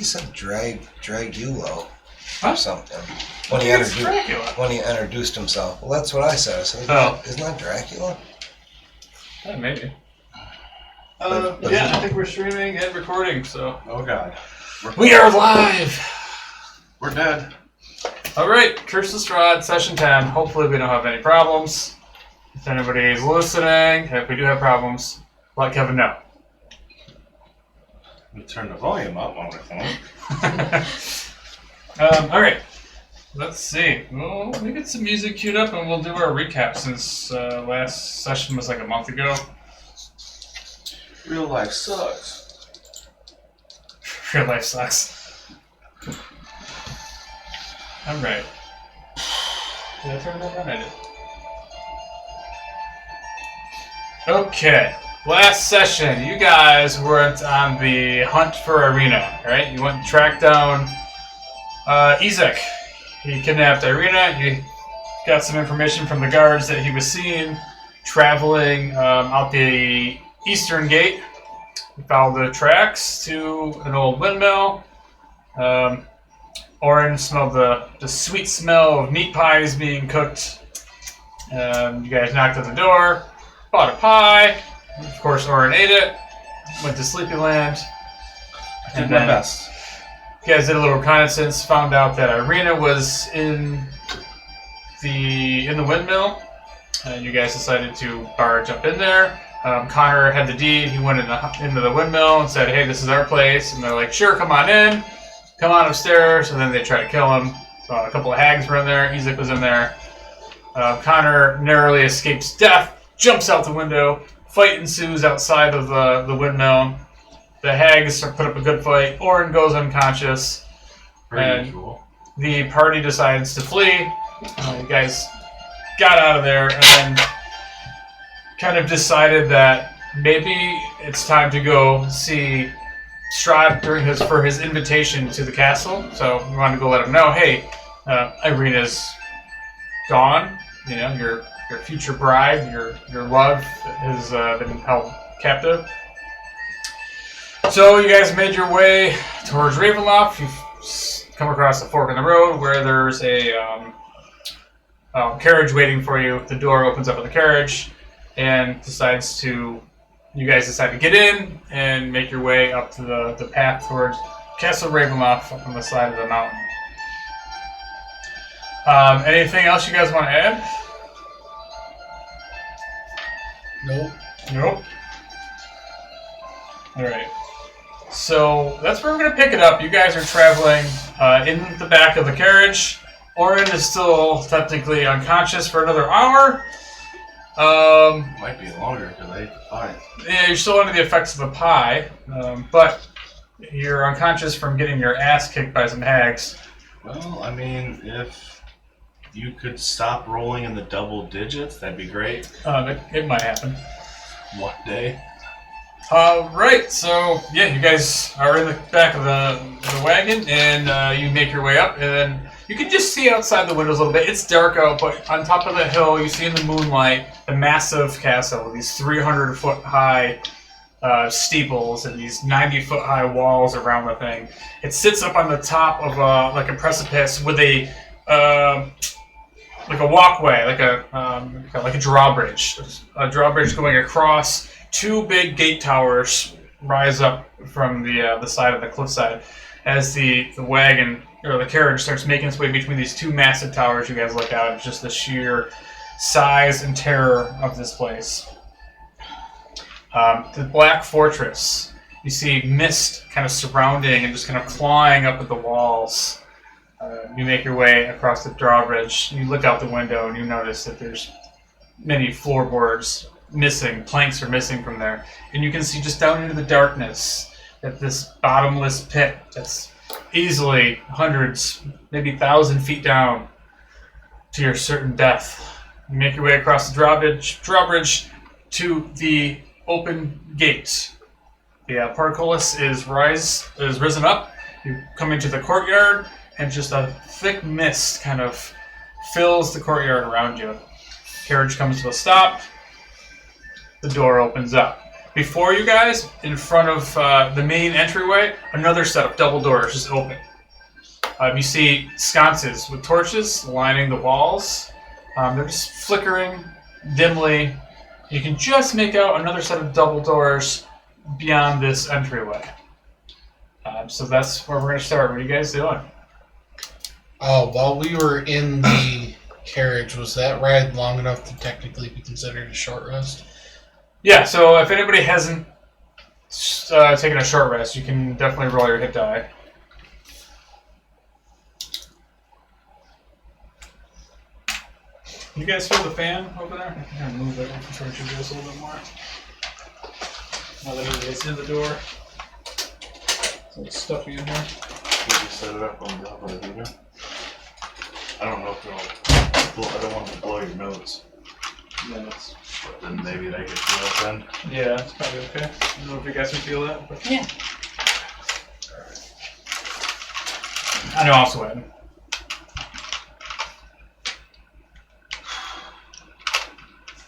he said Dragulo Huh? or something. When he introduced himself. Well, that's what I said. I said, isn't that Dracula? Maybe. But I think we're streaming and recording, so. Oh, God. We are live! We're dead. Alright, Curse of Strahd, session 10. Hopefully we don't have any problems. If anybody's listening, if we do have problems, let Kevin know. We turn the volume up on my phone. Alright. Let's see. Well, let me get some music queued up and we'll do our recap since last session was like a month ago. Real life sucks. Real life sucks. Alright. Did I turn that on? I did. Okay. Last session, you guys went on the hunt for Irena, right? You went and tracked down Izek. He kidnapped Irena. You got some information from the guards that he was seen traveling out the eastern gate. You followed the tracks to an old windmill. Oren smelled the sweet smell of meat pies being cooked. You guys knocked on the door, bought a pie. Of course, Oren ate it. Went to Sleepyland. I did my best. You guys did a little reconnaissance. Found out that Irena was in the windmill. And you guys decided to barge up in there. Connor had the deed. He went into the windmill and said, "Hey, this is our place." And they're like, "Sure, come on in. Come on upstairs." And then they try to kill him. So a couple of hags were in there. Izek was in there. Connor narrowly escapes death. Jumps out the window. Fight ensues outside of the windmill. The hags put up a good fight. Oren goes unconscious. Pretty usual. The party decides to flee. You guys got out of there and then kind of decided that maybe it's time to go see Strahd for his invitation to the castle. So we wanted to go let him know, hey, Irena's gone. You know, your future bride, your love has been held captive. So you guys made your way towards Ravenloft. You've come across a fork in the road where there's a carriage waiting for you. The door opens up with the carriage and you guys decide to get in and make your way up to the path towards Castle Ravenloft up on the side of the mountain. Anything else you guys want to add? Nope. Alright. So that's where we're going to pick it up. You guys are traveling in the back of the carriage. Oren is still technically unconscious for another hour. Might be longer because I ate the pie. Yeah, you're still under the effects of the pie, but you're unconscious from getting your ass kicked by some hags. Well, I mean, if you could stop rolling in the double digits, that'd be great. It might happen. One day. Right, so yeah, you guys are in the back of the wagon, and you make your way up, and then you can just see outside the windows a little bit. It's dark out, but on top of the hill, you see in the moonlight the massive castle with these 300-foot high steeples and these 90-foot high walls around the thing. It sits up on the top of a precipice with a walkway, like a drawbridge. A drawbridge going across. Two big gate towers rise up from the side of the cliffside. As the wagon or the carriage starts making its way between these two massive towers, you guys look out at just the sheer size and terror of this place. The Black Fortress. You see mist kind of surrounding and just kind of clawing up at the walls. You make your way across the drawbridge. You look out the window and you notice that there's many floorboards missing. Planks are missing from there. And you can see just down into the darkness that this bottomless pit that's easily hundreds, maybe 1,000 feet down to your certain death. You make your way across the drawbridge to the open gate. The portcullis is risen up. You come into the courtyard, and just a thick mist kind of fills the courtyard around you. Carriage comes to a stop. The door opens up. Before you guys, in front of the main entryway, another set of double doors just open. You see sconces with torches lining the walls. They're just flickering dimly. You can just make out another set of double doors beyond this entryway. So that's where we're going to start. What are you guys doing? While we were in the carriage, was that ride long enough to technically be considered a short rest? Yeah, so if anybody hasn't taken a short rest, you can definitely roll your hit die. You guys feel the fan over there? I'm going to move it and try to do this a little bit more. Now that everybody's in the door. So it's stuffy in here. Did you set it up on top of the heater? I don't know if it'll. I don't want to blow your nose. Yeah, that's, But then maybe that gets you up then. yeah, it's probably okay. I don't know if you guys can feel that. But Yeah. I know I'm sweating.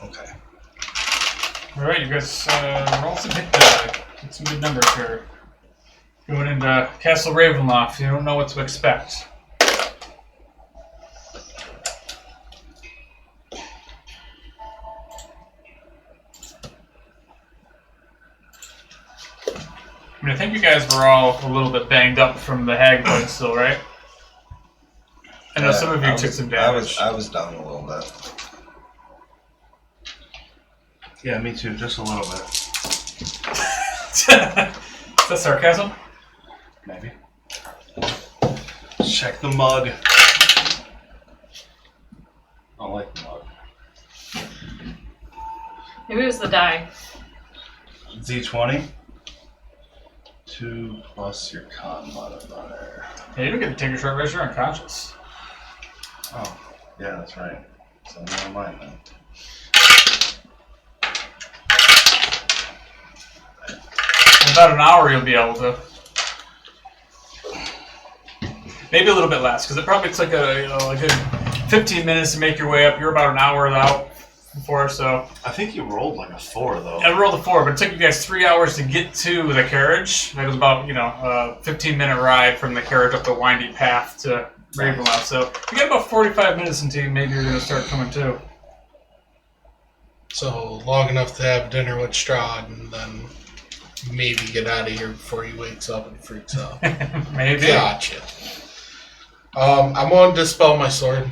Okay. Alright, you guys roll some hit die. Get some good numbers here. Going into Castle Ravenloft, you don't know what to expect. I mean, I think you guys were all a little bit banged up from the hag fight still, right? I know some of you took some damage. I was down a little bit. Yeah, me too. Just a little bit. Is that sarcasm? Maybe. Check the mug. I don't like the mug. Maybe it was the die. Z20. 2 plus your con modifier. Yeah, you don't get to take a short rest, you're unconscious. Oh, yeah, that's right. So never mind then. In about an hour you'll be able to. Maybe a little bit less, because it probably took a good 15 minutes to make your way up. You're about an hour out before, so. I think you rolled like a 4 though. I rolled a 4, but it took you guys 3 hours to get to the carriage. It was about, a 15-minute ride from the carriage up the windy path to Ravenloft. So you got about 45 minutes until maybe you're going to start coming to. So long enough to have dinner with Strahd and then maybe get out of here before he wakes up and freaks out. Maybe. Gotcha. I'm going to dispel my sword.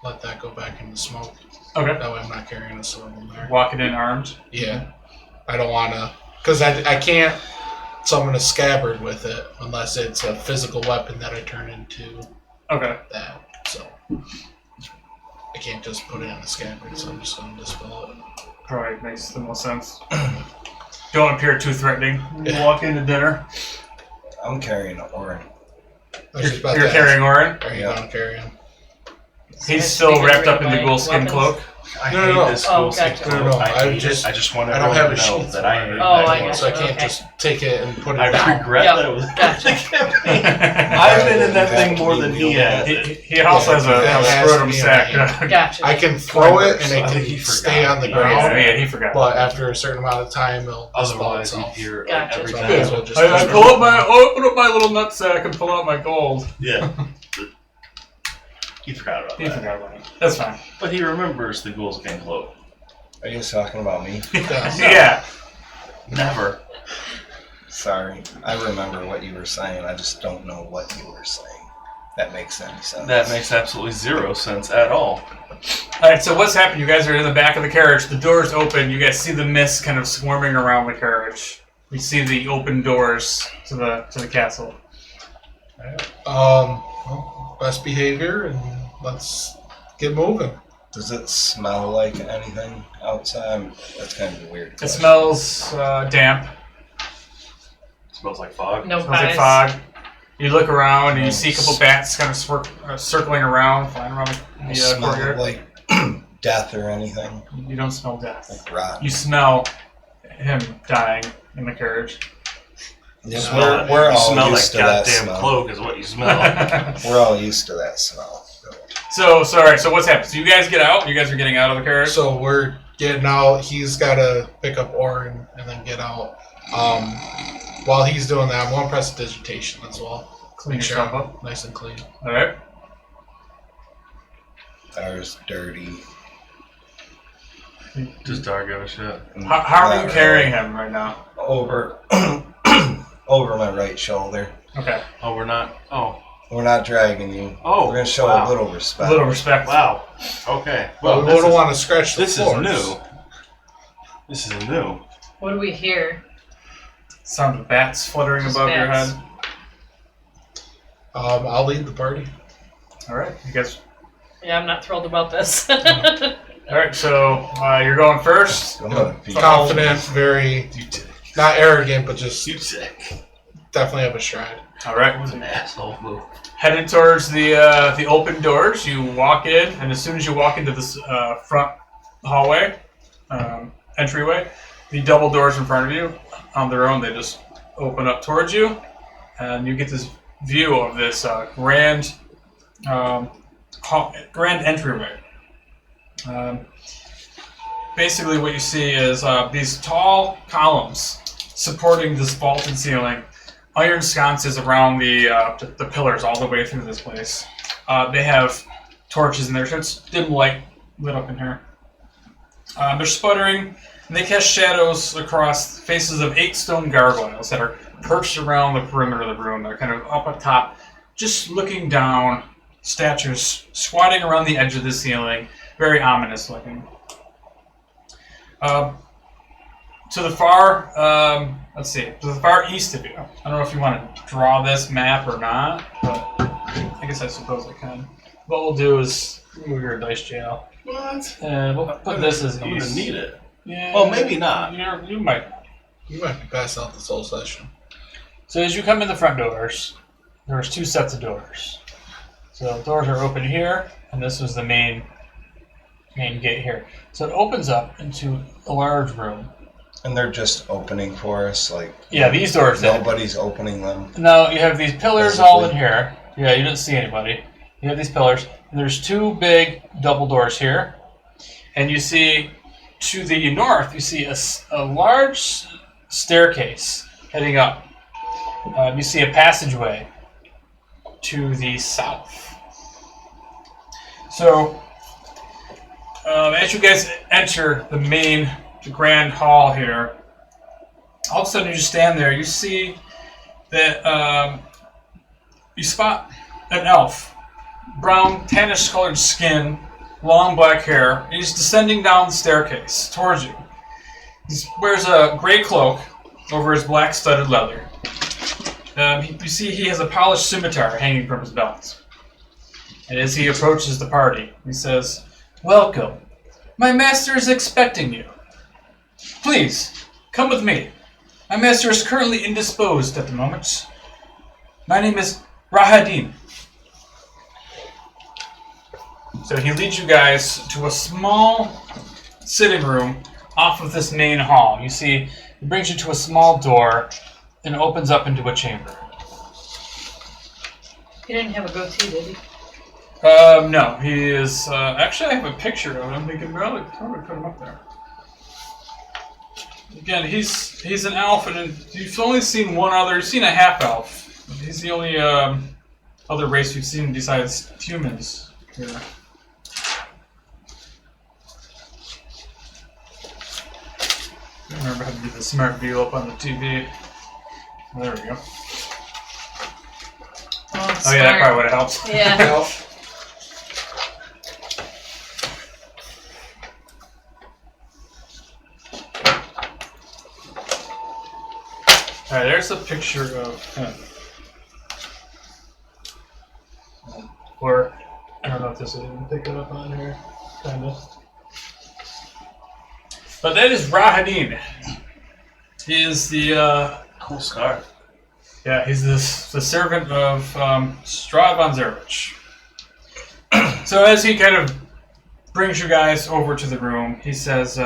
Let that go back in the smoke. Okay. That way I'm not carrying a sword in there. Walking in armed. Yeah. I don't want to... Because I can't summon a scabbard with it unless it's a physical weapon that I turn into Okay. that. So I can't just put it in the scabbard, so I'm just going to dispel it. Probably makes the most sense. Don't appear too threatening. You Yeah. walk into dinner. I'm carrying an Orin. You're carrying Orin. Are you Yeah. going to carry him? He's still wrapped up in the ghoul skin cloak. I No, hate no. this Oh, school skin gotcha. cloak. No, I hate just- it. I just want I don't everyone have to a know sheath that I hate Oh, that I cloak. got So I can't Okay. just take it and put it I down. regret Yep. that it was Gotcha. I've been in that thing more than he has. He also has That a has scrotum to be sack. in Gotcha. I can throw it and So I it think he can forgot. stay on the Yeah. Oh, ground, man, he forgot. but after a certain amount of time, it'll dispel Otherwise, you itself. hear like, Gotcha. every So I time. may as well just I open up my little nutsack and pull out my gold. Yeah. He forgot about He that. forgot about it. That's fine. But he remembers the ghoul skin cloak. Are you talking about me? Yeah. Never. Sorry. I remember what you were saying. I just don't know what you were saying. That makes any sense. That makes absolutely 0 sense at all. Alright, so what's happened? You guys are in the back of the carriage. The door's open. You guys see the mist kind of swarming around the carriage. You see the open doors to the castle. Well, best behavior, and let's get moving. Does it smell like anything outside? That's kind of a weird It question. smells damp. Smells like fog. No Smells like pies. fog. You look around and you see a couple bats kind of circling around, flying around the smell courtyard. like death or anything? You don't smell death. Like rot? You smell him dying in the carriage. Yeah, we're you all smell used that to that goddamn smell. cloak is what you smell. We're all used to that smell. So what's happened? So you guys get out? You guys are getting out of the carriage? So we're getting out. He's got to pick up Orin and then get out. While he's doing that, I'm going to press digitation as well. Clean Make sure yourself I'm up. nice and clean. All right. Ours dirty. Just dog give a shit. How are you carrying him right now? Over, over my right shoulder. Okay. Oh, we're not. Oh. We're not dragging you. Oh, We're gonna show wow. a little respect. A little respect. Wow. Okay. Well, we don't want to scratch the This floors. is new. This is new. What do we hear? Sound of bats fluttering Just above your bats. head. I'll lead the party. All right. You guys. Yeah, I'm not thrilled about this. All right. So you're going first. I'm gonna be Confident, very not arrogant, but just Izek. Definitely have a stride. All right. That was an asshole move. Headed towards the open doors, you walk in, and as soon as you walk into this front hallway, entryway, the double doors in front of you, on their own, they just open up towards you, and you get this view of this grand entryway. Basically, what you see is these tall columns supporting this vaulted ceiling. Iron sconces around the pillars all the way through this place. They have torches in there, so it's dim light lit up in here. They're sputtering, and they cast shadows across the faces of 8 stone gargoyles that are perched around the perimeter of the room. They're kind of up at top, just looking down, statues squatting around the edge of the ceiling, very ominous looking. To the far, to the far east of you. I don't know if you want to draw this map or not, but I guess I suppose I can. What we'll do is remove your dice jail. What? And we'll put this as I'm east. gonna need it. Yeah. Well, maybe not. You might. You might be passing out this whole session. So as you come in the front doors, there's 2 sets of doors. So the doors are open here, and this was the main gate here. So it opens up into a large room. And they're just opening for us, like Yeah, these doors. nobody's opening them. No, you have these pillars all in here. Yeah, you didn't see anybody. You have these pillars. And there's 2 big double doors here. And you see, to the north, you see a large staircase heading up. You see a passageway to the south. So, as you guys enter the grand hall here, all of a sudden you just stand there. You see that you spot an elf, brown, tannish colored skin, long black hair. He's descending down the staircase towards you. He wears a gray cloak over his black studded leather. You see he has a polished scimitar hanging from his belt. And as he approaches the party, he says, "Welcome. My master is expecting you. Please, come with me. My master is currently indisposed at the moment. My name is Rahadin." So he leads you guys to a small sitting room off of this main hall. You see, he brings you to a small door and opens up into a chamber. He didn't have a goatee, did he? No, he is. Actually, I have a picture of him. We can probably put him up there. Again, he's an elf, and you've only seen one other. You've seen a half elf. He's the only other race you've seen besides humans here. I remember how to get the smart view up on the TV. There we go. Oh yeah, that probably would have helped. Yeah. Alright, there's a picture of him. Or, I don't know if this will even pick it up on here. Kind of. But that is Rahadin. He is the, Cool scar. yeah, he's the servant of Strahd von Zervich. So as he kind of brings you guys over to the room, he says,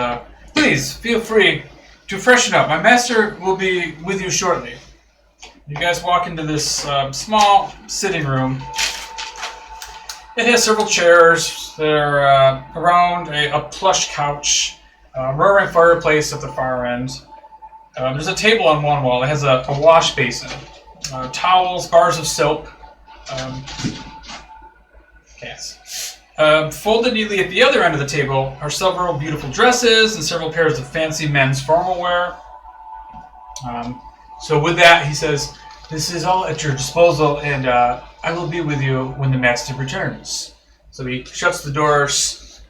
"Please, feel free to freshen up. My master will be with you shortly." You guys walk into this small sitting room. It has several chairs that are around a plush couch. roaring fireplace at the far end. There's a table on one wall. It has a wash basin, towels, bars of soap, cats. Folded neatly at the other end of the table are several beautiful dresses and several pairs of fancy men's formal wear. So with that, he says, "This is all at your disposal, and I will be with you when the master returns." So he shuts the doors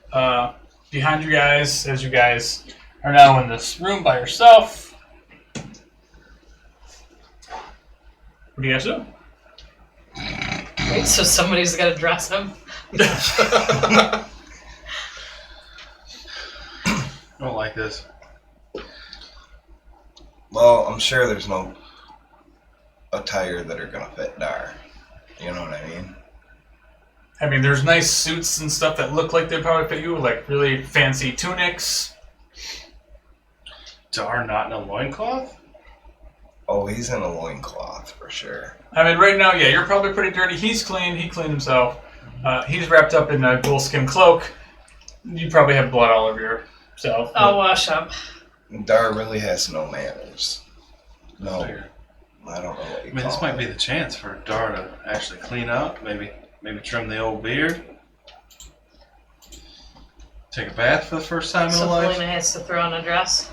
behind you guys as you guys are now in this room by yourself. What do you guys do? Wait, so somebody's got to dress him? I don't like this. Well, I'm sure there's no attire that are gonna fit Dar. You know what I mean? I mean, there's nice suits and stuff that look like they probably fit you, like really fancy tunics. Dar not in a loincloth? Oh, he's in a loincloth for sure. I mean, right now, yeah, you're probably pretty dirty. He's clean. He cleaned himself. He's wrapped up in a bullskin cloak. You probably have blood all over yourself. I'll wash up. Dar really has no manners. No, Fair. I don't know what you I mean, call this might it. be the chance for Dar to actually clean up. Maybe trim the old beard. Take a bath for the first time in So her life. Felina has to throw on a dress.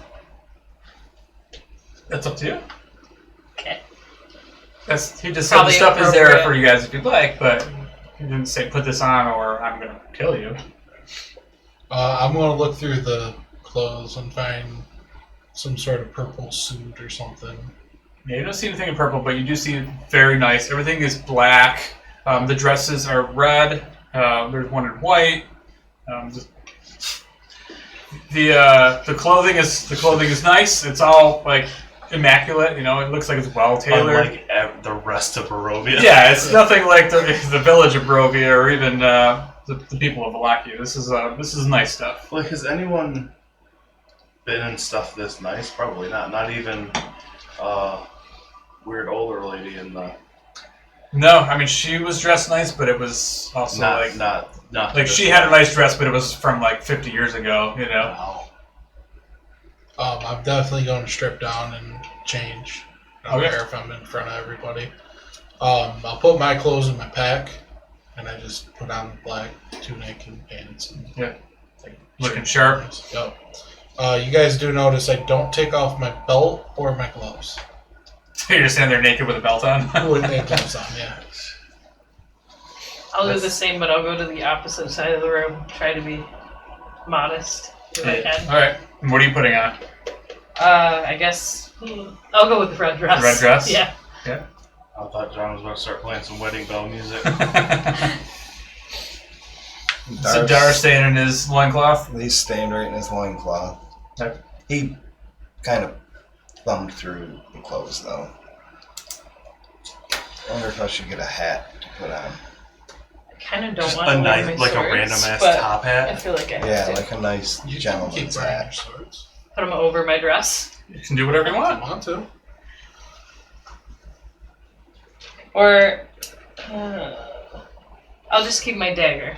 That's up to you. Okay. He just said the Probably stuff is there appropriate. for you guys if you'd like, but he didn't say put this on or I'm going to kill you. I'm going to look through the clothes and find some sort of purple suit or something. Yeah, you don't see anything in purple, but you do see very nice. Everything is black. The dresses are red. There's one in white. The clothing is nice. It's all like immaculate. You know, it looks like it's well tailored. Unlike the rest of Barovia. Yeah, it's nothing like the village of Barovia or even the people of Valakia. This is nice stuff. Like, has anyone been in stuff this nice? Probably not. Not even weird older lady in the. No, I mean she was dressed nice, but it was also Not like she had a nice dress, but it was from like 50 years ago. You know. Wow. I'm definitely going to strip down and change. I don't care if I'm in front of everybody. I'll put my clothes in my pack, and I just put on black tunic and pants. And, Yeah. like, Looking shirt. sharp. Yep. You guys do notice I don't take off my belt or my gloves. You're just standing there naked with a belt on. With my gloves on, yeah. I'll do the same, but I'll go to the opposite side of the room. Try to be modest if I can. All right. And what are you putting on? I guess I'll go with the red dress. The red dress? Yeah. I thought John was about to start playing some wedding bell music. So Dar staying in his loincloth? He's staying right in his loincloth. Okay. He kind of thumbed through the clothes, though. I wonder if I should get a hat to put on. I kind of don't Just want a to wear nice, my like swords, a random ass but top I hat. feel like I have Yeah, to like a nice You can keep gentleman's wearing your hat. swords. put them over my dress. You can do whatever you If want. you want to. Or I'll just keep my dagger.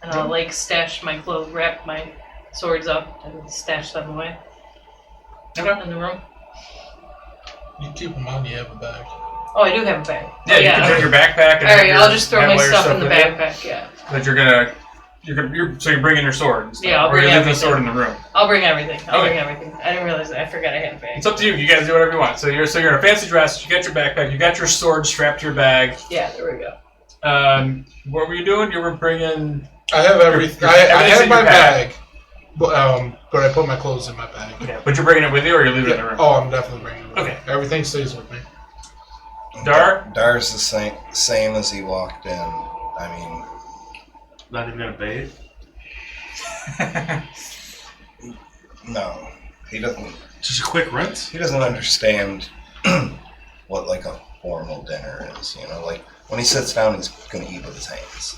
And I'll like stash my clothes, wrap my swords up and stash them away. Okay. In the room. You keep them on, you have a bag. Oh, I do have a bag. Yeah, you can take your backpack and Alright, have I'll just throw have my all your stuff in the with you. backpack, yeah. But you're bringing your sword and stuff. Yeah, I'll or bring you're leaving the everything. sword in the room. I'll bring everything. I'll Okay. bring everything. I didn't realize that. I forgot I had a bag. It's up to you. You guys do whatever you want. So you're in a fancy dress. You got your backpack. You got your sword strapped to your bag. Yeah, there we go. What were you doing? You were bringing. I have everything. I everything's have in my your bag. bag. But I put my clothes in my bag. Yeah, but you're bringing it with you, or you're leaving it in the room. Oh, I'm definitely bringing it. Okay. Everything stays with me. Dar? Dar's the same as he walked in. I mean, Not even gonna bathe. no, he doesn't. Just a quick rinse. He doesn't understand what like a formal dinner is. You know, like when he sits down, he's gonna eat with his hands.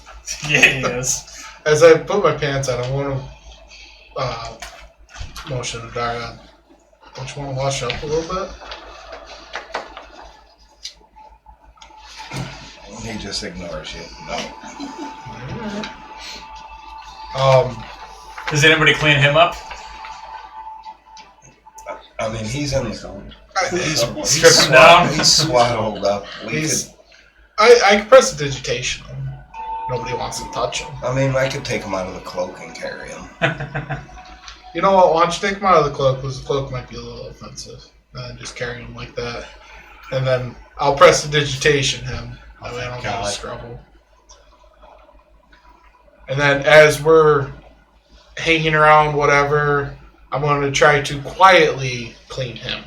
Yeah, he is. As I put my pants on, I want to motion to Dara. Don't you want to wash up a little bit? He just ignores you. No. Does anybody clean him up? I mean, he's in. He's Strip him down. He's swaddled up. I could press the digitation. Nobody wants to touch him. I mean, I could take him out of the cloak and carry him. You know what? Why don't you take him out of the cloak? Because the cloak might be a little offensive. Just carry him like that. And then I'll press the digitation him. That way I don't have to struggle. And then as we're hanging around, whatever, I'm going to try to quietly clean him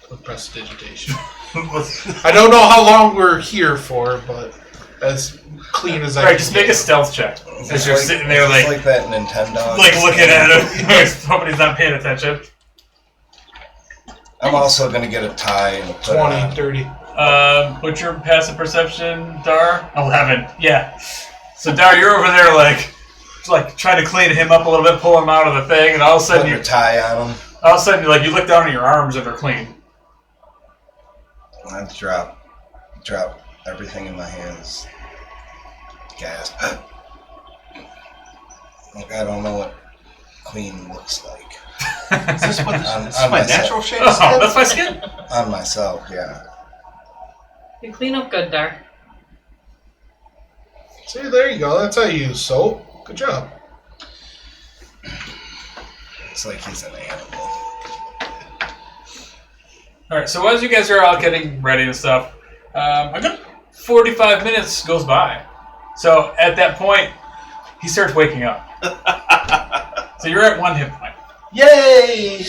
with prestidigitation. I don't know how long we're here for, but as clean as I can. Right, just make a stealth check. As you're sitting there like that Nintendo. Like looking at him. Somebody's not paying attention. I'm also going to get a tie and put 20, 30. What's your passive perception, Dar? 11. Yeah. So Dar, you're over there like trying to clean him up a little bit, pull him out of the thing, and all of a sudden you a tie on him. All of a sudden, you look down at your arms and they're clean. I drop everything in my hands. Gasp. Like I don't know what clean looks like. Is this what this is on my myself. natural shade? Oh, that's my skin. On myself, yeah. You clean up good, Dar. See, there you go. That's how you use soap. Good job. It's like he's an animal. Alright, so as you guys are all getting ready and stuff, a good 45 minutes goes by. So at that point, he starts waking up. So you're at 1 hit point. Yay!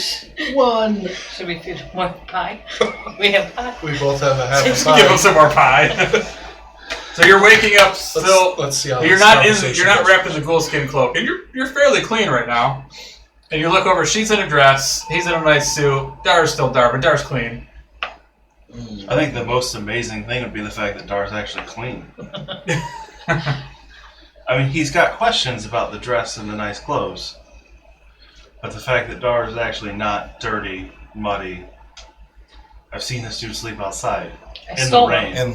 1. Should we feed him more pie? We have pie. We both have a half Give a him pie. some more pie. So you're waking up still. Let's see how You're this not conversation goes. wrapped in the ghoul skin cloak, and you're fairly clean right now. And you look over. She's in a dress. He's in a nice suit. Dar's still Dar, but Dar's clean. I think the most amazing thing would be the fact that Dar's actually clean. I mean, he's got questions about the dress and the nice clothes. But the fact that Dar is actually not dirty, muddy. I've seen this dude sleep outside I in the stole rain. In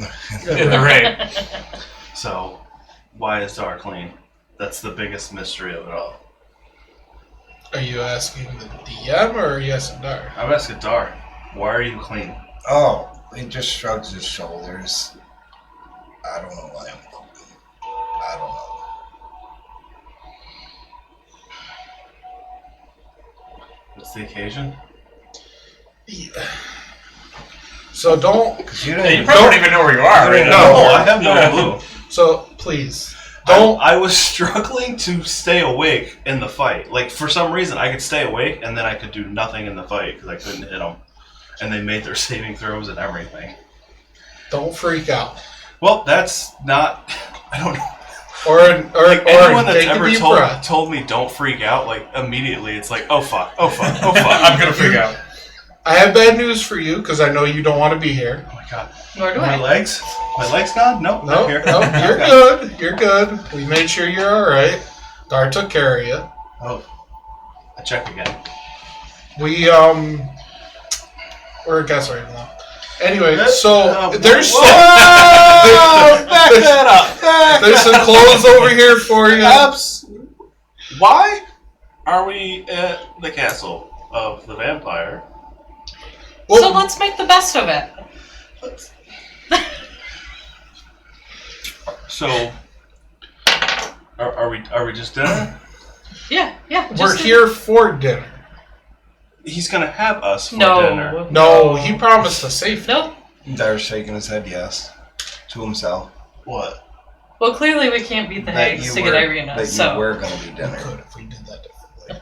the rain. So, why is Dar clean? That's the biggest mystery of it all. Are you asking the DM or are you asking Dar? I'm asking Dar, why are you clean? Oh, he just shrugs his shoulders. I don't know why I'm clean. I don't know. What's the occasion? Yeah. So don't. You You probably don't even know where you are right now. No, I have no clue. So please don't. I was struggling to stay awake in the fight. Like, for some reason, I could stay awake, and then I could do nothing in the fight because I couldn't hit them. And they made their saving throws and everything. Don't freak out. Well, that's not... I don't know. Or Anyone that's take a ever deep told breath. me don't freak out, like, immediately, it's like, oh fuck, oh fuck, oh fuck. I'm gonna freak out. I have bad news for you because I know you don't want to be here. Oh my god. Nor do My I. legs? My legs gone? Nope, No, not here. no, you're good. You're good. We made sure you're all right. Dar took care of you. Oh. I check again. We're a guess right now. Anyway, so there's some, back that up. there's some clothes over here for you. Why are we at the castle of the vampire? Well, So let's make the best of it. So, are we just dinner? Yeah. we're here for dinner. He's gonna have us for No. dinner. No, he promised us safety. Nope. Dar's shaking his head yes to himself. What? Well, clearly we can't beat the Hags to get Irena, that so. you were going to be We dinner. could if we did that differently.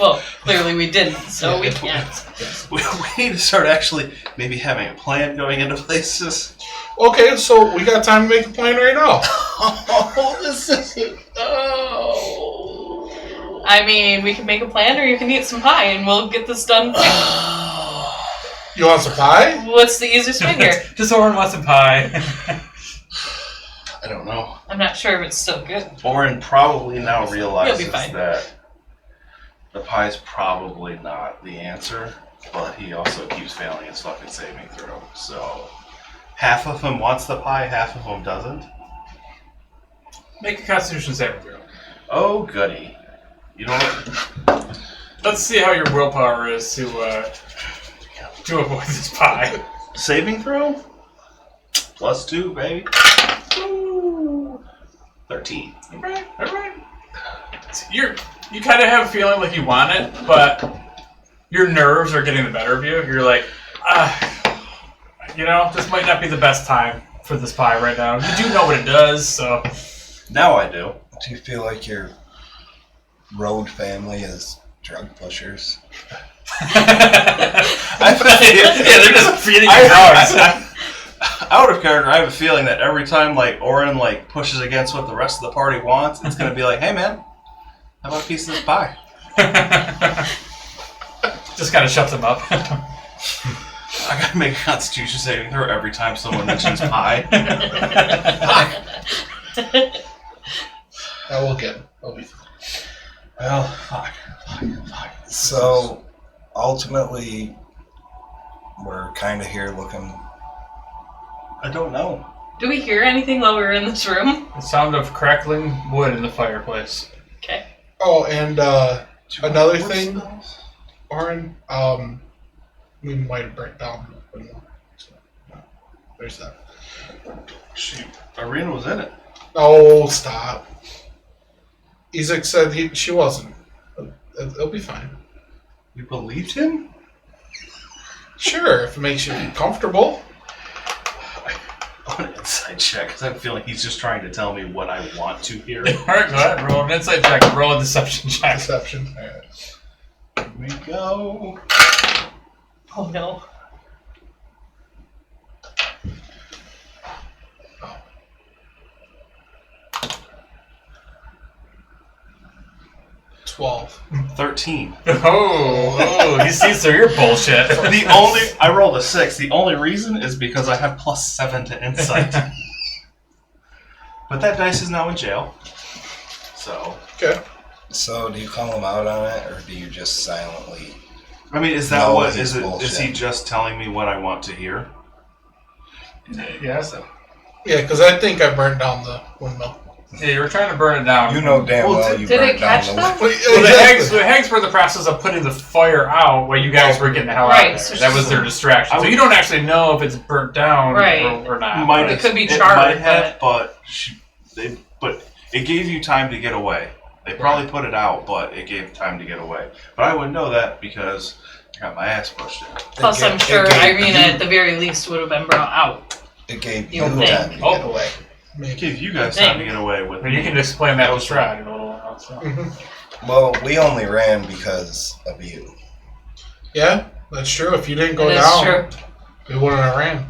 Well, clearly we didn't, so we Yeah. can't. We need to start actually maybe having a plan going into places. Okay, so we got time to make a plan right now. Oh, this isn't. Oh. I mean, we can make a plan, or you can eat some pie, and we'll get this done quick. You want some pie? What's the easiest way here? Just Oren wants some pie. I don't know. I'm not sure if it's still good. Oren probably now realizes You'll be fine. that the pie's probably not the answer, but he also keeps failing his fucking saving throw. So half of him wants the pie, half of him doesn't. Make a Constitution saving throw. Oh goody. You know what? Let's see how your willpower is to avoid this pie. Saving throw? +2, baby. Ooh. 13. All right. So you kind of have a feeling like you want it, but your nerves are getting the better of you. You're like, this might not be the best time for this pie right now. You do know what it does, so. Now I do. Do you feel like your road family is drug pushers? They're just feeding you drugs. Out of character, I have a feeling that every time like Oren like pushes against what the rest of the party wants, it's gonna be like, hey man, how about a piece of this pie? Just kind of shuts them up. I gotta make a Constitution saving throw every time someone mentions pie. I will get it. I'll be fine. Well, fuck. So, ultimately, we're kind of here looking. I don't know. Do we hear anything while we're in this room? The sound of crackling wood in the fireplace. Okay. Oh, and another thing, Oren, we might have burnt down the window. So, no, there's that. Shoot, Irena was in it. Oh, stop. Izek said she wasn't. It'll be fine. You believed him? Sure, if it makes you comfortable. I want an inside check because I feel like he's just trying to tell me what I want to hear. Alright, go ahead. Roll an insight check. Roll a deception check. Deception. All right. Here we go. Oh no. $12. 13. Oh, he sees through your bullshit. I rolled a 6. The only reason is because I have +7 to insight. But that dice is now in jail. So. Okay. So, do you call him out on it, or do you just silently? I mean, is that No, what he's is it? Is bullshit. he just telling me what I want to hear? Yeah, so. Yeah, because I think I burned down the windmill. Yeah, you were trying to burn it down. You know damn Well, well did- you did burned it catch down them? the. Well, the Hags were in the process of putting the fire out while you guys were getting the hell out Right, of so there. That was their distraction. So you don't actually know if it's burnt down Right. or not. Might It could be It charred, might have, but it gave you time to get away. They probably put it out, but it gave time to get away. But I wouldn't know that because I got my ass pushed in. Plus, I'm sure Irena at the very least would have been brought out. It gave You you think. time to get away. It gave you guys time to get away with But you me. can explain that to Strahd in a little while. So. Well, we only ran because of you. Yeah, that's true. If you didn't go It is down, true. we wouldn't have ran.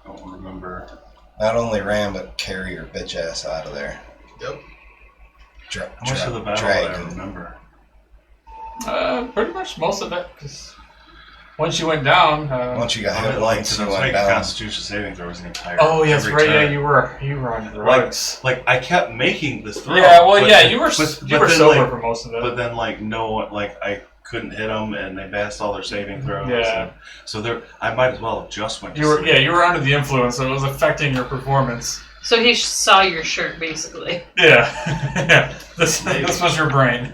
I don't remember. Not only ran, but carry your bitch ass out of there. Yep. How much of the battle drag do I him. remember? Pretty much most of it. Cause once you went down. Once you got I hit mean, once, because I you was went making down. Constitution saving throws the entire. Oh, yes, every right. Yeah, turn. you were on drugs. Like I kept making this throw. Yeah, well, but- yeah, you were but you were then, sober like, for most of it. But then, like, I couldn't hit them, and they passed all their saving throws. Yeah. and so I might as well have just went. To you were sleep. you were under the influence, so it was affecting your performance. So he saw your shirt, basically. Yeah, yeah. This was your brain.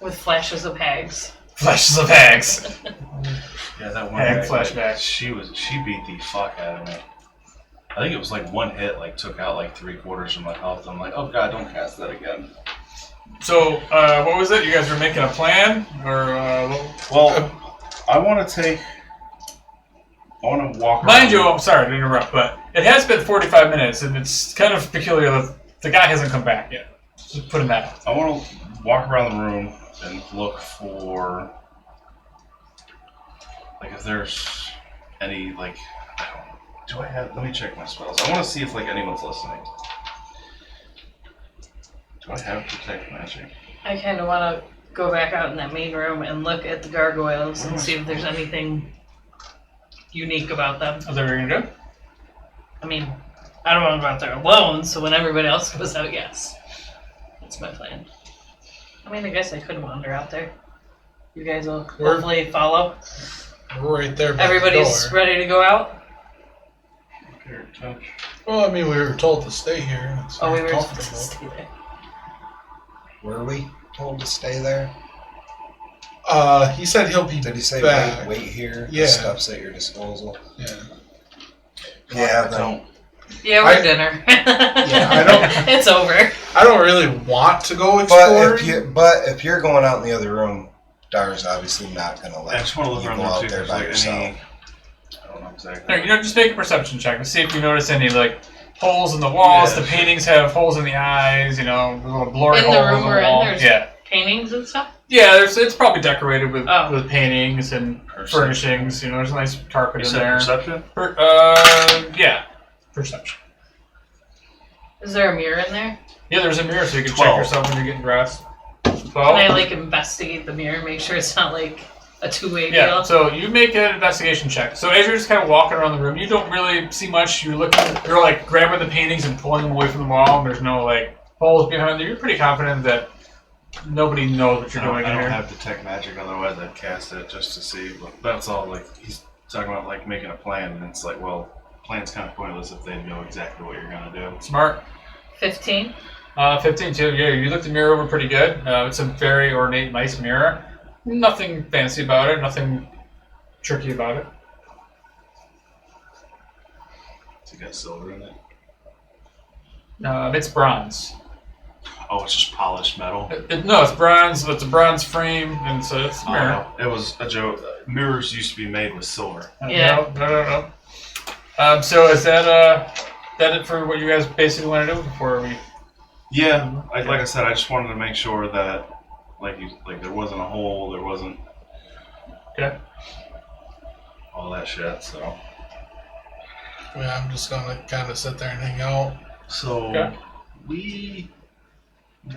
With flashes of hags. Flashes of Hags. Yeah, that one. Hag guy, flashback. She beat the fuck out of me. I think it was like one hit, like took out like 3/4 of my health. I'm like, oh god, don't cast that again. So, what was it? You guys were making a plan, or Well, I want to walk. mind you, around. I'm sorry to interrupt, but it has been 45 minutes, and it's kind of peculiar that the guy hasn't come back yet. Just putting that out. I want to walk around the room and look for, like, if there's any, like, I don't know. Do I have? Let me check my spells. I want to see if like anyone's listening. Do I have detect magic? I kind of want to go back out in that main room and look at the gargoyles and see if there's anything unique about them. Is that what you're gonna do? I mean, I don't want to go out there alone, so when everybody else goes out, yes. That's my plan. I mean, I guess I could wander out there. You guys will hopefully follow. We're right there. By Everybody's the door. ready to go out? Here, touch. Well, I mean, we were told to stay here. And it's Oh, we very were comfortable. supposed to stay there. Were we? told to stay there? He said he'll be Did he say back. wait here? Yeah. The stuff's at your disposal. Yeah. Yeah, then Yeah, we're dinner. I don't- It's over. I don't really want to go exploring. but if you're going out in the other room, Dar's obviously not gonna I let just want to look you around go there out too. there There's by like yourself. any. I don't know exactly. No, just make a perception check and see if you notice any like holes in the walls. Yeah, The sure. paintings have holes in the eyes. You know, little blurry In the holes room in the we're in, wall. there's- Yeah, Paintings and stuff? yeah. It's probably decorated with Oh. with paintings and Perception. furnishings. You know, there's a nice carpet You in said there. perception? Yeah, perception. Is there a mirror in there? Yeah, there's a mirror so you can check 12. yourself when you're getting dressed. Can 12. I like investigate the mirror, make sure it's not like a two-way Yeah, deal? so you make an investigation check. So as you're just kind of walking around the room, you don't really see much. You're like grabbing the paintings and pulling them away from the wall, and there's no like holes behind there. You're pretty confident that nobody knows what you're I doing in don't here. have detect magic, otherwise I'd cast it just to see. But that's all. Like he's talking about like making a plan, and it's like, well, plan's kind of pointless if they know exactly what you're gonna do. Smart. 15? 15 too. Yeah, you looked the mirror over pretty good. It's a very ornate, nice mirror. Nothing fancy about it. Nothing tricky about it. It's got silver in it. It's bronze. Oh, it's just polished metal. No, it's bronze. It's a bronze frame, and so it's a Oh, mirror. no. It was a joke. Mirrors used to be made with silver. Yeah. No. So is that it for what you guys basically want to do before we? Yeah, like I said, I just wanted to make sure that, like there wasn't a hole, there wasn't Okay. all that shit. So, Yeah, I'm just gonna kind of sit there and hang out. so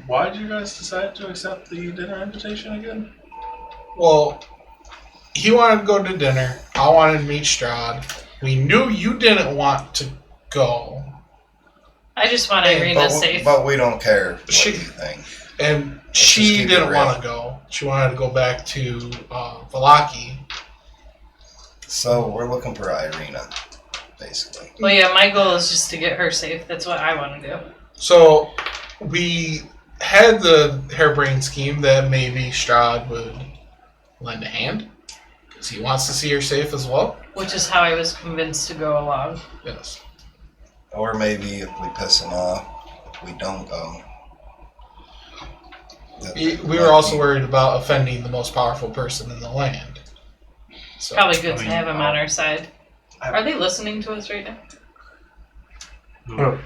why did you guys decide to accept the dinner invitation again? Well, he wanted to go to dinner. I wanted to meet Strahd. We knew you didn't want to go, I just want Hey, Irena safe. But we don't care what She- you think. and just she keep it didn't real. want to go. She wanted to go back to Valaki. So we're looking for Irena, basically. Well, yeah, my goal is just to get her safe. That's what I want to do. So we had the harebrained scheme that maybe Strahd would lend a hand because he wants to see her safe as well. Which is how I was convinced to go along. Yes. Or maybe if we piss him off, if we don't go. We were also worried about offending the most powerful person in the land. So, Probably good I to mean, have him on our side. I- Are they listening to us right now? Oh.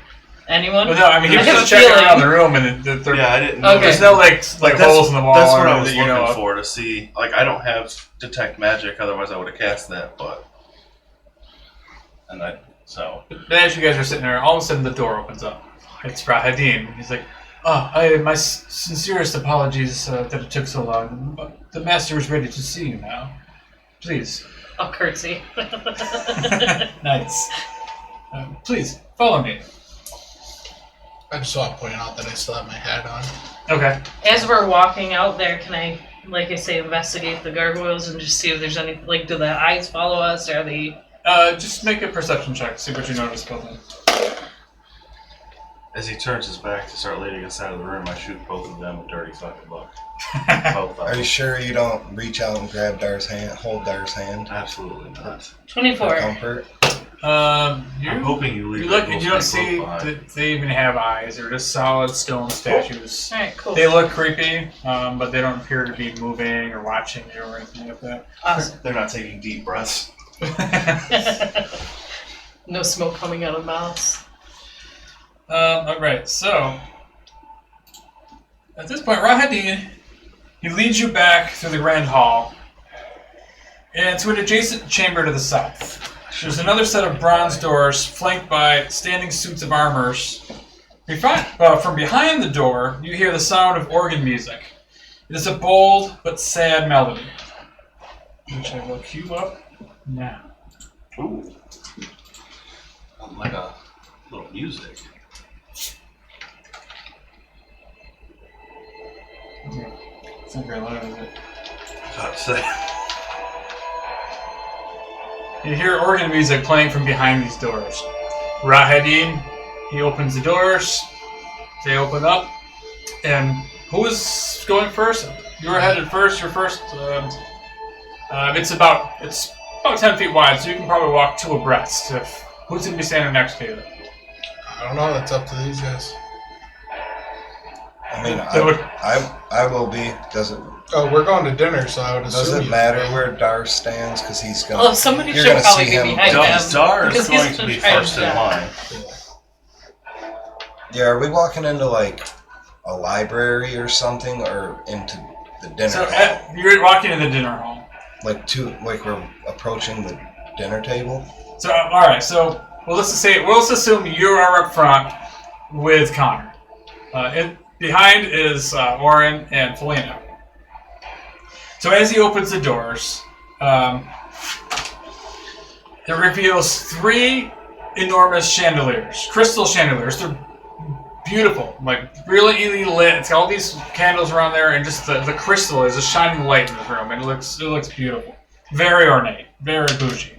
Anyone? Well, no, I mean he I was have just a checking feeling. around the room, and there, Yeah, I didn't. Okay. there's no like that's- holes in the wall. That's what or I was that you looking know of. for to see. Like, I don't have detect magic, otherwise I would have cast that. But But as you guys are sitting there, all of a sudden the door opens up. It's Rahadin. He's like, my sincerest apologies that it took so long. But the master is ready to see you now. Please. I'll curtsy. Nice. Please, follow me. I just want to point out that I still have my hat on. Okay. As we're walking out there, can I, like I say, investigate the gargoyles and just see if there's any, like, do the eyes follow us? Or are they... Just make a perception check. See what you notice about them. as he turns his back to start leading us out of the room, I shoot both of them a dirty fucking look. Both of Are you them. sure you don't reach out and grab Dar's hand, hold Dar's hand Absolutely not. for 24. comfort? I'm hoping you leave. You look that and little you don't snake see boat behind. that they even have eyes. They're just solid stone statues. Alright, cool. They look creepy, but they don't appear to be moving or watching you or anything like that. Awesome. They're not taking deep breaths. No smoke coming out of mouths. Alright, so at this point, Rahadin, he leads you back through the grand hall and to an adjacent chamber to the south. There's another set of bronze doors flanked by standing suits of armors. From behind the door, you hear the sound of organ music. It is a bold but sad melody, which I will cue up now. Ooh. Like a little music. It's not very loud, is it? I was about to say. You hear organ music playing from behind these doors. Rahadin, he opens the doors, they open up, and Who is going first? You're headed first. You're first. It's about 10 feet wide, so you can probably walk two abreast. Who's going to be standing next to you? I don't know. That's up to these guys. I mean, They would- I will be. Does it We're going to dinner, so I would assume. does it you matter would be. where Dar stands? Because he's going. Well, somebody you're should gonna probably see be him. behind them. Dar is because he's going to be trying first in to- line. Yeah, are we walking into like a library or something, or into the dinner So hall? you're walking in the dinner hall. Like we're approaching the dinner table. So all right. So we'll just assume you are up front with Connor. Behind is Oren and Felina. So as he opens the doors, it reveals 3 enormous chandeliers, crystal chandeliers. They're beautiful, like really lit. It's got all these candles around there, and just the crystal is a shining light in the room, and it looks beautiful. Very ornate, very bougie.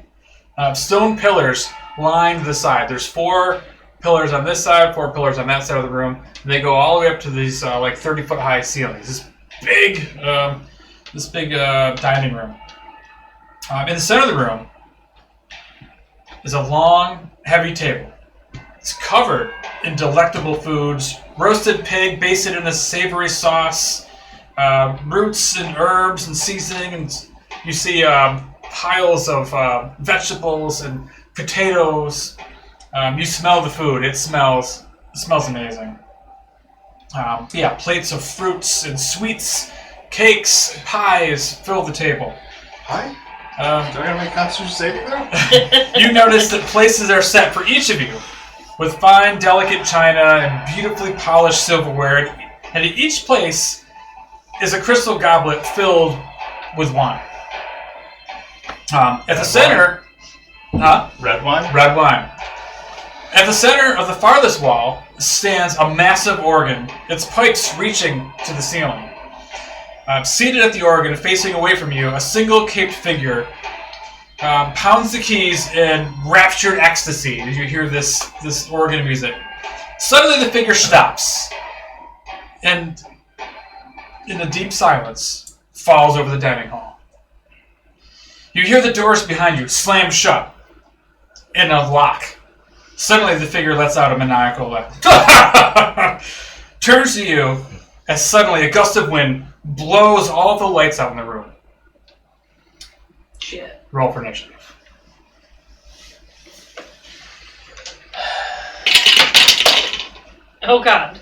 Stone pillars line the side. There's 4 pillars on this side, 4 pillars on that side of the room. And they go all the way up to these like 30-foot high ceilings. This big dining room. In the center of the room is a long, heavy table. It's covered in delectable foods: roasted pig basted in a savory sauce, roots and herbs and seasoning, and you see piles of vegetables and potatoes. You smell the food. It smells amazing. Plates of fruits and sweets, cakes, pies fill the table. Hi? Do I gotta make Constitution saving throw? You notice that places are set for each of you with fine, delicate china and beautifully polished silverware, and at each place is a crystal goblet filled with wine. At the center, Red wine? red wine. At the center of the farthest wall stands a massive organ, its pipes reaching to the ceiling. Seated at the organ, facing away from you, a single caped figure pounds the keys in raptured ecstasy as you hear this organ music. Suddenly the figure stops, and in a deep silence, falls over the dining hall. You hear the doors behind you slam shut and unlock. Suddenly the figure lets out a maniacal laugh. Turns to you as suddenly a gust of wind blows all the lights out in the room. Shit. Roll for initiative. Oh god.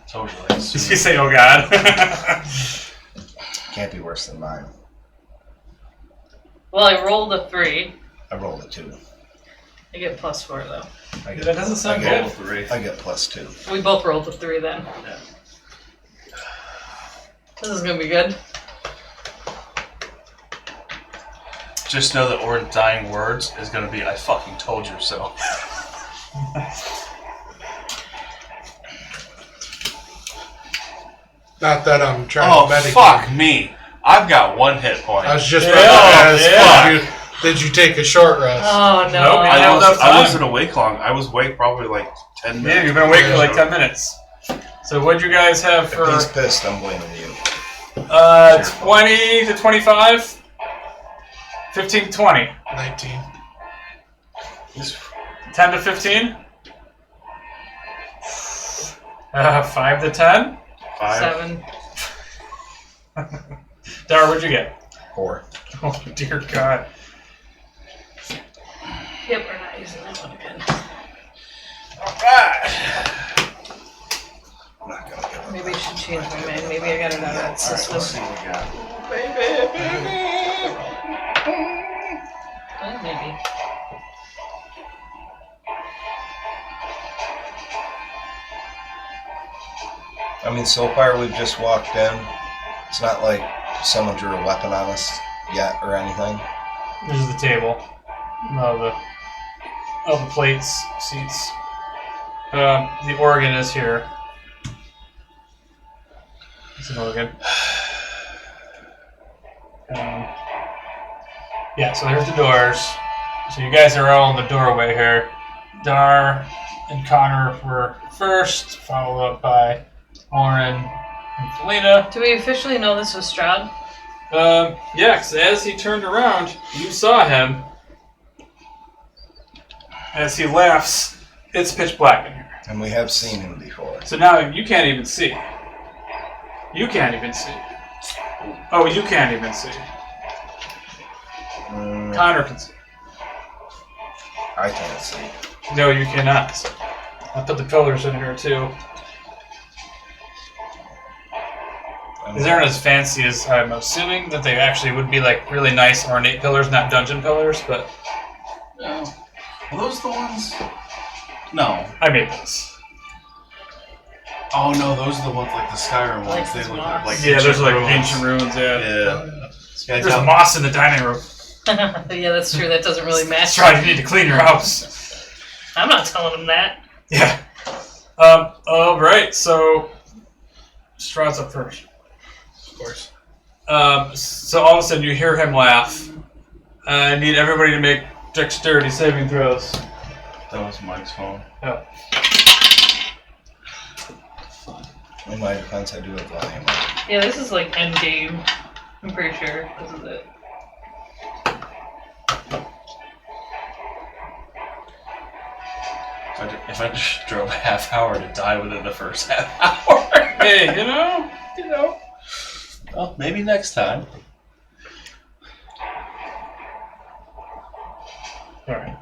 Told you, like, Did you say, oh god? Can't be worse than mine. Well, I rolled a 3. I rolled a 2. I get +4 though. I That doesn't sound I get, Roll 3. I get +2. We both rolled a 3 then. Yeah. This is gonna be good. Just know that Orin's dying words is gonna be, I fucking told you so. Not that I'm trying Oh, to medicate. fuck me. I've got 1 hit point. I was just Yeah, about to ask, yeah. did you take a short rest? Oh no. Nope, I have enough I time. wasn't awake long. I was awake probably like 10 minutes. Yeah, you've been awake for like 10 minutes. So what'd you guys have If for he's pissed, I'm blaming you. 20 to 25? 15 to 20? 19. 10 to 15? 5 to 10? 5. 7. Dara, what'd you get? 4. Oh dear God. Yep, we're not using that one again. Alright. I'm not gonna give up. Maybe I should change my mind. Maybe I got it out of that Alright, system. let's see what we got. Maybe. I mean, so far we've just walked in. It's not like someone drew a weapon on us yet or anything. This is the table. All the plates, seats. The organ is here. It's an organ. Yeah, so there's the doors. So you guys are all in the doorway here. Dar and Connor were first, followed up by Oren and Felina. Do we officially know this was Strahd? Yeah, because as he turned around, you saw him. As he laughs, it's pitch black in here. And we have seen him before. So now you can't even see. You can't even see. Oh, you can't even see. Connor can see. I can't see. No, you cannot. I put the pillars in here too. These aren't as fancy as I'm assuming that they actually would be, like really nice ornate pillars, not dungeon pillars, but No. Are those the ones? No. I made this. Oh no, those are the ones like the Skyrim Like ones. They those look moss. like Yeah, there's like ruins. ancient ruins, yeah. Yeah. There's moss in the dining room. Yeah, that's true. That doesn't really match. That's right, you need to clean your house. I'm not telling him that. Yeah. Alright, so Strahd's up first. Of course. So all of a sudden you hear him laugh. I need everybody to make dexterity saving throws. That was Mike's phone. Oh. In my defense, I do have volume. Yeah, this is like end game. I'm pretty sure this is it. If I just drove a half hour to die within the first half hour. Hey, you know. Well, maybe next time. Alright.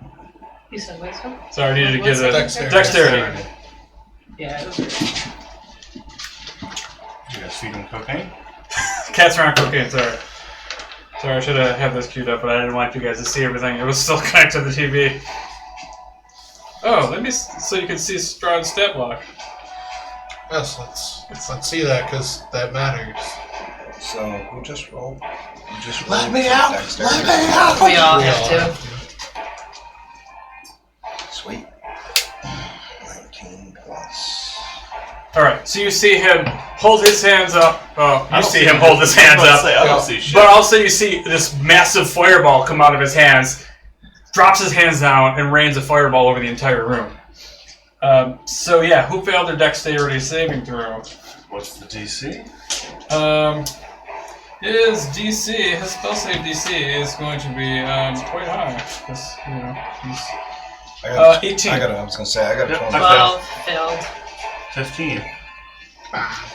You said wisdom? Sorry, I needed to What's get a Dexterity. dexterity. Yeah, it was right. You guys feed him cocaine? Cats around cocaine, sorry. Sorry, I should have had this queued up, but I didn't want you guys to see everything. It was still connected to the TV. Oh, let me so you can see Strahd's stat block. Yes, let's see that because that matters. So, who just rolled? You just Let rolled me for out! dexterity. Let me out! We all We have all to. have to. Sweet. 19 plus. Alright, so you see him hold his hands up. Oh, I you don't see him hold his I was hands about to up. say, I don't see shit. But also you see this massive fireball come out of his hands, drops his hands down, and rains a fireball over the entire room. So yeah, who failed their dexterity saving throw? What's the DC? His DC, his spell save DC is going to be quite high. Because, you know, he's... I got 18. I was gonna say, I got a Yep, 20. 12 failed. 15.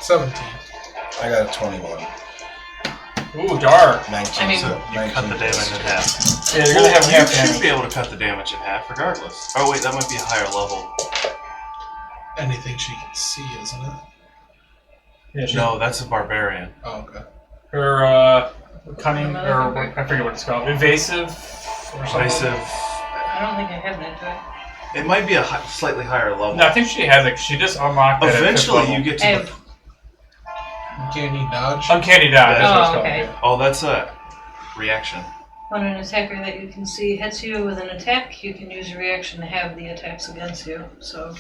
17. I got a 21. Ooh, dark. 19. I mean- so You 19 cut the damage plus in 2. half. Yeah, you're gonna have you half should damage. be able to cut the damage in half regardless. Oh wait, that might be a higher level. Anything she can see, isn't it? Yeah, she's- No, that's a barbarian. Oh, okay. Her cunning, What am I or looking for? I forget what it's called. Evasive or something? Evasive. I don't think I have that, do I? It might be a slightly higher level. No, I think she has it. She just unlocked it. at fifth Eventually, level. you get I to the. have, Uncanny dodge. Uncanny dodge. That's what it's Oh, called. okay. Yeah. Oh, that's a reaction. when an attacker that you can see hits you with an attack, you can use your reaction to have the attacks against you. So,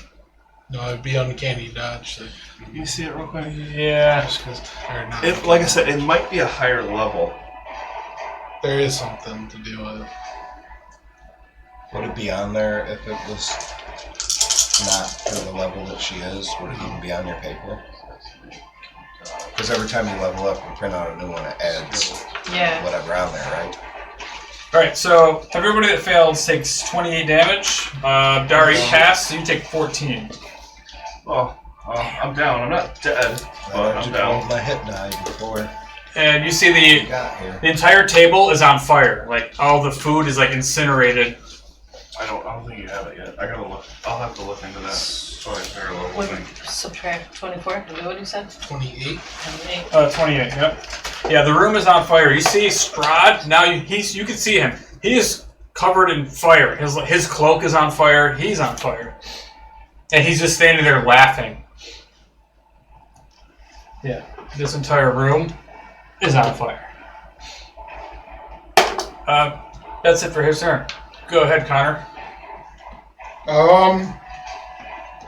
No, it'd be uncanny dodge. So, Can you see it real quick? Yeah. Just 'cause- or not. It, like I said, it might be a higher level. There is something to do with it. Would it be on there if it was not for the level that she is? Would it even be on your paper? Because every time you level up, you print out a new one, it adds yeah. whatever on there, right? Alright, so everybody that fails takes 28 damage. Dari passed, so you take 14. Well, I'm down. I'm not dead, but I I'm just down. rolled my hit die before And you see we the got here. entire table is on fire. Like, all the food is, like, incinerated. I don't think you have it yet. I gotta look. I'll have to look into that. Sorry, higher level Would thing. subtract 24? Is that what you said? 28. 28. 28, yep. Yeah, the room is on fire. You see Strahd, now you can see him. He is covered in fire. His cloak is on fire. He's on fire. And he's just standing there laughing. Yeah, this entire room is on fire. That's it for his turn. Go ahead, Connor.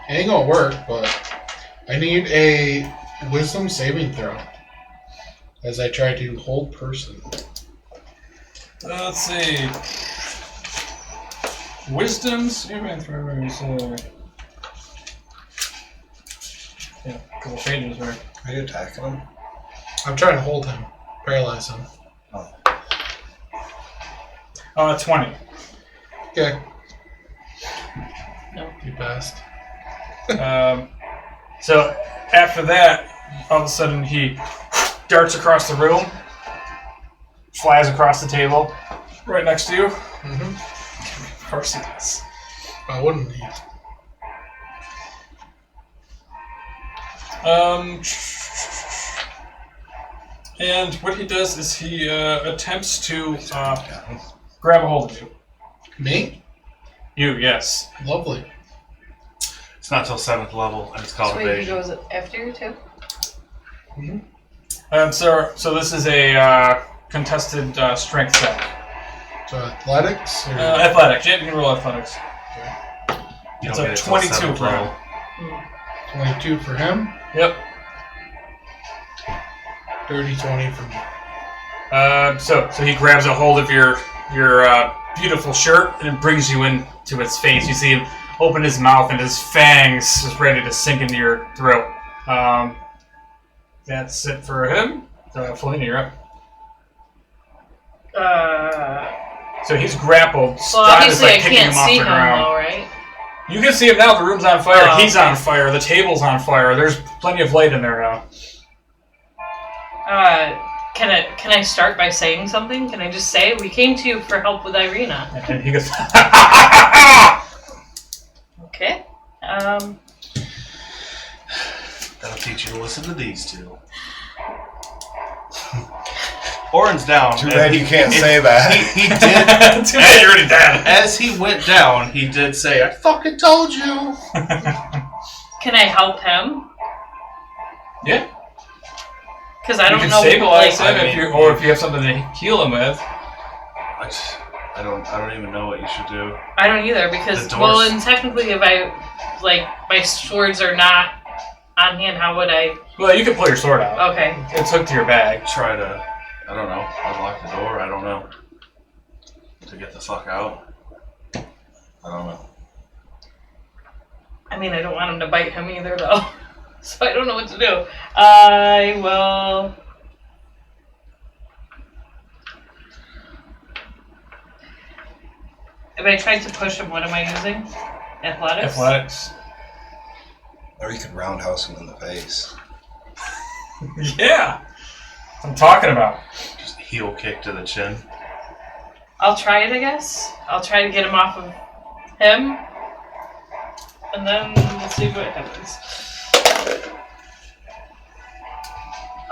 Ain't gonna work, but I need a wisdom saving throw as I try to hold person. Let's see. Wisdom saving throws. Yeah, a couple pages there. Are you attacking him? I'm trying to hold him, paralyze him. 20. Okay. No. You passed. So after that, all of a sudden he darts across the room, flies across the table, right next to you. Mm-hmm. Of course he does. Why wouldn't he? And what he does is he attempts to grab a hold of you. Me? You, yes. Lovely. It's not till 7th level, and it's called So wait, he evasion. goes after you too? So this is a contested strength check. So athletics? Or... Athletics. Yeah, you can roll athletics. You It's don't a get it till 22 7th for level. him. 22 for him. Yep. Dirty 20 for me. So he grabs a hold of your beautiful shirt and it brings you into his face. You see him open his mouth and his fangs is ready to sink into your throat. That's it for him. Felina, you're up. So he's grappled. Well, Strahd is obviously I kicking can't him off see the him ground. though, right? You can see him now. The room's on fire. Oh, He's okay. on fire. The table's on fire. There's plenty of light in there now. Can I start by saying something? Can I just say we came to you for help with Irena? And he goes, Okay. That'll teach you to listen to these two. Orin's down. Too bad you can't say that. He did. Too bad you're already dead. As he went down, he did say, "I fucking told you." Can I help him? Yeah. Because I You don't can know. stabilize like, him if you have something to heal him with. I don't even know what you should do. I don't either because The well, doors- and technically, if my swords are not on hand, how would I? Well, you can pull your sword out. Okay. It's hooked to your bag. Try to, I don't know, unlock the door. I don't know. To get the fuck out. I don't know. I mean, I don't want him to bite him either, though. So I don't know what to do. I will. If I tried to push him, what am I using? Athletics? Athletics. Or you could roundhouse him in the face. Yeah. That's what I'm talking about. Just heel kick to the chin. I'll try it, I guess. I'll try to get him off of him. And then we'll see what happens.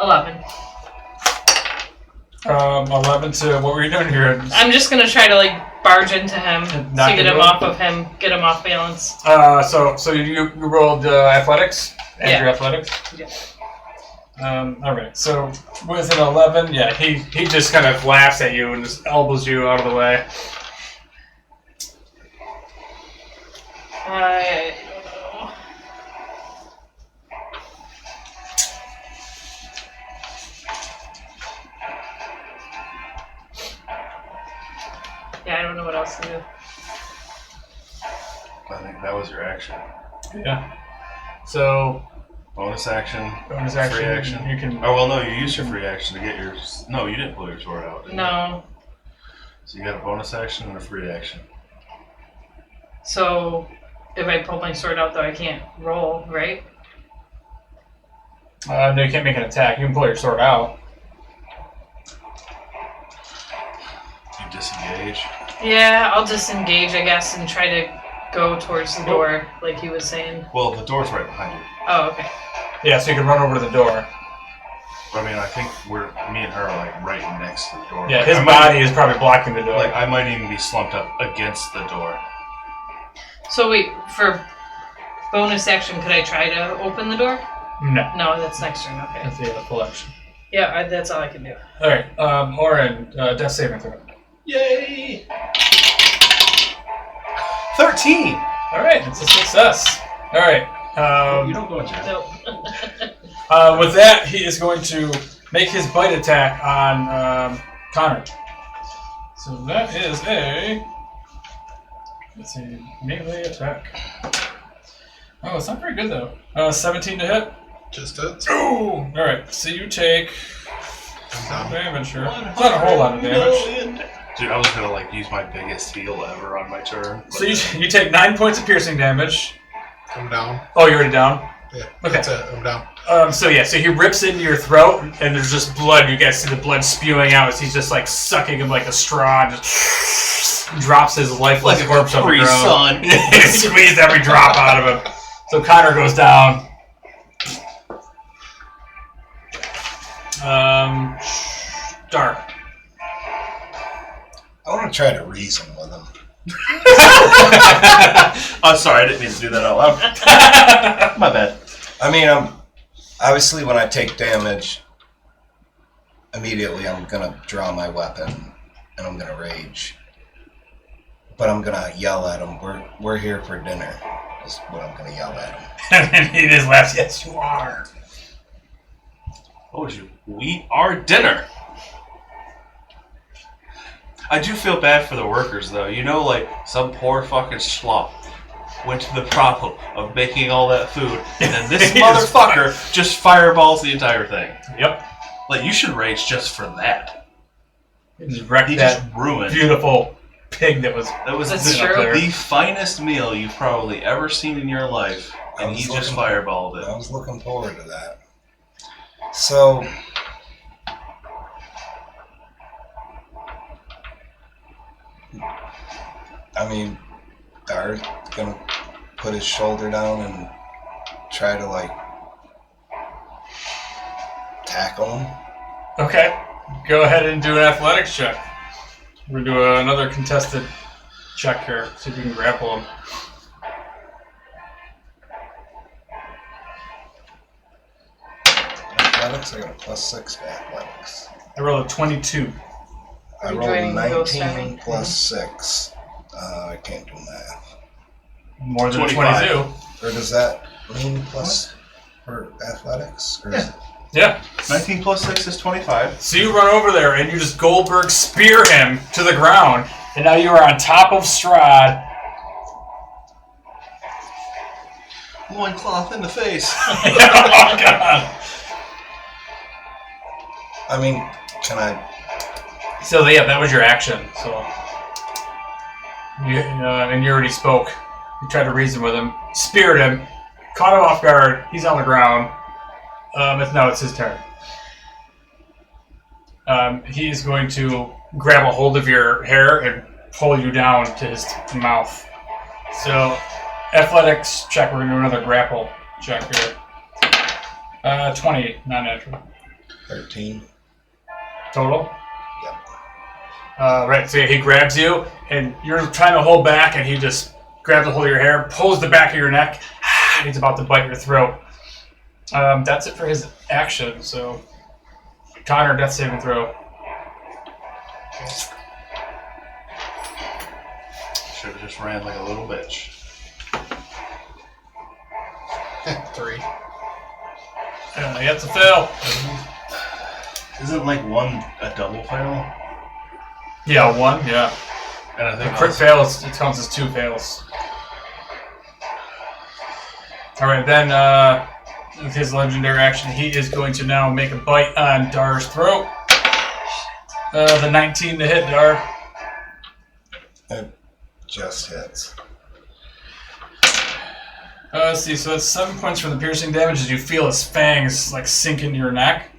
11. 11 to what were you doing here? I'm just gonna try to barge into him Knock to get him him over? off of him, get him off balance. So you rolled athletics? And Yeah. your athletics? Yeah. Alright, so with an 11, yeah, he just kind of laughs at you and just elbows you out of the way. I don't know. Yeah, I don't know what else to do. I think that was your action. Yeah. So, Bonus action. bonus action. Free action. You can. Oh well, no, you used your free action to get your. No, you didn't pull your sword out. Did you? No. So you got a bonus action and a free action. So, if I pull my sword out, though, I can't roll, right? No, you can't make an attack. You can pull your sword out. You disengage. Yeah, I'll disengage, I guess, and try to go towards the door, like he was saying. Well, the door's right behind you. Oh, okay. Yeah, so you can run over to the door. I mean, I think me and her are like right next to the door. Yeah, Like, his I might- body is probably blocking the door. Like I might even be slumped up against the door. So wait, for bonus action, could I try to open the door? No. No, that's next turn, okay. That's the full action. Yeah, that's all I can do. Alright, Orin, death saving throw. Yay! 13. Alright, it's a success. Alright. You don't go in jail. Nope. With that, he is going to make his bite attack on Connor. So that is a Let's see. Melee attack. Oh, it's not very good though. 17 to hit. Just hits. Oh! Alright, so you take I'm down. damage here. It's not a whole lot of damage. Dude, I was gonna like use my biggest heal ever on my turn. So you take 9 points of piercing damage. I'm down. Oh, you're already down? Yeah. Okay. That's it. I'm down. So he rips into your throat, and there's just blood. You guys see the blood spewing out as he's just like sucking him like a straw, and just drops his lifeless corpse on the ground. He squeezed every drop out of him. So Connor goes down. Dark. I want to try to reason with him. I'm sorry, I didn't mean to do that out loud. My bad. I mean, obviously when I take damage, immediately I'm gonna draw my weapon and I'm gonna rage. But I'm gonna yell at him. We're here for dinner. Is what I'm gonna yell at him. And he just laughs. Yes, you are. What would you? We are dinner. I do feel bad for the workers, though. You know, like, some poor fucking schlop went to the problem of making all that food, and then this motherfucker just fireballs the entire thing. Yep. Like, you should rage just for that. He just wrecked He that just ruined. beautiful pig that was. That was That's the, true. the finest meal you've probably ever seen in your life, and he just fireballed I it. was looking forward to that. So, I mean, Dar's gonna put his shoulder down and try to, like, tackle him. Okay. Go ahead and do an athletics check. We're gonna do another contested check here. See if you can grapple him. Athletics, I got a +6 to athletics. I rolled a 22. I You rolled joining Ghost 19 Army? plus 6. I can't do math. More than 25. 22. Or does that mean plus for athletics? Or is it? Yeah. 19 plus 6 is 25. So you run over there and you just Goldberg spear him to the ground, and now you are on top of Strahd. Loincloth in the face. Oh, God. I mean, can I... So yeah, that was your action. So and you already spoke. You tried to reason with him, speared him, caught him off guard. He's on the ground. Now it's his turn. He's going to grab a hold of your hair and pull you down to his mouth. So, athletics check. We're going to do another grapple check here. 20, not natural. 13. Total? Yep. Right, so yeah, he grabs you, and you're trying to hold back, and he just grabs a hold of your hair, pulls the back of your neck, and he's about to bite your throat. That's it for his action, so... Connor, death saving throw. Should have just ran like a little bitch. 3. That's a fail. Isn't like one a double fail? Yeah, 1, yeah. And I think Crit fails, it counts as 2 fails. Alright, then, with his legendary action, he is going to now make a bite on Dar's throat. The 19 to hit, Dar. It just hits. Let's see, so that's 7 points from the piercing damage as you feel his fangs like sink into your neck.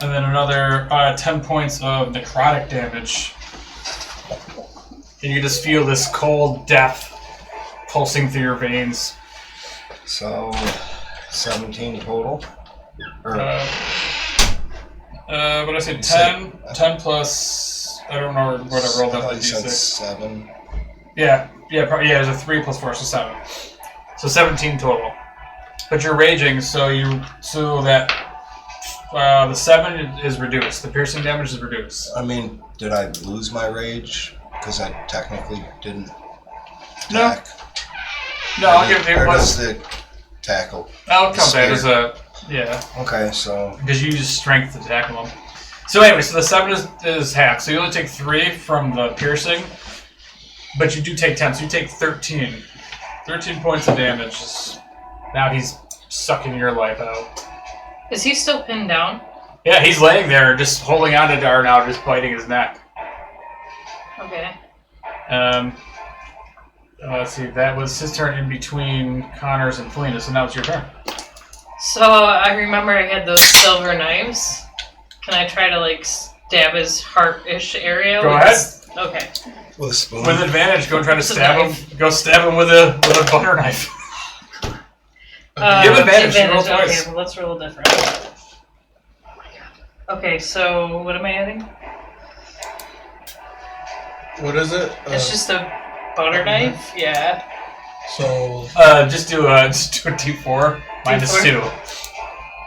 And then another 10 points of necrotic damage. And you just feel this cold death pulsing through your veins. So, 17 total? Or, What did I say? You 10? said- 10 plus... I don't know what I rolled I up thought at you said D6. 7. Yeah, there's a 3 plus 4, so 7. So 17 total. But you're raging, so that the 7 is reduced. The piercing damage is reduced. I mean, did I lose my rage? Because I technically didn't No. attack. No, I'll give it Or a does plus. the tackle? I'll count that spear? as a... Yeah, Okay, so because you use strength to tackle them. So anyway, so the 7 is half. So you only take 3 from the piercing, But you do take 10, so you take 13. 13 points of damage. Now he's sucking your life out. Is he still pinned down? Yeah, he's laying there, just holding on to Dar now, just biting his neck. Okay. Let's see, that was his turn in between Connor's and Felina, so now it's your turn. So I remember I had those silver knives. Can I try to like stab his heart-ish area? Go ahead. Okay. With a spoon. With advantage, go and try to It's a stab knife. him. Go stab him with a butter knife. Give advantage. You roll twice. Okay, well, let's roll different. Oh my god. Okay, so what am I adding? What is it? It's just a butter knife? Yeah. So Just do a D4 minus D4? 2.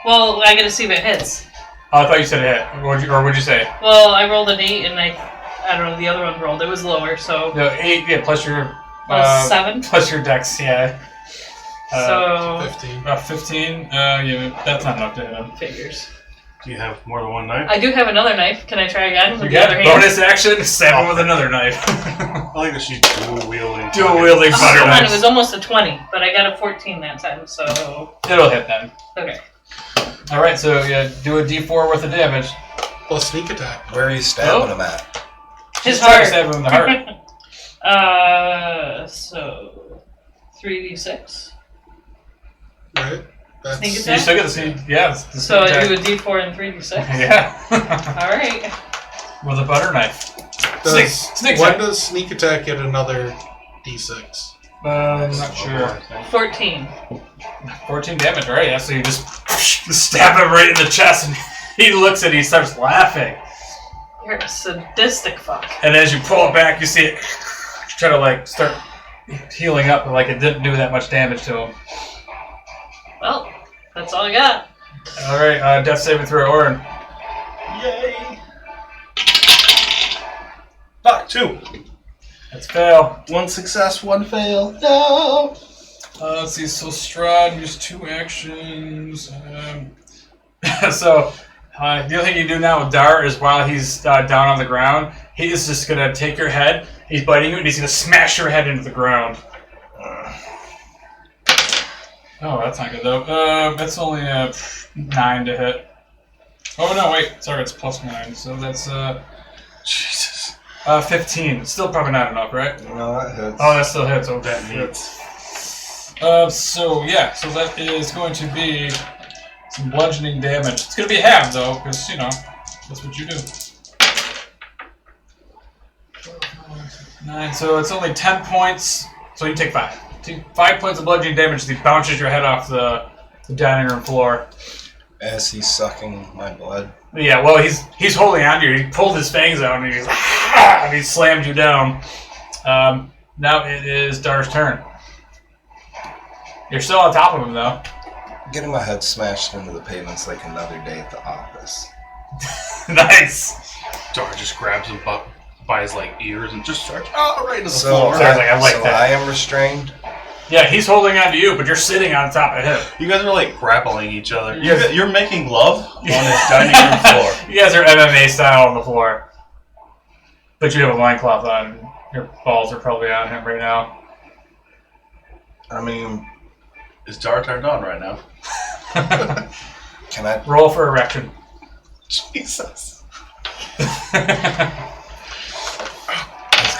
Well, I gotta see if it hits. Oh, I thought you said hit. What'd you say? Well, I rolled an 8 and I don't know, the other one rolled. It was lower, so. No, 8. Yeah, plus your. 7? Plus your dex. Yeah. So. 15. 15. Yeah, that's not enough to hit him. Figures. Do you have more than one knife? I do have another knife. Can I try again with You the got other hand? bonus action. Stab him with another knife. I think that she's dual wielding. Dual wielding Oh, butter come on, it knife. was almost a 20, but I got a 14 that time, so. It'll hit then. Okay. All right, so yeah, do a D4 worth of damage. Plus sneak attack. Where are you stabbing him at? His Just try to heart. stab him in the heart. So. 3d6. Right? That's Sneak You attack? still get the sneak. Yeah. The So sneak I do a attack. d4 and 3d6? Yeah. Alright. With a butter knife. does, Sneak when attack. does sneak attack get another d6? I'm not sure. 14. 14 damage, right? Yeah, so you just stab him right in the chest, and he looks and he starts laughing. You're a sadistic fuck. And as you pull it back, you see it try to like start healing up, but like it didn't do that much damage to him. Well, that's all I got. All right, death saving throw, Orin. Yay! Fuck, 2. That's fail. 1 success, 1 fail. No! Let's see. So Strahd used 2 actions. So the only thing you do now with Dar is while he's down on the ground, he is just gonna take your head. He's biting you, and he's gonna smash your head into the ground. Oh, that's not good though. That's only a 9 to hit. Oh no, wait. Sorry, it's plus 9. So that's Jesus. 15. Still probably not enough, right? No, that hits. Oh, that still hits. Okay. That hits. So yeah, so that is going to be some bludgeoning damage. It's going to be half though, because you know that's what you do. 9. So it's only 10 points. So you take 5. 5 points of bludgeoning damage as he bounces your head off the dining room floor. As he's sucking my blood. Yeah, well, he's holding on to you. He pulled his fangs out and and he slammed you down. Now it is Dar's turn. You're still on top of him, though. Getting my head smashed into the pavement's like another day at the office. Nice. Dar just grabs him by his like ears and just starts right into the So, floor. Sounds like I like so that. I am restrained. Yeah, he's holding on to you, but you're sitting on top of him. You guys are like grappling each other. Yes. You're making love on his dining room floor. You guys are MMA style on the floor. But you have a loincloth on. Your balls are probably on him right now. I mean, Is Dar turned on right now? can I? Roll for erection. Jesus. It's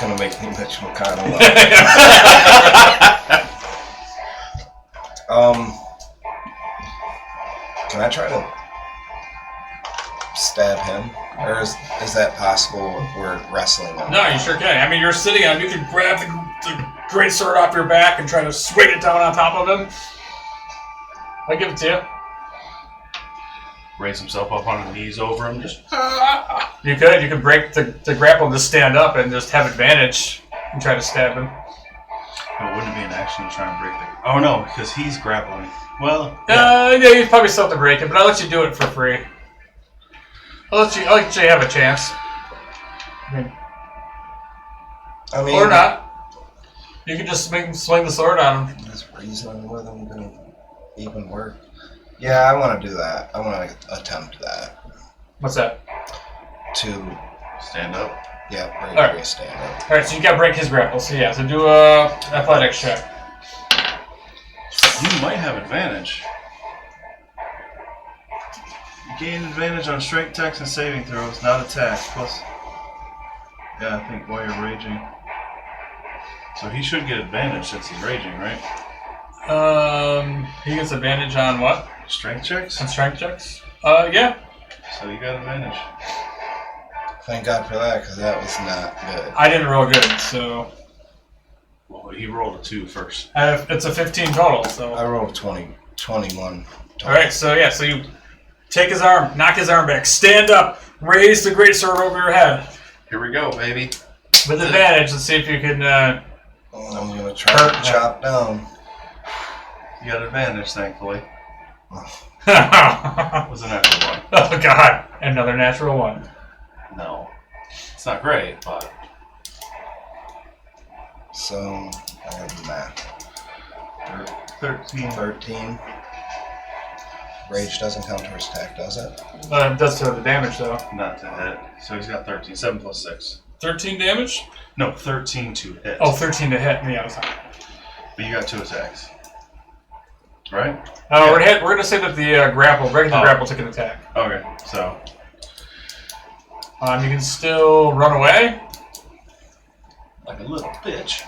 gonna make me Mitch McConnell. Can I try to stab him, or is that possible if we're wrestling him? No, you sure can. I mean, you're sitting on him. You can grab the great sword off your back and try to swing it down on top of him. I'll give it to you. Raise himself up on his knees over him. Just You could. You could break the grapple and just stand up and just have advantage and try to stab him. it wouldn't be an action to try and break the. Oh no, because he's grappling. Well, Yeah, you probably still have to break it, but I'll let you do it for free. I'll let you have a chance. I mean, Or not. You can just swing the sword on him. Is reasoning with him gonna even work? Yeah, I want to do that. I want to attempt that. What's that? To stand up. Yeah, break Alright. your stand up. Alright, so you gotta break his grapple. So yeah, so do a athletics check. You might have advantage. You gain advantage on strength checks and saving throws, not attacks. Plus, yeah, I think while you're raging. So he should get advantage since he's raging, right? He gets advantage on what? Strength checks? On strength checks? Yeah. So you got advantage. Thank God for that, because that was not good. I didn't roll good, so Well, he rolled a 2 first. it's a 15 total. So I rolled 21. Total. all right, so yeah, so you take his arm, knock his arm back, stand up, raise the greatsword over your head Here we go, baby. with advantage. Let's see if you can. I'm going to try to chop down. You got advantage, thankfully. Oh Was a natural one. God! Another natural one. No. It's not great, but... So, I got the math. 13. 13. Rage doesn't count towards attack, does it? It does to the damage though. Not to hit. So he's got 13. 7 plus 6. 13 damage? No, 13 to hit. Oh, 13 to hit. Yeah, that's not. But you got 2 attacks. Right? We're gonna say that the breaking the grapple took an attack. Okay, so... You can still run away, Like a little bitch.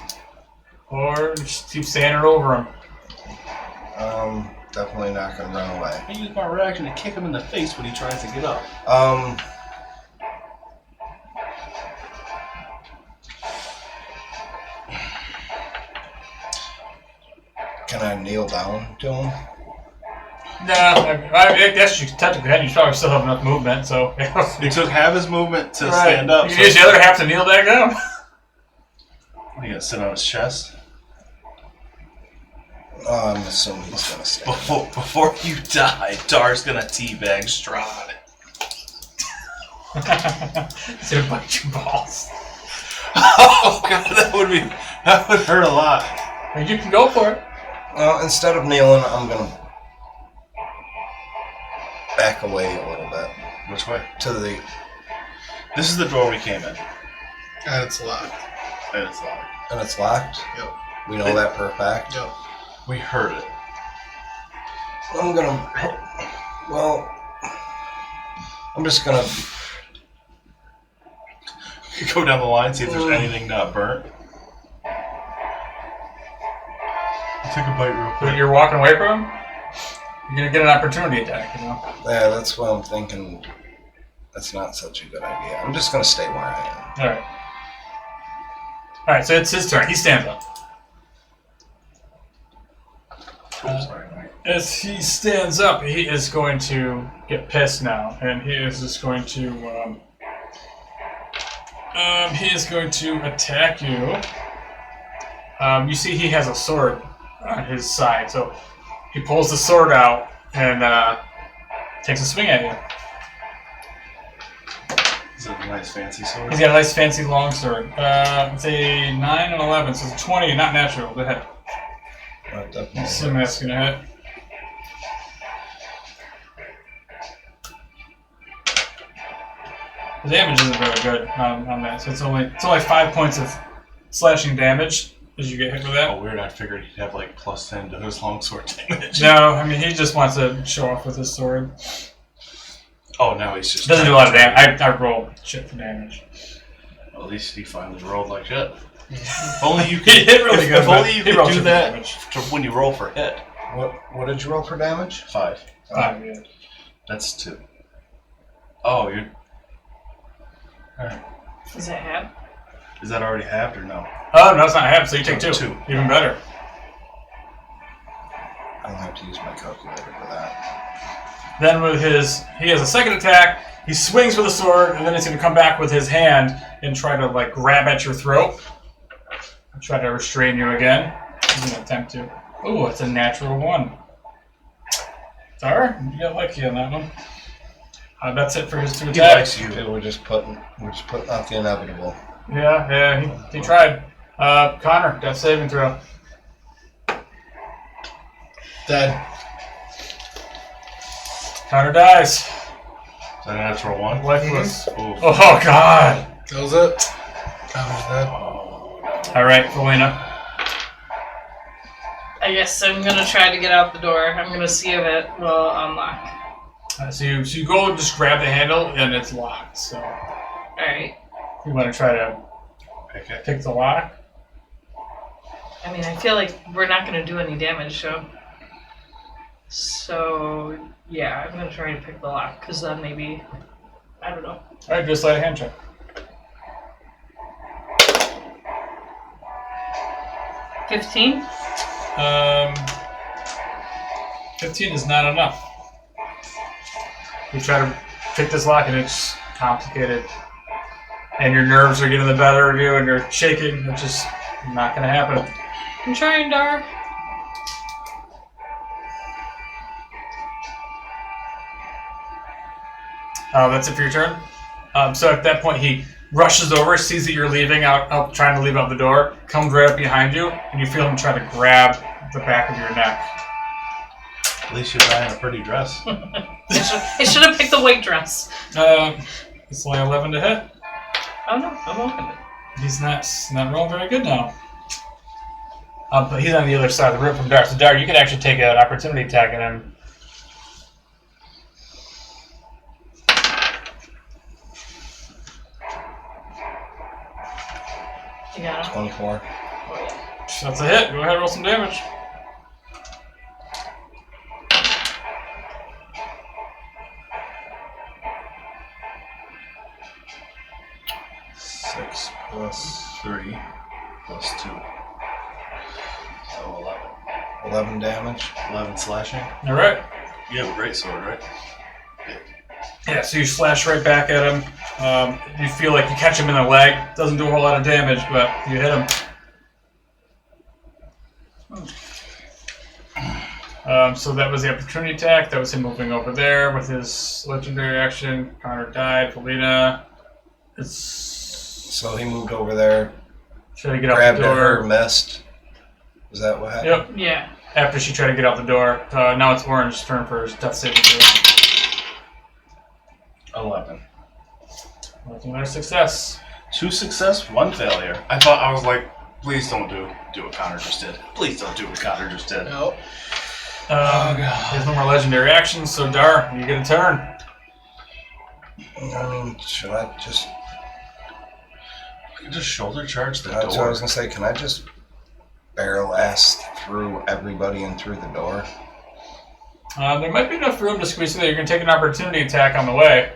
or just keep standing over him. Definitely not going to run away. I use my reaction to kick him in the face when he tries to get up. Can I kneel down to him? No, I guess you technically can. You probably still have enough movement, so. He took half his movement to Right. stand up. You can use the other half to kneel back down. You gonna sit on his chest? Oh, I'm assuming he's going to stay. Before you die, Dar's gonna teabag Strahd. He's gonna bite your balls. Oh god, that would hurt a lot. And you can go for it. Well, instead of kneeling, I'm going to back away a little bit. Which way? To the... This is the door we came in. And it's locked. And it's locked. And it's locked? Yep. We know that for a fact? Yep. We heard it. I'm going to... Well... I'm just going to... Go down the line, see if there's anything not burnt. Take a bite real When quick. you're walking away from him, you're gonna get an opportunity attack, you know? Yeah, that's what I'm thinking. That's not such a good idea. I'm just going to stay where I am. Alright. Alright, so it's his turn. He stands up. As he stands up, he is going to get pissed now, and he is just going to attack you. You see he has a sword on his side, so he pulls the sword out and takes a swing at you. Is it a nice fancy sword? He's got a nice fancy long sword. It's a 9 and 11, so it's a 20, not natural. Go ahead. That definitely Assuming works. that's gonna hit. The damage isn't very good on that, so it's only 5 points of slashing damage as you get hit with that. Oh, weird. I figured he'd have like plus 10 to his longsword damage. No, I mean he just wants to show off with his sword. Oh, now he's just... Doesn't do a lot of damage. I roll shit for damage. At least he finally rolled like shit. If only you could... He hit really good. If only you He could rolled do shit for that damage. when you roll for hit. What did you roll for damage? 5. 5, yeah. That's 2. Oh, you're... Alright. Is it half? Is that already halved or no? Oh no, it's not half. So you take 2. 2. Even better. I don't have to use my calculator for that. Then with he has a second attack. He swings with a sword, and then he's going to come back with his hand and try to like grab at your throat. Try to restrain you again. He's going to attempt to. Ooh, it's a natural 1. Dar, you got lucky on that one. That's it for his 2 He attacks. likes you. Okay, we're just putting out the inevitable. Yeah, he tried. Connor, death saving throw. Dead. Connor dies. Is that a natural 1? Lifeless. Ooh. Oh God! That was it. Connor's dead. All right, Felina. I guess I'm gonna try to get out the door. I'm gonna see if it will unlock. So you go just grab the handle and it's locked. So Alright. you want to try to pick the lock? I mean, I feel like we're not gonna do any damage, so yeah, I'm gonna try to pick the lock, because then maybe, I don't know. All right, just slide a hand check. 15? 15 is not enough. You try to pick this lock and it's complicated. And your nerves are getting the better of you and you're shaking. It's just not going to happen. I'm trying, Dar. That's it for your turn. So at that point, he rushes over, sees that you're leaving out trying to leave out the door, comes right up behind you, and you feel him try to grab the back of your neck. At least you're buying a pretty dress. I should have picked the white dress. It's only 11 to hit. Oh no, I'm open. He's not rolling very good now. But he's on the other side of the room from Dar. So Dar, you can actually take an opportunity attack at him. You got him? 24. Oh yeah. That's a hit. Go ahead and roll some damage. Six plus 3 plus 2. So 11. 11 damage. 11 slashing. All right. You have a great sword, right? Yeah, so you slash right back at him. You feel like you catch him in the leg. Doesn't do a whole lot of damage, but you hit him. So that was the opportunity attack. That was him moving over there with his legendary action. Connor died. Felina. So he moved over there, Try to get out grabbed the at her, door. missed. Is that what happened? Yep. Yeah. After she tried to get out the door. Now it's Orange's turn for his death saving throw. 11. That's another success. 2 success, 1 failure. I was like, please don't do what Connor just did. Please don't do what Connor just did. Nope. There's no more legendary actions, so Dar, you get a turn. I mean, should I just... I can just shoulder charge the That's what I door. was going to say. Can I just barrel ass through everybody and through the door? There might be enough room to squeeze through there. You're going to take an opportunity attack on the way.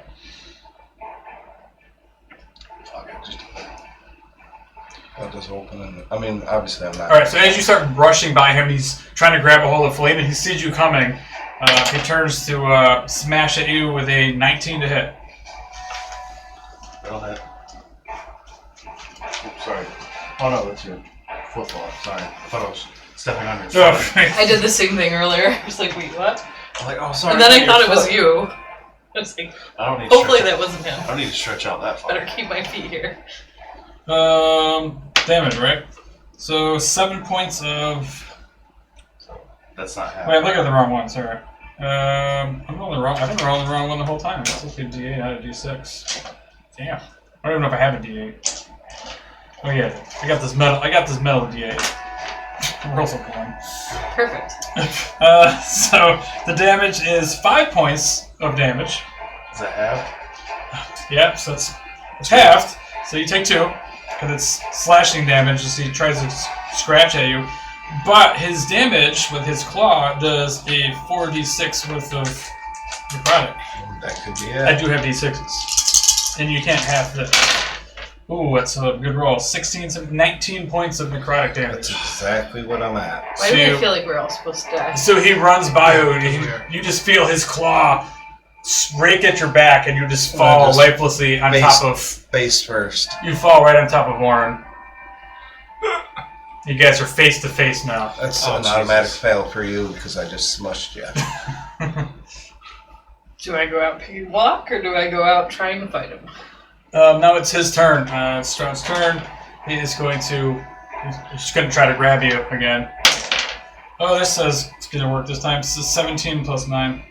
Fuck it, just... I'll just open and... I mean, obviously I'm not... Alright, so as you start rushing by him, he's trying to grab a hold of Felina. He sees you coming. He turns to smash at you with a 19 to hit. That'll hit. Oops, sorry. Oh no, that's your football. Sorry. I thought I was stepping on your foot. I did the same thing earlier. I was like, wait, what? I'm like, oh, sorry. And then I thought it was foot. you. I was like, I don't need to hopefully stretch that wasn't I him. don't need to stretch out that far. Better keep my feet here. Damage, right? So 7 points of... That's not Wait, happening. I'm looking at the wrong one, sorry. I'm rolling the wrong... I've been rolling the wrong one the whole time. It's supposed to be a D8, not a D6. Damn. I don't even know if I have a D8. Oh yeah, I got this metal D8. Roll something one. Perfect. So the damage is 5 points of damage. Is that half? Yep, so it's halved. So you take 2, because it's slashing damage as he tries to scratch at you. But his damage with his claw does a 4d6 worth of necrotic. That could be I it. do have d6s. And you can't half this. Ooh, that's a good roll. 19 points of necrotic That's damage. exactly what I'm at. Why do I feel like we're all supposed to die? So he runs by you, and you just feel his claw rake at your back, and you just fall just lifelessly on top of... Face first. You fall right on top of Warren. You guys are face to face now. That's Oh, an automatic Jesus. fail for you because I just smushed you. Do I go out picking walk, or do I go out trying to fight him? Now it's his turn. It's Strahd's turn. He's just going to try to grab you again. Oh, this says it's going to work this time. This is 17 plus 9.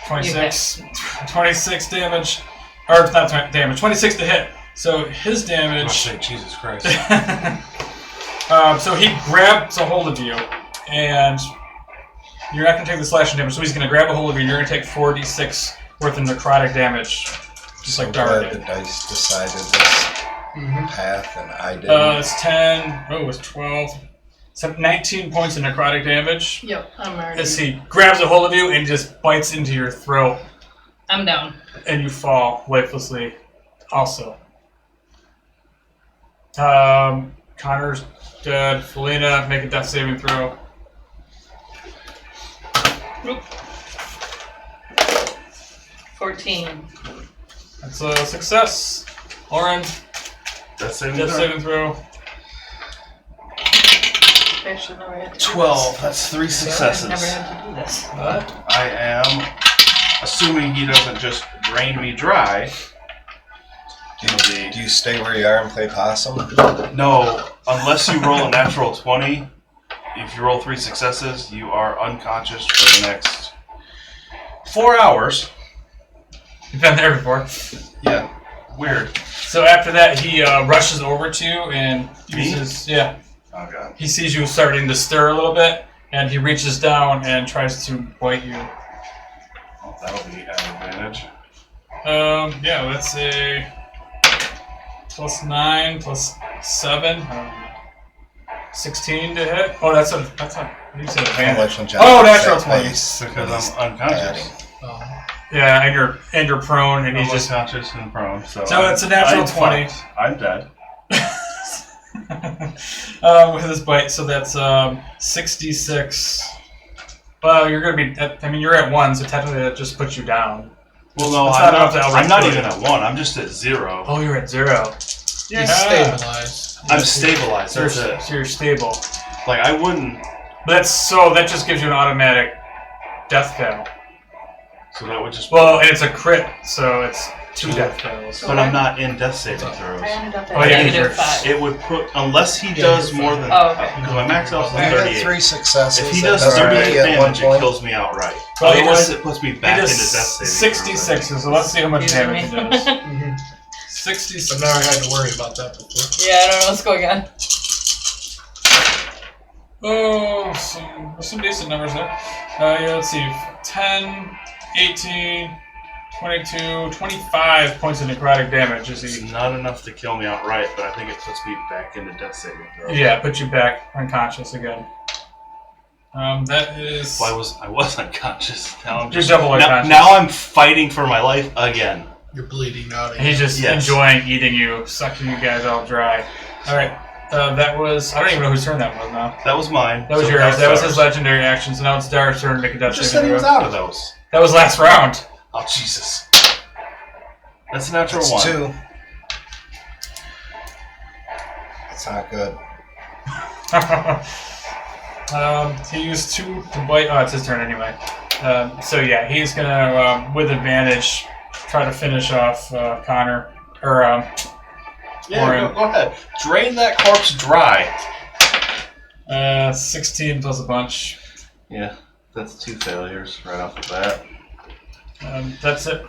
26. 26 damage. Or, not damage. 26 to hit. So his I damage. must say, Jesus Christ. So he grabs a hold of you, and you're not going to take the slashing damage. So he's going to grab a hold of you, and you're going to take 4d6 worth of necrotic damage, just like Dara glad the did. dice decided this path, and I didn't. It's 10. Oh, it's 12. So 19 points of necrotic damage. Yep, I'm already. As he grabs a hold of you and just bites into your throat, I'm down. and you fall lifelessly. Also, Connor's dead. Felina, make a death saving throw. Nope. 14. That's a success. Oren, That's saving death throw? saving throw. I should never had to do 12. That's 3 this. successes. I've never had to do this. I am assuming he doesn't just drain me dry. Do you stay where you are and play possum? No, unless you roll a natural 20. If you roll 3 successes, you are unconscious for the next 4 hours. You've been there before. Yeah, weird. So after that, he rushes over to you and Me? uses. Yeah, Oh god. he sees you starting to stir a little bit, and he reaches down and tries to bite you. Well, that'll be an advantage. Yeah, that's a +9 +7. 16 to hit. Oh, that's a. You said advantage. Oh, natural 20. Because I'm unconscious. Yeah, and you're prone, and I'm he's just. unconscious and prone. So It's a natural I'm 20. fucked. I'm dead. With his bite, so that's 66. Well, you're gonna be. I mean, you're at 1, so technically that just puts you down. Well, no, It's I'm not enough to not outright even kill at 1. I'm just at 0. Oh, you're at 0. He's stabilized. I'm stabilized. That's it. So you're stable. Like, I wouldn't... That just gives you an automatic death fail. So that would just... Well, and it's a crit, so it's 2 death fails. But I'm not in death saving throws. I ended up at Oh, yeah, negative you're- 5. It would put... Unless he does you're more fine. than... Oh, okay. Because my max health is I had 38. 3 successes. If he that does doesn't 38 make it at damage, it one point. kills me outright. Well, he Otherwise, does- it puts me He back into does death saving 66, so let's see how much Excuse damage me. it does. Mm-hmm. 66. I've never had to worry about that before. Yeah, I don't know what's going on. Oh, some decent numbers there. Yeah, let's see. 10, 18, 22, 25 points of necrotic damage. Is It's he? not enough to kill me outright, but I think it puts me back into death saving throws. Yeah, put you back unconscious again. That is. Well, I was unconscious. Now I'm You're just... double unconscious. Now I'm fighting for my life again. You're bleeding out. And he's just Yes. enjoying eating you, sucking you guys all dry. All right. That was. I don't even know whose turn that was now. That was mine. That was So yours. now That was it's his ours. legendary action. So now it's Dara's turn to make a I death just said saving he was throw. out of those. That was last round. Oh, Jesus. That's a natural That's 1. 2. That's not good. He used 2 to bite. Oh, it's his turn anyway. So yeah, he's gonna, with advantage, try to finish off Connor. Or Yeah, Oren. go ahead. Drain that corpse dry. 16 plus a bunch. Yeah, that's 2 failures right off the bat. That's it.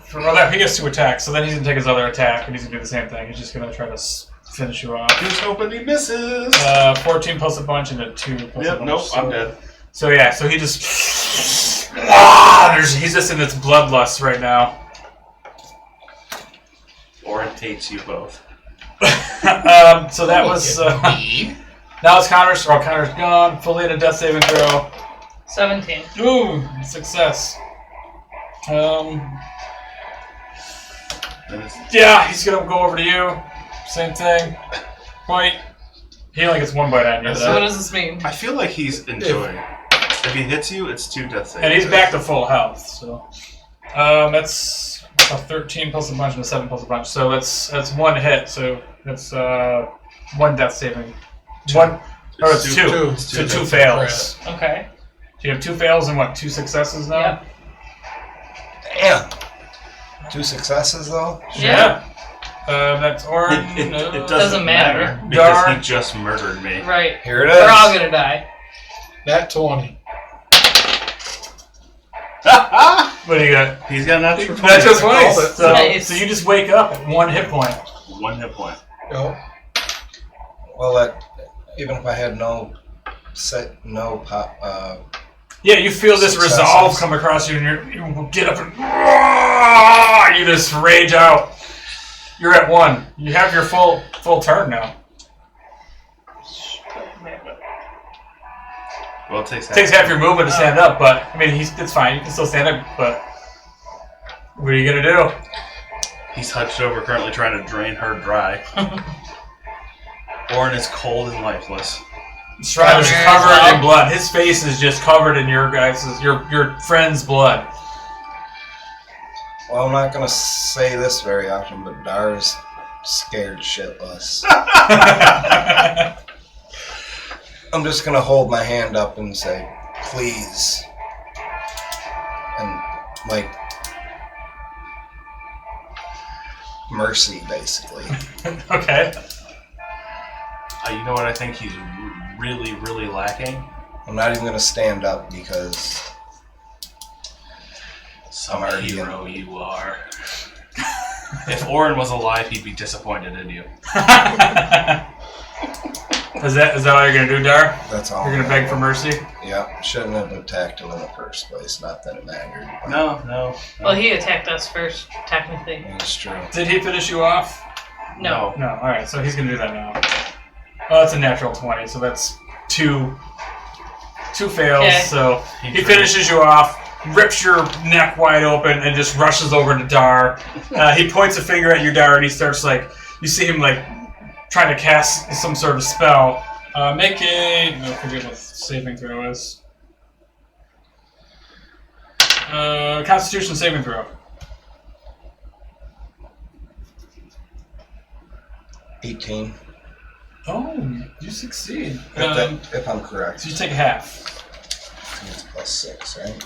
He gets 2 attacks, so then he's gonna take his other attack, and he's gonna do the same thing. He's just gonna try to finish you off. Here's hoping he misses. 14 plus a bunch and a 2 plus a Yep, bunch. nope, so, I'm dead. So yeah, so he just he's just in this bloodlust right now. Oren hates you both. So that was me. now it's Connor's. Oh, Connor's gone. Fully in a death saving throw. 17. Ooh, success. Yeah, he's gonna go over to you. Same thing. Bite. He only gets 1 bite on you. So what does this mean? I feel like he's enjoying. If he hits you, it's 2 death saves. And he's back to full health. So that's a 13 plus a bunch and a 7 plus a bunch. So that's 1 hit. So that's 1 death saving. 1. Oh, it's 2. Two. So 2 fails. Okay. So you have 2 fails and what? 2 successes now. Yep. Damn. 2 successes though. Yeah. That's Orin. It no. doesn't matter. because Dar- he just murdered me. Right. Here it is. We're all gonna die. That 20. What do you got? He's got an natural 20. That's just I called it. So, Nice. so you just wake up at 1 hit point. 1 hit point. Yep. Well, even if I had no pop, Yeah, you feel this Successes. resolve come across you, and you get up and you just rage out. You're at 1. You have your full turn now. Well, it takes It takes half your movement to stand up, but I mean, it's fine. You can still stand up, but what are you gonna do? He's hunched over, currently trying to drain her dry. Orin is cold and lifeless. Strahd is covered in blood. His face is just covered in your friend's blood. well, I'm not gonna say this very often, but Dar's scared shitless. I'm just gonna hold my hand up and say, please. And, like, mercy, basically. Okay. You know what I think he's really, really lacking? I'm not even gonna stand up because Some I'm already hero you are. If Orin was alive, he'd be disappointed in you. Is that all you're gonna do, Dar? that's all. You're gonna beg for mercy? Yeah, shouldn't have attacked him in the first place. Not that it mattered. but No. Well, he attacked us first, technically. It's true. Did he finish you off? No. No. All right, so he's gonna do that now. Oh, that's a natural 20, so that's two fails. Okay. So he finishes you off, rips your neck wide open, and just rushes over to Dar. He points a finger at you, Dar, and he starts you see him trying to cast some sort of spell. Make a I forget what the saving throw is. Constitution saving throw. 18. Oh, you succeed. If I'm correct. So you take half. It's +6, right?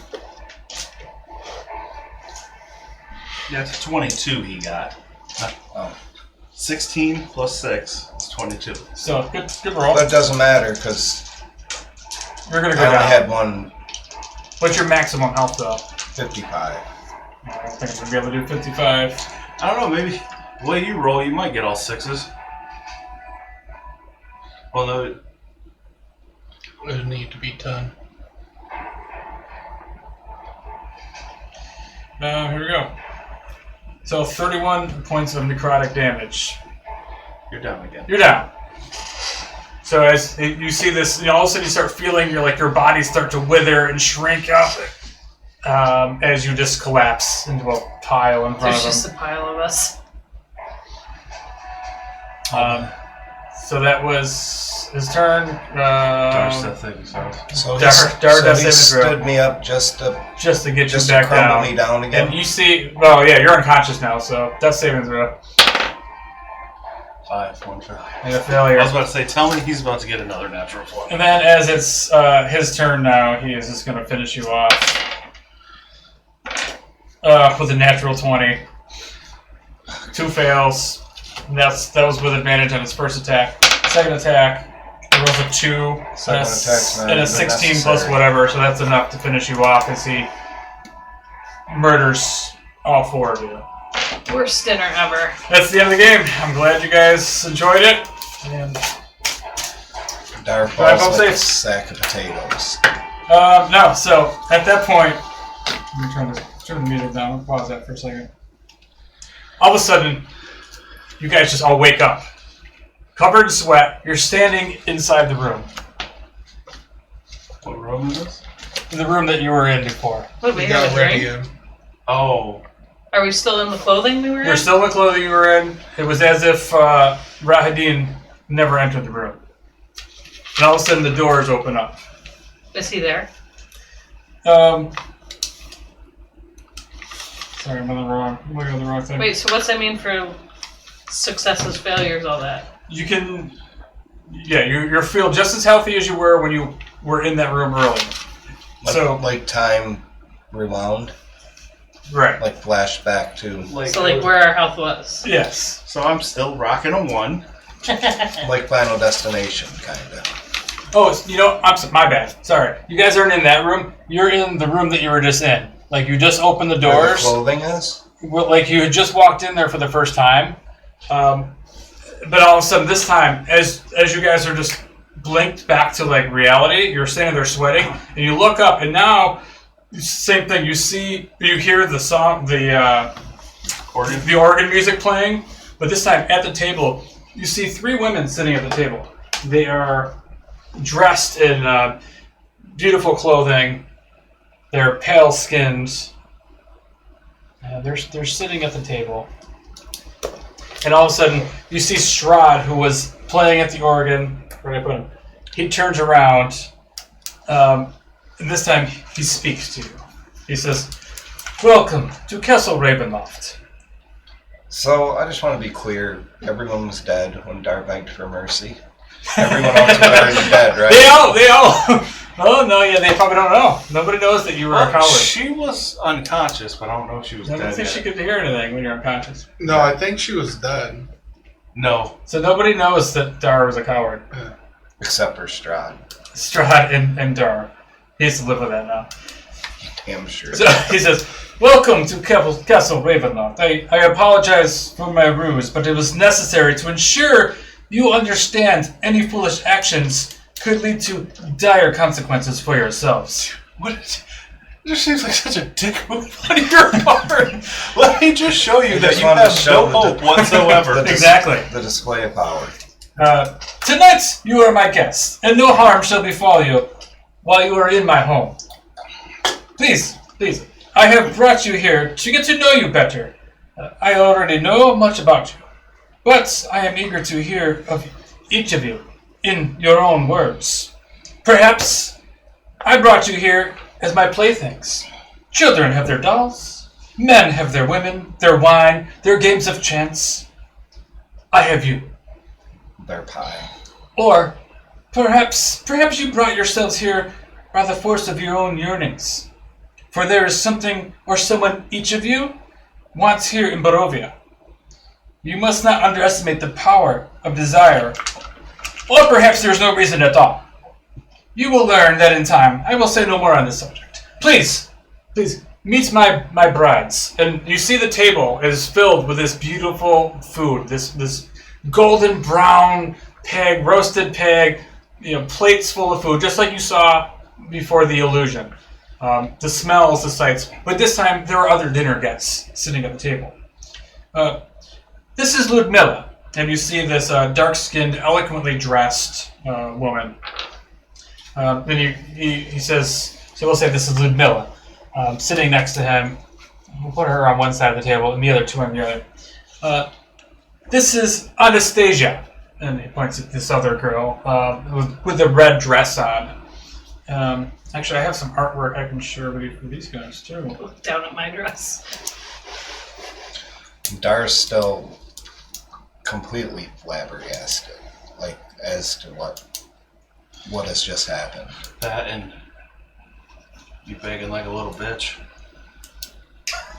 Yeah, it's 22 he got. Oh. 16 plus 6 is 22. So good roll. That doesn't matter because You're gonna I go only down. had one What's your maximum health though? 55. I don't think I'm gonna be able to do 55. I don't know, maybe the way you roll, you might get all 6s. Well, no, It would need to be 10. Here we go. So 31 points of necrotic damage. you're down again. You're down. So as you see this, all of a sudden you start feeling your body start to wither and shrink up as you just collapse into a pile in front There's of just a pile of us. him. So that was his turn. Dar's that thing, so. So Dar does he saving throw. stood me up just to get you to back crumble down. me down again. And you see, oh yeah, you're unconscious now, so that's saving throw. 5, 1 failure. And a failure. I was about to say, tell me he's about to get another natural 20. And then as it's his turn now, he is just going to finish you off with a natural 20. 2 fails. And that was with advantage on his first attack. Second attack, he rolls a 2 Second attack's not and a even 16 plus necessary. whatever, so that's enough to finish you off as he murders all 4 of you. Worst dinner ever. That's the end of the game. I'm glad you guys enjoyed it. And Dar Drive home falls like a safe. sack of potatoes. no, so at that point, let me turn the music down. I'll pause that for a second. All of a sudden, you guys just all wake up. Covered in sweat, you're standing inside the room. What room is this? The room that you were in before. What, we We have got a ready drink? in. Oh. Are we still in the clothing we were in? You're still in the clothing you were in. It was as if Rahadin never entered the room. And all of a sudden, the doors open up. Is he there? Sorry, I'm looking at the wrong thing. Wait, so what's that mean for successes, failures, all that? You can, you feel just as healthy as you were when you were in that room earlier. Like time rewound, Right. like flashback to So like where our health was. Yes. So I'm still rocking a 1. like Final Destination, kind of. Oh, my bad. Sorry. You guys aren't in that room. You're in the room that you were just in. Like, you just opened the Where the doors. clothing is. Like, you had just walked in there for the first time. But all of a sudden, this time, as you guys are just blinked back to like reality, you're standing there sweating, and you look up, and now same thing. You hear the song, the organ music playing, but this time at the table, you see 3 women sitting at the table. They are dressed in beautiful clothing. They're pale skinned. They're sitting at the table. And all of a sudden, you see Strahd, who was playing at the organ. Where did I put him? He turns around. And this time, he speaks to you. He says, "Welcome to Castle Ravenloft." So, I just want to be clear. Everyone was dead when Dar begged for mercy. Everyone else was already dead, right? They all. Oh, no, yeah, they probably don't know. Nobody knows that you were a coward. She was unconscious, but I don't know if she was I don't dead think yet. she could hear anything when you're unconscious. No, I think she was dead. No. So nobody knows that Dar was a coward. Except for Strahd. Strahd and Dar. He has to live with that now. Damn sure. So he says, "Welcome to Castle Ravenloft. I apologize for my ruse, but it was necessary to ensure you understand any foolish actions could lead to dire consequences for yourselves." What? It just seems like such a dick move on your part. Let me just show you that just you wanted to have show no hope whatsoever. Exactly. The display of power. Tonight you are my guest, and no harm shall befall you while you are in my home. Please, I have brought you here to get to know you better. I already know much about you, but I am eager to hear of each of you in your own words. Perhaps I brought you here as my playthings. Children have their dolls, men have their women, their wine, their games of chance. I have you. Their pie. Or perhaps you brought yourselves here by the force of your own yearnings. For there is something or someone each of you wants here in Barovia. You must not underestimate the power of desire. Or perhaps there is no reason at all. You will learn that in time. I will say no more on this subject. Please, meet my brides. And you see the table is filled with this beautiful food, this golden brown pig, roasted pig, plates full of food, just like you saw before the illusion. The smells, the sights. But this time, there are other dinner guests sitting at the table. This is Ludmilla, and you see this dark-skinned, eloquently dressed woman. Then he says, so we'll say this is Ludmilla. Sitting next to him, we'll put her on one side of the table and the other two on the other. This is Anastasia, and he points at this other girl with the red dress on. Actually, I have some artwork I can share with you for these guys, too. Look down at my dress. Dar's still completely flabbergasted, as to what has just happened. That and you begging like a little bitch.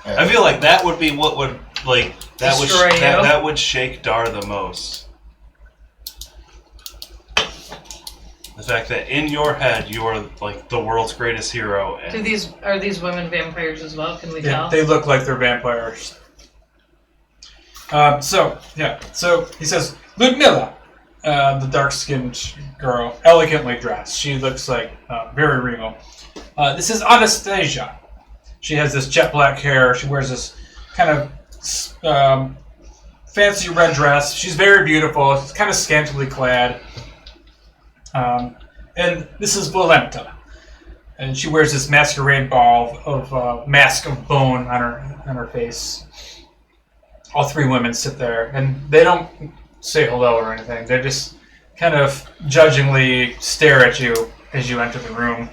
And I feel like that would be what would Destroy you. that would shake Dar the most. The fact that in your head you are like the world's greatest hero. And Are these women vampires as well? Can we Yeah, tell? they look like they're vampires. So he says, Ludmilla, the dark-skinned girl, elegantly dressed. She looks like very regal. This is Anastasia. She has this jet black hair. She wears this kind of fancy red dress. She's very beautiful. She's kind of scantily clad. And this is Volenta. And she wears this masquerade ball of mask of bone on her face. All three women sit there, and they don't say hello or anything. They just kind of judgingly stare at you as you enter the room.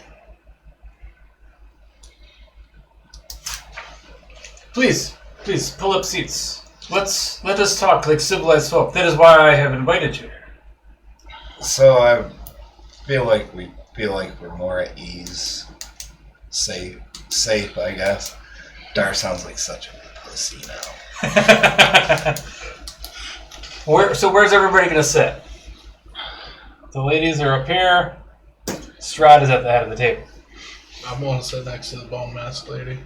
Please, pull up seats. Let us talk like civilized folk. That is why I have invited you here. So I feel like we're more at ease, safe, I guess. Dar sounds like such a pussy now. Where's everybody going to sit? The ladies are up here. Strahd is at the head of the table. I'm going to sit next to the bone mask lady.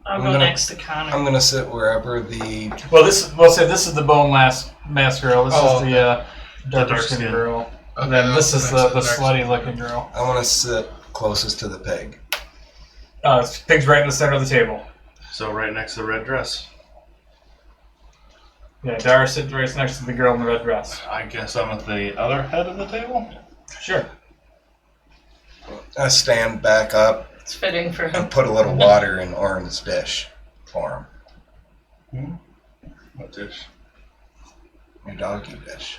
I'll I'm go gonna- next to Connor. I'm gonna sit wherever the. We'll say this is the bone mask girl. This Oh, is the darker dark skin skin. girl. Okay, And then this I'll is go next the to dark slutty skin. looking girl. I want to sit closest to the pig. Pig's right in the center of the table. So right next to the red dress. Yeah, Dara sits right next to the girl in the red dress. I guess I'm at the other head of the table. Sure. I stand back up It's fitting for him. and put a little water in Orin's dish for What dish? him. Your doggy dish.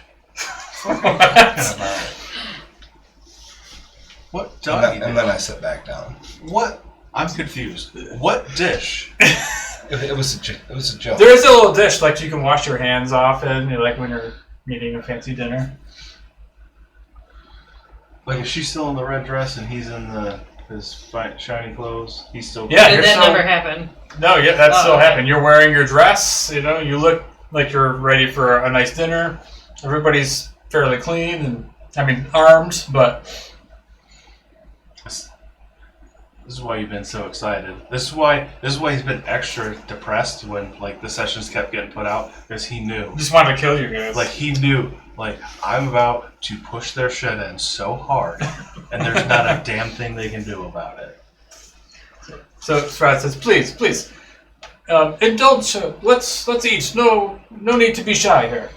What And doggy then, dish? and then I sit back down. What? I'm confused. What dish? It was a joke. There is a little dish like you can wash your hands off in, like when you're eating a fancy dinner. Like, is she still in the red dress and he's in his shiny clothes? He's still. Yeah, Did you're that still, never happen? No, yeah, that's Oh, still okay. happening. You're wearing your dress. You look like you're ready for a nice dinner. Everybody's fairly clean and armed, but This is why you've been so excited. This is why he's been extra depressed when the sessions kept getting put out, because he knew. just wanted to kill you guys. He knew, I'm about to push their shit in so hard, and there's not a damn thing they can do about it. So Strahd says, "Please, indulge. Let's eat. No need to be shy here."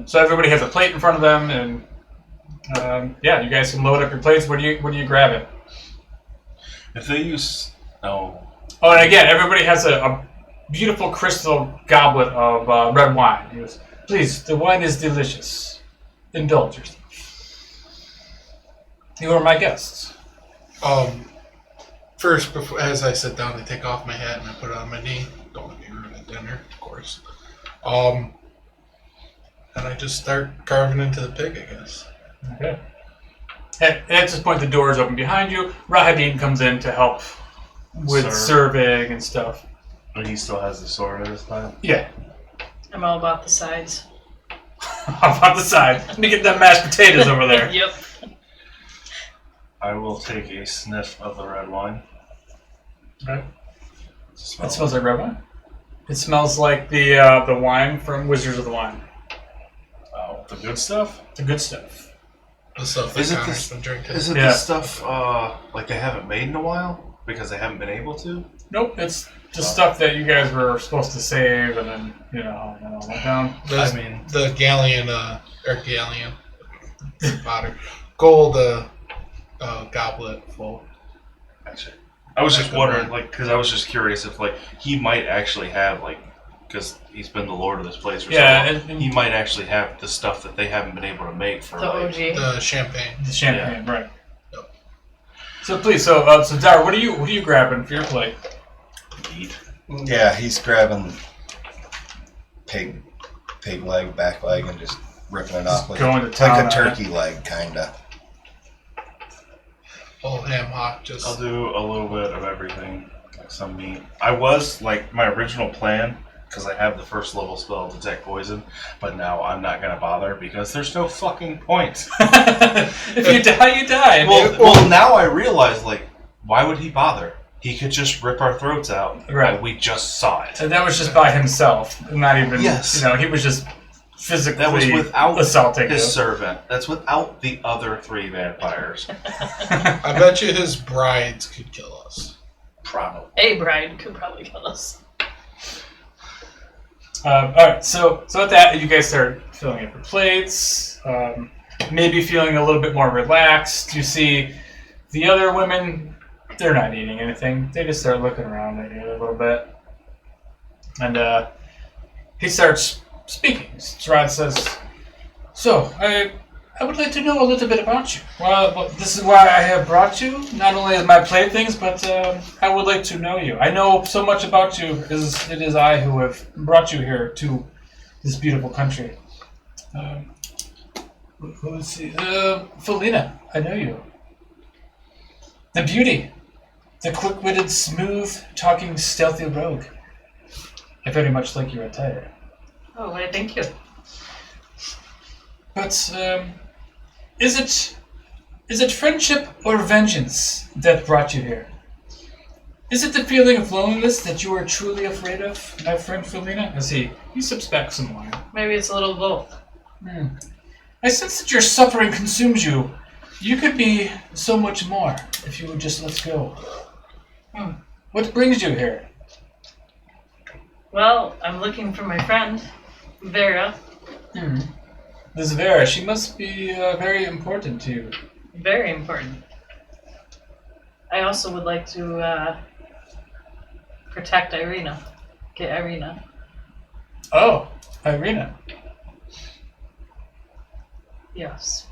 So everybody has a plate in front of them, and you guys can load up your plates. What are you grabbing? If they use Oh, and again, everybody has a beautiful crystal goblet of red wine. He goes, "Please, the wine is delicious. Indulge yourself. You are my guests." First, before, as I sit down, I take off my hat and I put it on my knee. Don't want to be rude at dinner, of course. And I just start carving into the pig, I guess. Okay. At this point, the door is open behind you. Rahadin comes in to help with serving and stuff. and he still has the sword at his time. Yeah. I'm all about the sides. How about the side? Let me get them mashed potatoes over there. Yep. I will take a sniff of the red wine. Okay. Smell It smells like red wine. It smells like the wine from Wizards of the Wine. Oh, the good stuff? The good stuff. The stuff Is that it Connor's this- been drinking. Is it Yeah. the stuff they haven't made in a while because they haven't been able to? Nope, it's just stuff that you guys were supposed to save, and then all went down. The galleon, Potter, gold goblet full. Gotcha. I was just wondering, because I was just curious if he might actually have because he's been the lord of this place for so long, and he might actually have the stuff that they haven't been able to make for The OG. The champagne. the champagne, right? Yep. So please, so Dara, what are you grabbing for your plate? eat. Yeah, he's grabbing pig leg, back leg, and just ripping it off like going to like town a on it. turkey leg, kinda. Whole ham hock, just I'll do a little bit of everything, like some meat. I was my original plan, because I have the first level spell detect poison, but now I'm not gonna bother because there's no fucking point. If you die, you die. Well, now I realize why would he bother? He could just rip our throats out. Right. We just saw it. And that was just by himself, not even. Yes. He was just physically That was without assaulting his you. servant. That's without the other 3 vampires. I bet you his brides could kill us. Probably. A bride could probably kill us. All right, so with that, you guys start filling up your plates. Maybe feeling a little bit more relaxed. You see the other women. They're not eating anything. They just start looking around at you a little bit. And he starts speaking. Strahd says, "So, I would like to know a little bit about you. Well, this is why I have brought you. Not only as my playthings, but I would like to know you. I know so much about you, as it is I who have brought you here to this beautiful country. Who's Felina, I know you. The beauty. The quick-witted, smooth-talking, stealthy rogue. I very much like your attire. Oh, why, thank you. But, is it friendship or vengeance that brought you here?" Is it the feeling of loneliness that you are truly afraid of, my friend Felina? As he sips back some wine. Maybe it's a little both. I sense that your suffering consumes you. You could be so much more if you would just let go. What brings you here? Well, I'm looking for my friend, Vera. This Vera, she must be very important to you. Very important. I also would like to protect Irena. Get Irena. Oh, Irena. Yes.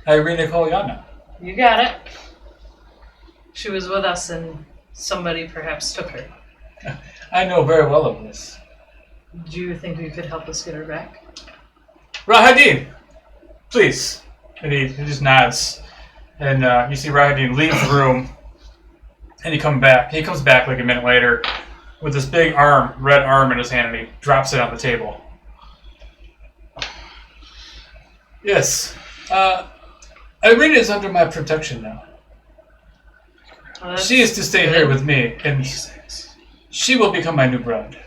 Irena Kolyana. You got it. She was with us and somebody perhaps took her. I know very well of this. Do you think you could help us get her back? Rahadin, please. And he just nods. And you see Rahadin leave the room. And he comes back like a minute later with this big red arm in his hand, and he drops it on the table. Yes. Irena is under my protection now. She is to stay here with me, and she will become my new bride.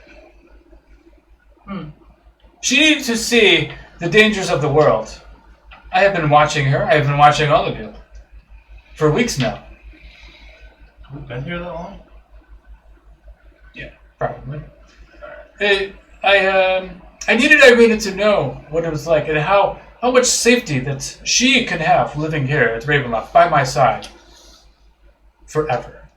She needs to see the dangers of the world. I have been watching her. I have been watching all of you for weeks now. Have we been here that long? Yeah, probably. I needed Irena to know what it was like and how much safety that she can have living here at Ravenloft by my side forever.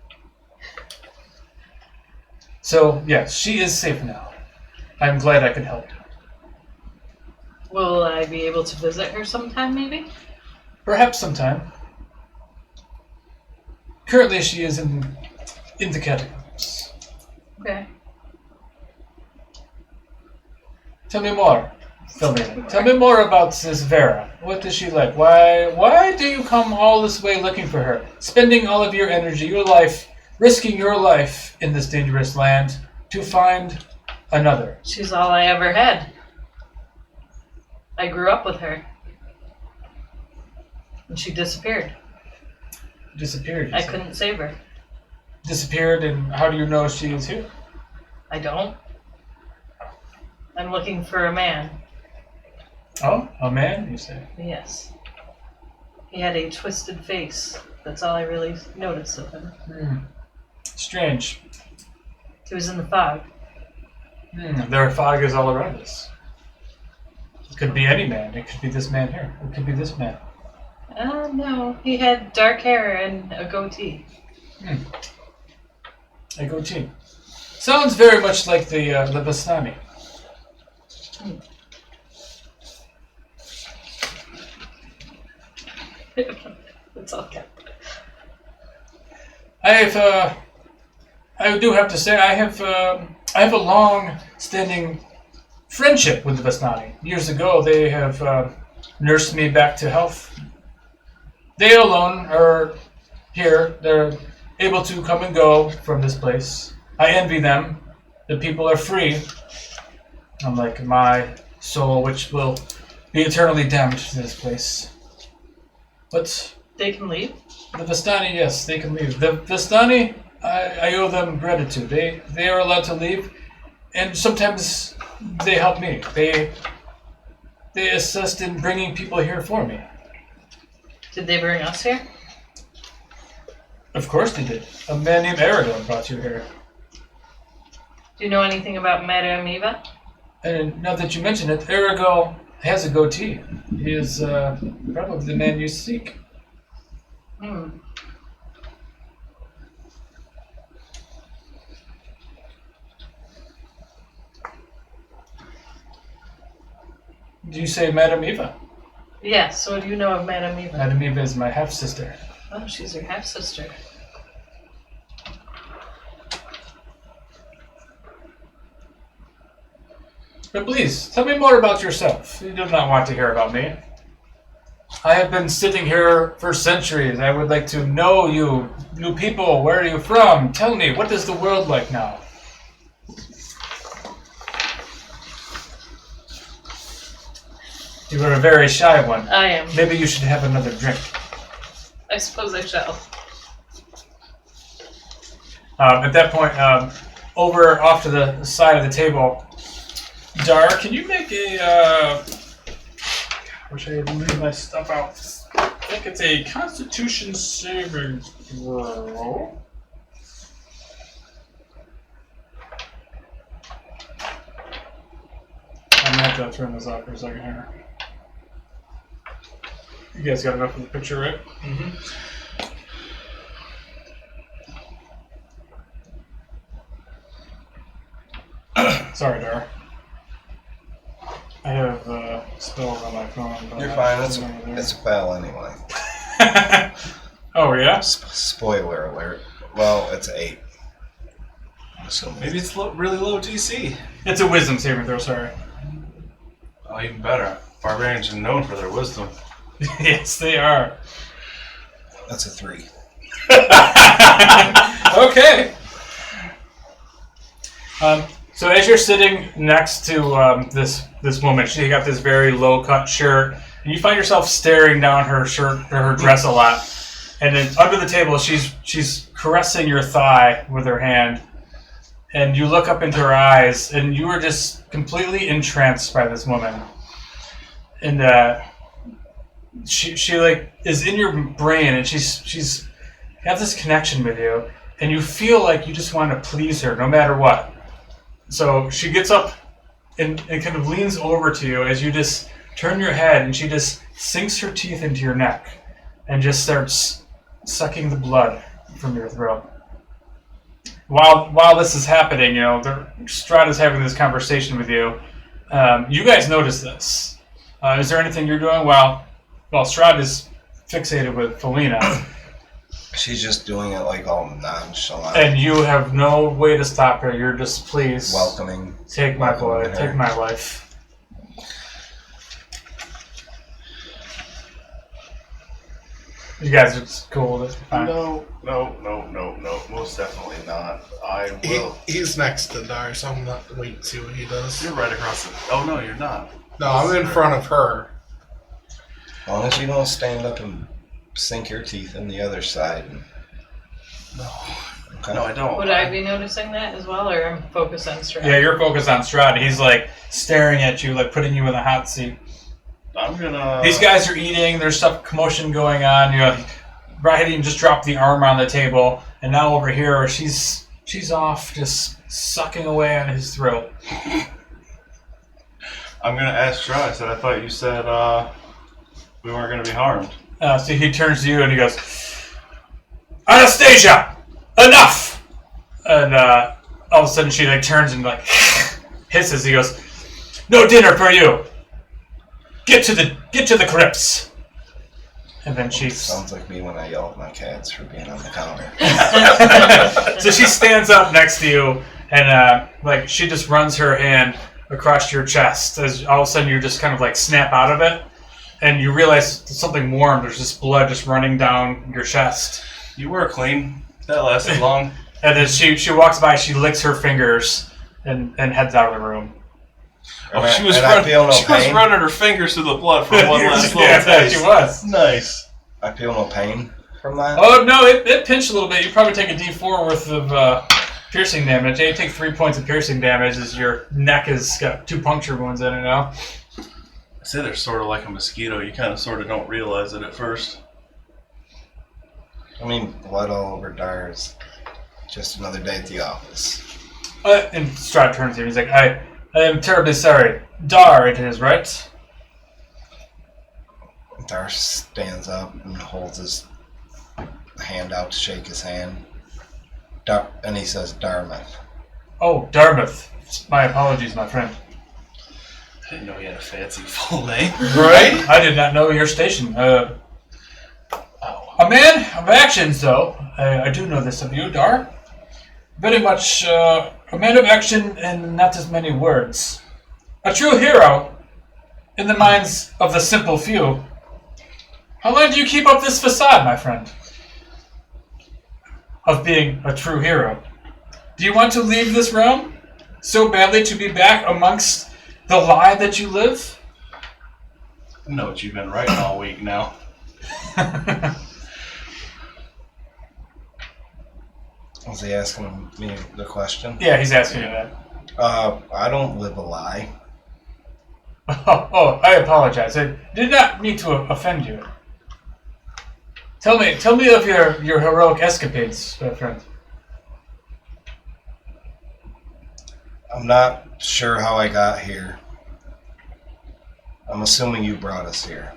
So, yes, she is safe now. I'm glad I could help. Will I be able to visit her sometime, maybe? Perhaps sometime. Currently, she is in the catacombs. Okay. Tell me more, Felina. Tell me more about this Vera. What is she like? Why do you come all this way looking for her? Spending all of your energy, your life, risking your life in this dangerous land to find another. She's all I ever had. I grew up with her. And she disappeared. Disappeared. I couldn't save her. Disappeared, and how do you know she is here? I don't. I'm looking for a man. Oh, a man, you say? Yes. He had a twisted face. That's all I really noticed of him. Strange. He was in the fog. There are fog is all around us. It could be any man. It could be this man here. It could be this man. No. He had dark hair and a goatee. A goatee. Sounds very much like the Vistani. That's all kept. I do have to say, I have a long-standing friendship with the Vistani. Years ago, they have nursed me back to health. They alone are here. They're able to come and go from this place. I envy them. The people are free, unlike my soul, which will be eternally damned to this place. But They can leave? the Vistani, yes, they can leave. The Vistani, I owe them gratitude. They are allowed to leave, and sometimes they help me. They assist in bringing people here for me. Did they bring us here? Of course they did. A man named Aragon brought you here. Do you know anything about Madame Eva? And now that you mention it, Aragon has a goatee. He is probably the man you seek. Do you say Madame Eva? Yes, what do you know of Madame Eva? Madame Eva is my half-sister. Oh, she's your half-sister. But please, tell me more about yourself. You do not want to hear about me. I have been sitting here for centuries. I would like to know you, new people. Where are you from? Tell me, what is the world like now? You are a very shy one. I am. Maybe you should have another drink. I suppose I shall. At that point, over off to the side of the table, Dar, can you make a... I wish I had moved my stuff out. I think it's a Constitution saving throw. I'm gonna have to turn this off for a second here. You guys got enough of the picture, right? Mm-hmm. Sorry, Dar. I have spells on my phone. But You're fine. It's a fail anyway. Oh, yeah? Spoiler alert. Well, it's 8. I'm assuming. Maybe it's really low DC. It's a wisdom saving throw, sorry. Oh, even better. Barbarians are known for their wisdom. Yes, they are. That's a 3. Okay. So as you're sitting next to this woman, she got this very low cut shirt, and you find yourself staring down her shirt or her dress a lot. And then under the table, she's caressing your thigh with her hand, and you look up into her eyes, and you are just completely entranced by this woman. And she like is in your brain, and she's got this connection with you, and you feel like you just want to please her no matter what. So she gets up and kind of leans over to you as you just turn your head, and she just sinks her teeth into your neck and just starts sucking the blood from your throat. While this is happening, Strahd is having this conversation with you. You guys notice this. Is there anything you're doing while Strahd is fixated with Felina? She's just doing it like all nonchalant. And you have no way to stop her. You're just, please, welcoming. take my boy, her. take my life. You guys are just cool with it. Fine. No. Most definitely not. I will. He's next to Dar, so I'm not waiting to see what he does. You're right across the. Oh no, you're not. No, I'm in front of her. As long as you don't stand up and sink your teeth in the other side. No. Okay. No, I don't. Would I be noticing that as well, or I'm focused on Strahd? Yeah, you're focused on Strahd. He's like staring at you, like putting you in the hot seat. I'm gonna. These guys are eating. There's some commotion going on. Brahidine just dropped the armor on the table, and now over here, she's off, just sucking away on his throat. I'm gonna ask Strahd. I said, I thought you said we weren't gonna be harmed. So he turns to you and he goes, Anastasia, enough! And all of a sudden she like turns and like hisses. He goes, no dinner for you. Get to the crypts. And then she Sounds like me when I yell at my cats for being on the counter. so she stands up next to you and like she just runs her hand across your chest as all of a sudden you just kind of like snap out of it. And you realize there's something warm. There's just blood just running down your chest. You were clean. That lasted long. And then she walks by, she licks her fingers, and heads out of the room. Oh, she was I feel no she was pain. running her fingers through the blood for one last little Yeah, taste. she was. Nice. I feel no pain from that. Oh, no, it pinched a little bit. You probably take a D4 worth of piercing damage. You take 3 points of piercing damage as your neck has got 2 puncture wounds in it now. I say they're sort of like a mosquito. You kind of sort of don't realize it at first. I mean, blood all over Dar's. Just another day at the office. And Strahd turns to him. He's like, I am terribly sorry. Dar, it is, right? Dar stands up and holds his hand out to shake his hand. And he says, Dartmouth. Oh, Dartmouth. My apologies, my friend. I didn't know you had a fancy full name. Right? I did not know your station. A man of actions, though. I do know this of you, Dar. Very much a man of action and not as many words. A true hero in the minds of the simple few. How long do you keep up this facade, my friend? Of being a true hero. Do you want to leave this realm so badly to be back amongst the lie that you live? I know what you've been writing all week now. Was he asking me the question? Yeah, he's asking you that. I don't live a lie. Oh, I apologize. I did not mean to offend you. Tell me of your heroic escapades, my friend. I'm not sure how I got here. I'm assuming you brought us here.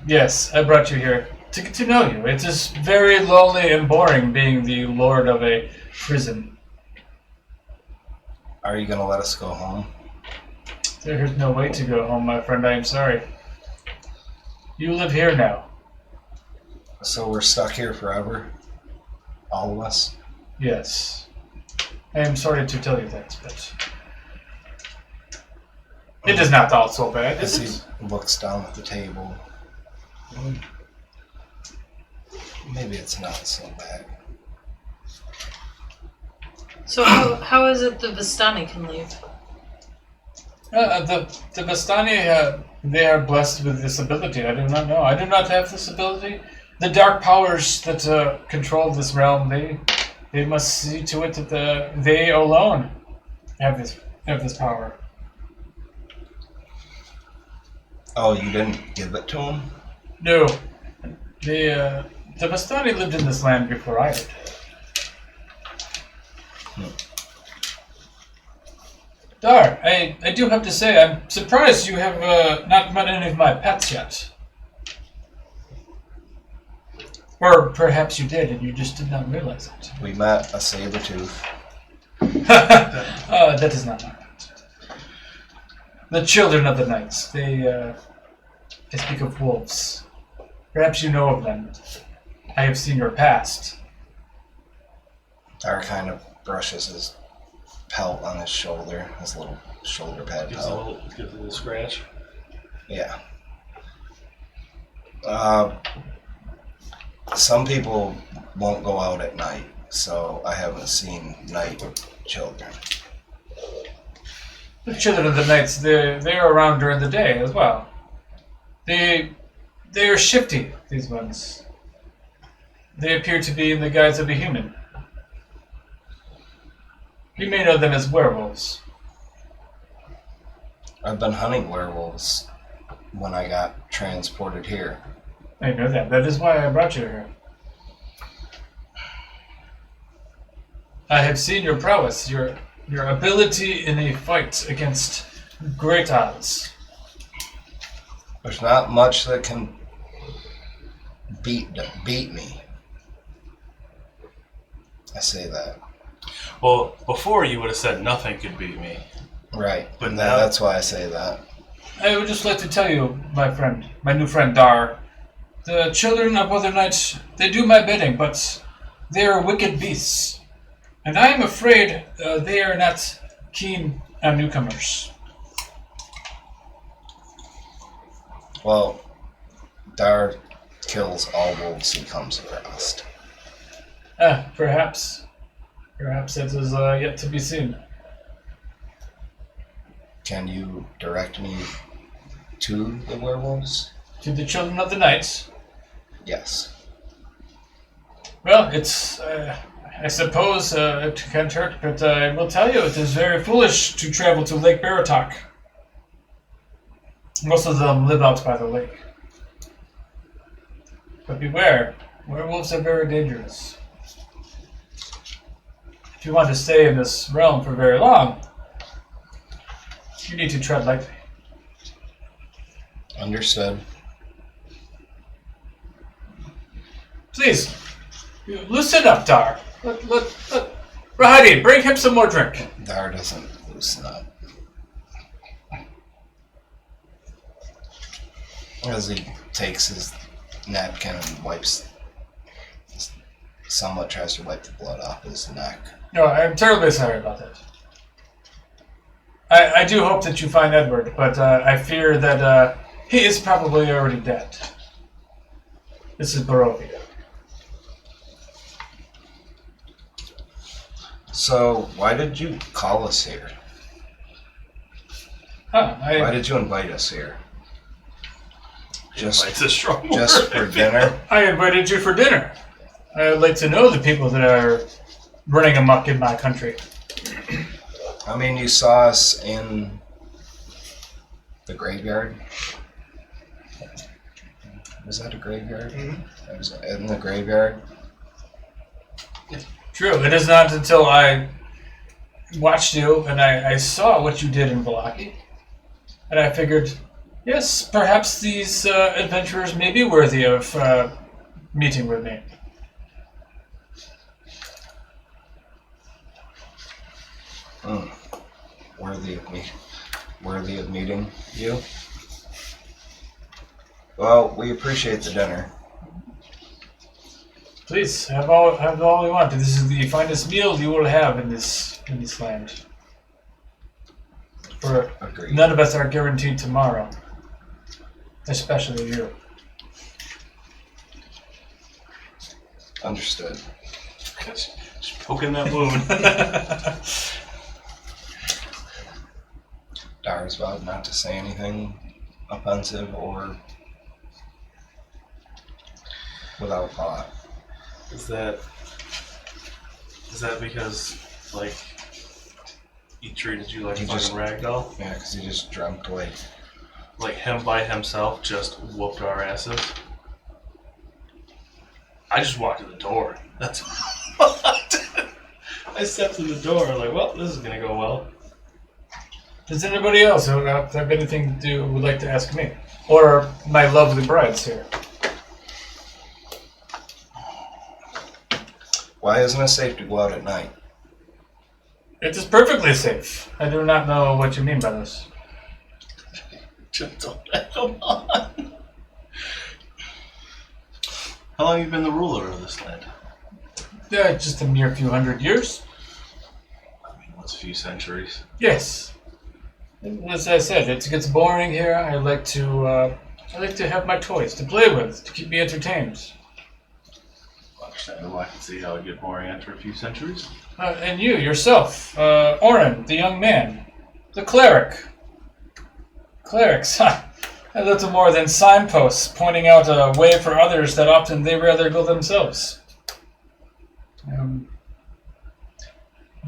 Yes, I brought you here to get to know you. It is very lonely and boring being the lord of a prison. Are you going to let us go home? There is no way to go home, my friend. I am sorry. You live here now. So we're stuck here forever? All of us? Yes. I am sorry to tell you that, but it is not all so bad, As is it? he looks down at the table. Maybe it's not so bad. So how is it the Vistani can leave? The Bastani, they are blessed with this ability. I do not know. I do not have this ability. The dark powers that control this realm, they must see to it that they alone have this power. Oh, you didn't give it to him? No, the Bastani lived in this land before I did. Dar, I do have to say, I'm surprised you have not met any of my pets yet. Or perhaps you did and you just did not realize it. We met a saber-tooth. That is not my pet. The children of the night, they speak of wolves. Perhaps you know of them. I have seen your past. Dar kind of brushes his pelt on his shoulder, his little shoulder pad Gives pelt. a little scratch. Yeah. Some people won't go out at night, so I haven't seen night children. The children of the nights, they're around during the day as well. They are shifty, these ones. They appear to be in the guise of a human. You may know them as werewolves. I've been hunting werewolves when I got transported here. I know that. That is why I brought you here. I have seen your prowess, your ability in a fight against great odds. There's not much that can beat me. I say that. Well, before you would have said nothing could beat me. Right. But And now- that's why I say that. I would just like to tell you, my new friend Dar, the children of Other Night, they do my bidding, but they are wicked beasts. And I am afraid they are not keen on newcomers. Well, Dar kills all wolves he comes across. Perhaps. Perhaps it is yet to be seen. Can you direct me to the werewolves? To the children of the night, Yes. well, it's, I suppose, it can't hurt, but I will tell you, it is very foolish to travel to Lake Baratok. Most of them live out by the lake. But beware, werewolves are very dangerous. If you want to stay in this realm for very long, you need to tread lightly. Understood. Please, loosen up, Dar. Rahadi, bring him some more drink. Dar doesn't loosen up. As he takes his napkin and somewhat tries to wipe the blood off his neck. No, I'm terribly sorry about that. I do hope that you find Edward, but I fear that he is probably already dead. This is Barovia. So, why did you call us here? Why did you invite us here? It's a strong Just word. for dinner? I invited you for dinner. I'd like to know the people that are running amok in my country. I mean, you saw us in the graveyard. Was that a graveyard? I was in the graveyard. True. It is not until I watched you and I saw what you did in Valaki, and I figured, yes, perhaps these adventurers may be worthy of meeting with me. Worthy of meeting you. Well, we appreciate the dinner. Please have all you want. This is the finest meal you will have in this land. For Agreed. none of us are guaranteed tomorrow, especially you. Understood. Just poking that wound. Dara's vowed not to say anything offensive or without thought. Is that because, like, he treated you like a He fucking just- ragdoll? Yeah, because he just dreamt away. Like, him by himself just whooped our asses? I just walked to the door. That's all I did. I stepped to the door, like, well, this is gonna go well. Does anybody else have anything would like to ask me? Or my lovely brides here? Why isn't it safe to go out at night? It is perfectly safe. I do not know what you mean by this. Come on. How long have you been the ruler of this land? Yeah, just a mere few hundred years. I mean, what's a few centuries? Yes. As I said, it gets boring here. I like to have my toys to play with to keep me entertained. Understandable. I can see how it get boring after a few centuries. And you yourself, Orin, the young man, the cleric. Clerics, huh? A little more than signposts pointing out a way for others that often they rather go themselves.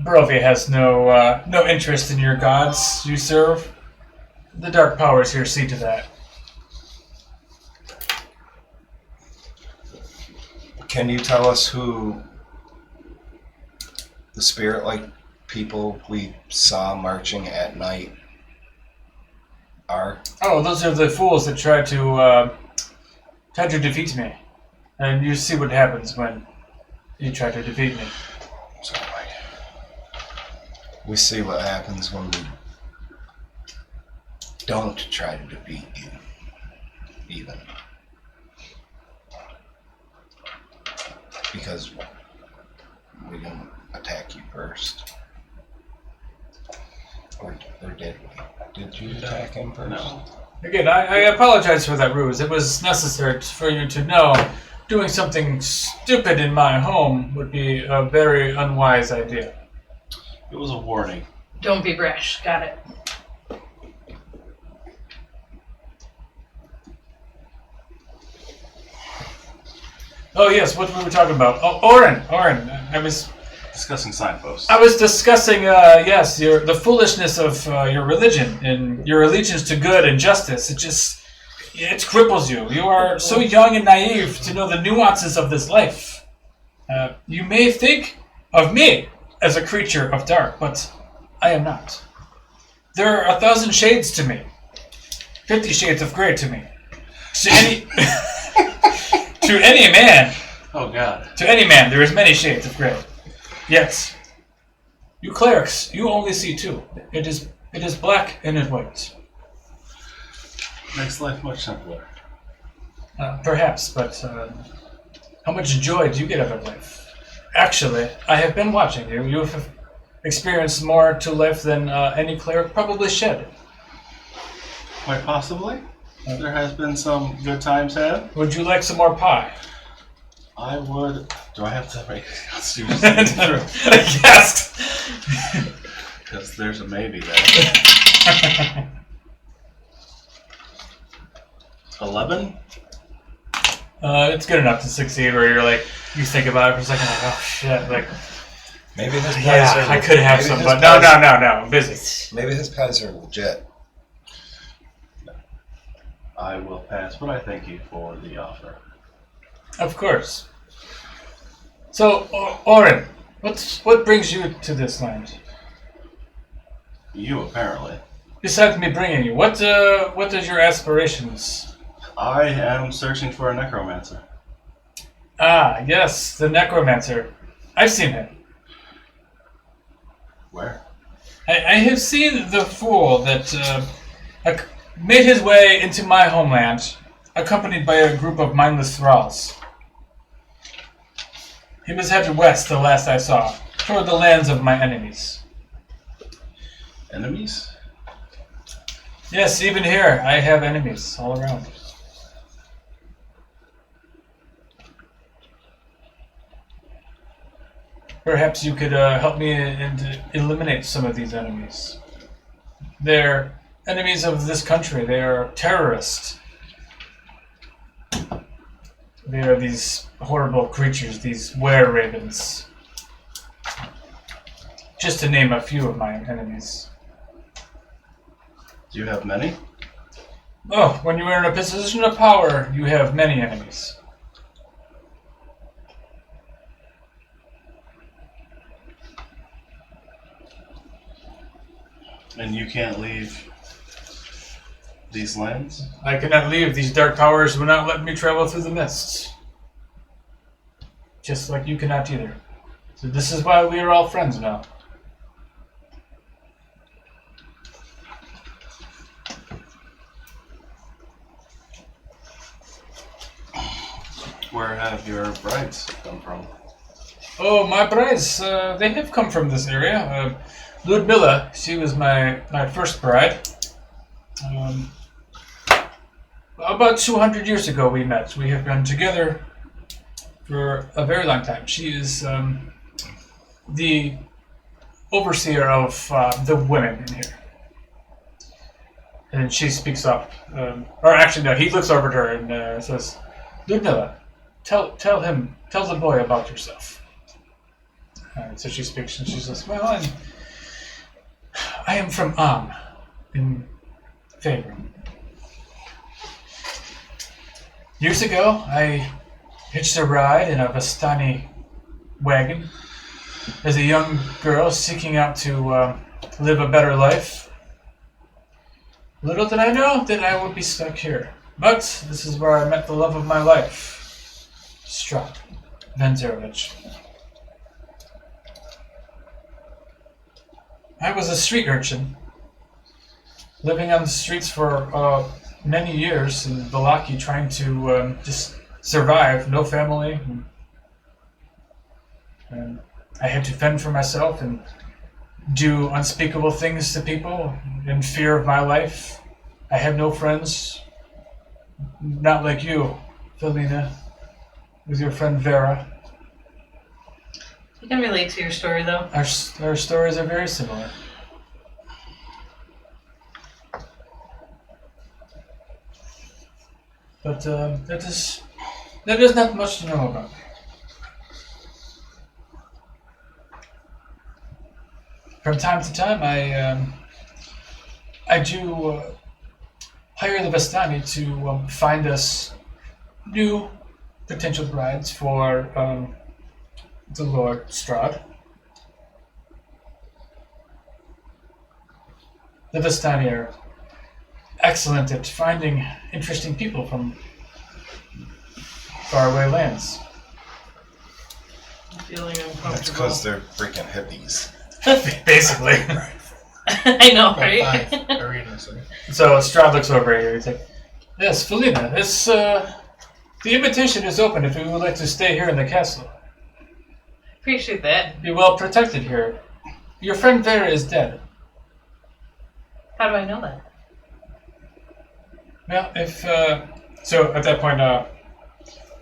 Barovia has no interest in your gods you serve. The dark powers here see to that. Can you tell us who the spirit-like people we saw marching at night are? Oh, those are the fools that try to defeat me. And you see what happens when you try to defeat me. Sorry. We see what happens when we don't try to defeat you, even. Because we didn't attack you first. Or did we? Did you attack him first? No. Again, I apologize for that ruse. It was necessary for you to know doing something stupid in my home would be a very unwise idea. It was a warning. Don't be brash. Got it. Oh yes, what we were talking about. Oh, Orin, I was Discussing signposts. discussing yes, the foolishness of your religion and your allegiance to good and justice. It cripples you. You are so young and naive to know the nuances of this life. You may think of me as a creature of dark, but I am not. There are 1,000 shades to me. 50 shades of gray to me. To any to any man. Oh God. To any man, there is many shades of gray. Yes. You clerics, you only see two. It is black and it white. Makes life much simpler. Perhaps, but how much joy do you get out of life? Actually, I have been watching you. You have experienced more to life than any cleric probably should. Quite possibly. There has been some good times had. Would you like some more pie? I would. Do I have to make a constitution saving throw? Yes. Because there's a maybe there. 11? It's good enough to succeed where you're like, you think about it for a second, like, oh shit, like, Maybe his pies Yeah, are. I could have maybe some, his but pies- no, I'm busy. Maybe his pies are legit. I will pass, but I thank you for the offer. Of course. So, Oren, what brings you to this land? You, apparently. Besides me bringing you, what is your aspirations? I am searching for a necromancer. Ah, yes, the necromancer. I've seen him. Where? I have seen the fool that made his way into my homeland, accompanied by a group of mindless thralls. He was headed west, the last I saw, toward the lands of my enemies. Enemies? Yes, even here, I have enemies all around. Perhaps you could help me and eliminate some of these enemies. They're enemies of this country. They are terrorists. They are these horrible creatures, these were-ravens. Just to name a few of my enemies. Do you have many? Oh, when you are in a position of power, you have many enemies. And you can't leave these lands? I cannot leave. These dark powers will not let me travel through the mists. Just like you cannot either. So this is why we are all friends now. Where have your brides come from? Oh, my brides, they have come from this area. Ludmilla, she was my first bride. About 200 years ago we met. We have been together for a very long time. She is the overseer of the women in here. And she speaks up. Or actually, no, he looks over at her and says, Ludmilla, tell the boy about yourself. So she speaks and she says, well, I am from in Faerun. Years ago, I hitched a ride in a Vistani wagon as a young girl seeking out to live a better life. Little did I know that I would be stuck here. But this is where I met the love of my life, Strahd Vanzerovich. I was a street urchin, living on the streets for many years in Valaki, trying to just survive. No family, and I had to fend for myself and do unspeakable things to people in fear of my life. I had no friends, not like you, Felina, with your friend Vera. I can relate to your story, though. Our stories are very similar. But that is not much to know about me. From time to time, I do hire the Vistani to find us new potential brides for the Lord Strahd. The Vistani are excellent at finding interesting people from faraway lands. I'm feeling uncomfortable. That's because they're freaking hippies. Basically. I know, About right? 5 arenas. So Strahd looks over here. He's like, "Yes, Felina, the invitation is open if you would like to stay here in the castle. Appreciate that. Be well protected here. Your friend Vera is dead. How do I know that? Well, if so, at that point,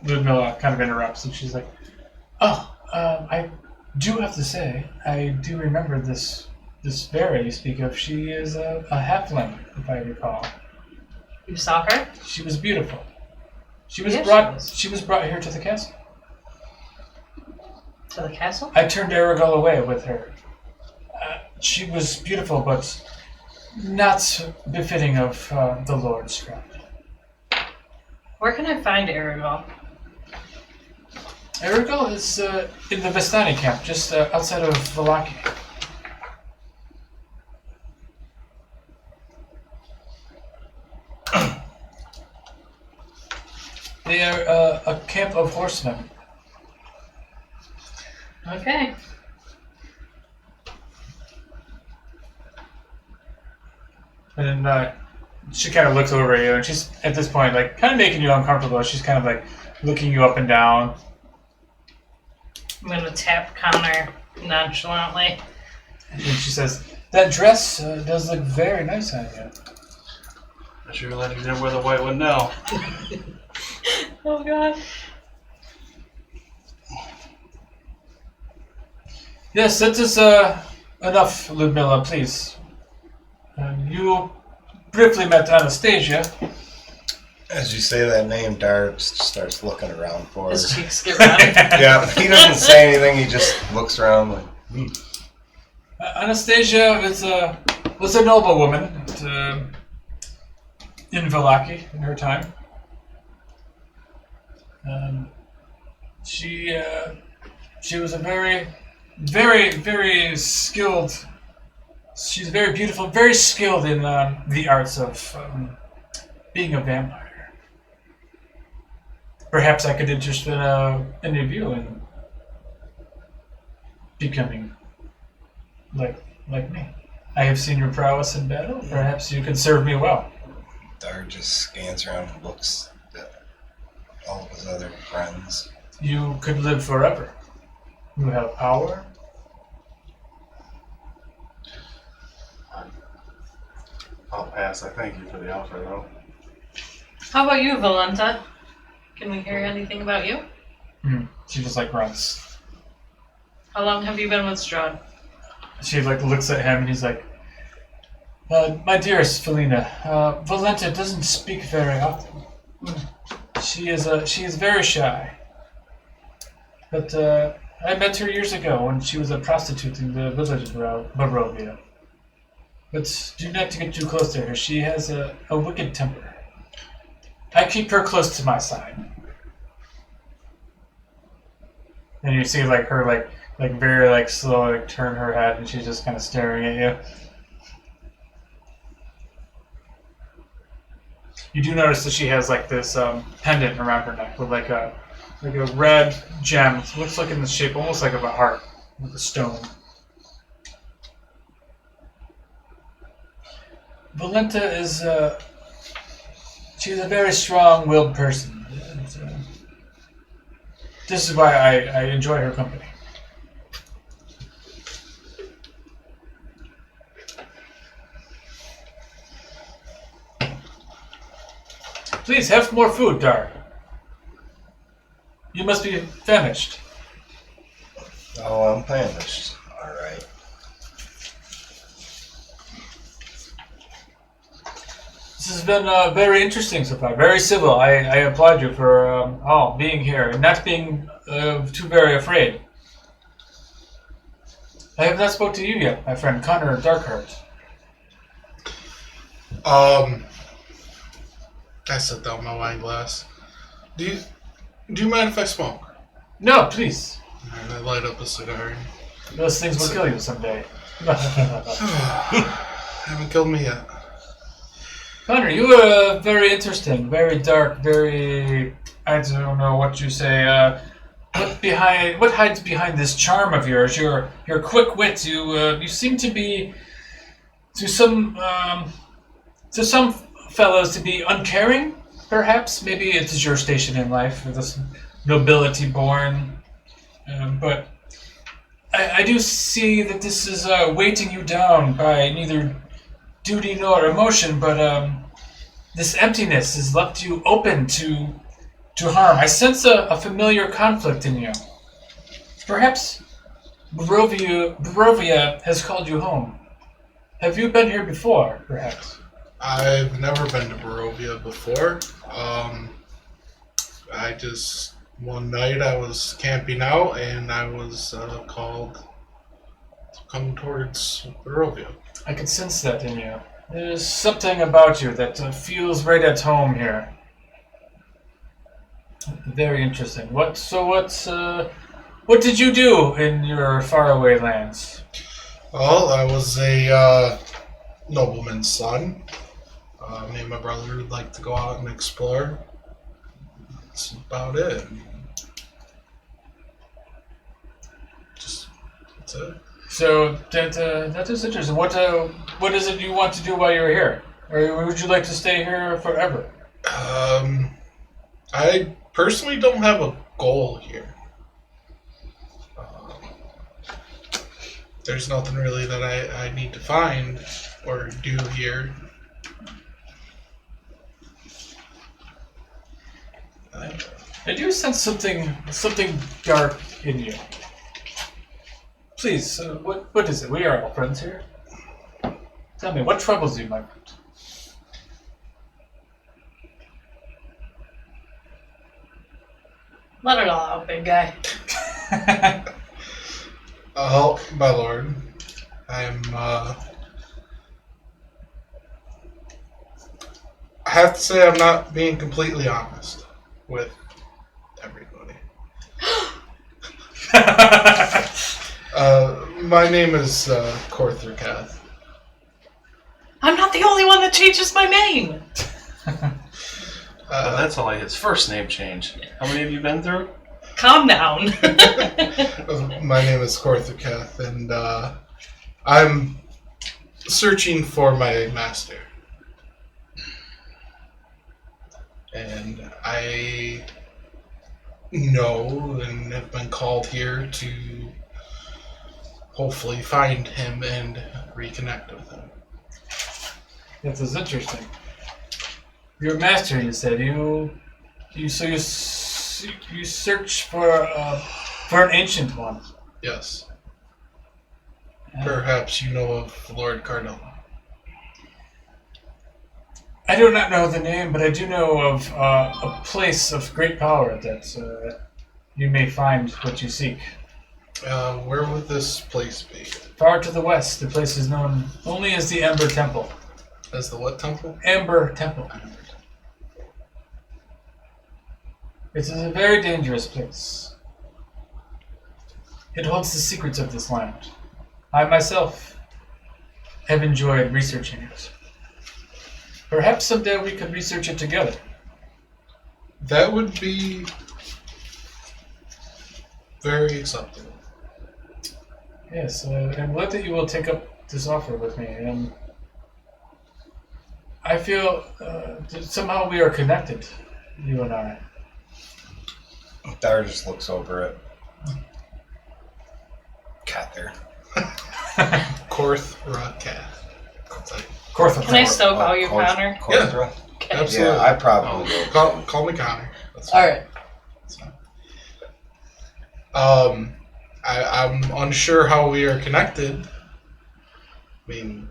Ludmilla kind of interrupts, and she's like, "Oh, I do have to say, I do remember this Vera you speak of. She is a halfling, if I recall. You saw her? She was beautiful. She was Yes, brought. she was. She was brought here to the castle. To the castle? I turned Aragol away with her. She was beautiful, but not befitting of the Lord Strahd. Where can I find Aragol? Aragol is in the Vistani camp, just outside of Vallaki. They are a camp of horsemen. Okay. And then she kind of looks over at you, and she's at this point like kind of making you uncomfortable. She's kind of like looking you up and down. I'm gonna tap Connor nonchalantly. And she says, "That dress does look very nice on you." I sure glad you didn't wear the white one now. Oh god. Yes, that is enough, Ludmilla, please. You briefly met Anastasia. As you say that name, Dart starts looking around for her. His cheeks get red. Yeah, he doesn't say anything. He just looks around like, Anastasia was a noble woman in Vallaki in her time. She was a very, very, very skilled. She's very beautiful, very skilled in the arts of being a vampire. Perhaps I could interest any of you in becoming like me. I have seen your prowess in battle. Perhaps you could serve me well. Dart just scans around and looks at all of his other friends. You could live forever. You have power. I'll pass. I thank you for the offer, though. How about you, Valenta? Can we hear anything about you? She just like grunts. How long have you been with Strahd? She like looks at him and he's like, my dearest Felina, Valenta doesn't speak very often. She is very shy. But I met her years ago when she was a prostitute in the village of Barovia. But do not get too close to her. She has a wicked temper. I keep her close to my side. And you see like her like very like slow like turn her head and she's just kind of staring at you. You do notice that she has like this pendant around her neck with like a red gem. It looks like in the shape almost like of a heart with a stone. Valenta is she's a very strong-willed person. And, this is why I enjoy her company. Please have more food, Dar. You must be famished. Oh, I'm famished. All right. This has been very interesting so far, very civil. I applaud you for being here and not being too very afraid. I have not spoke to you yet, my friend Connor Darkheart. I set down my wine glass. Do you mind if I smoke? No, please. And I light up a cigar. Those things will kill you someday. Haven't killed me yet. Connor, you are very interesting, very dark, very... I don't know what you say. What hides behind this charm of yours? Your quick wit. You seem to be to some fellows to be uncaring. Perhaps maybe it is your station in life, or this nobility born. But I do see that this is weighting you down by neither duty nor emotion, but this emptiness has left you open to harm. I sense a familiar conflict in you. Perhaps Barovia has called you home. Have you been here before, perhaps? I've never been to Barovia before. I just One night I was camping out and I was called to come towards Barovia. I can sense that in you. There's something about you that feels right at home here. Very interesting. What did you do in your faraway lands? Well, I was a nobleman's son. Me and my brother would like to go out and explore. That's about it. That's it. So that is interesting. What is it you want to do while you're here? Or would you like to stay here forever? I personally don't have a goal here. There's nothing really that I need to find or do here. I do sense something dark in you. Please, what is it? We are all friends here. Tell me, what troubles you, my friend? Let it all out, big guy. Oh, my lord. I have to say I'm not being completely honest with everybody. My name is Korthrakath. I'm not the only one that changes my name. But that's only his first name change. How many have you been through? Calm down. My name is Korthrakath, and I'm searching for my master. And I know and have been called here to hopefully find him and reconnect with him. This is interesting. Your master, you said. You search for an ancient one. Yes. Perhaps you know of Lord Cardona. I do not know the name, but I do know of a place of great power that you may find what you seek. Where would this place be? Far to the west, the place is known only as the Ember Temple. As the what temple? Ember Temple. It is a very dangerous place. It holds the secrets of this land. I myself have enjoyed researching it. Perhaps someday we could research it together. That would be very acceptable. Yes, I'm glad that you will take up this offer with me. I feel that somehow we are connected, you and I. Dara just looks over it. Cat there. Korthrakath. Can I still call you Connor? Korthra? Okay. Absolutely. Yeah, I probably will. Call me Connor. That's All right. fine. I'm unsure how we are connected. I mean,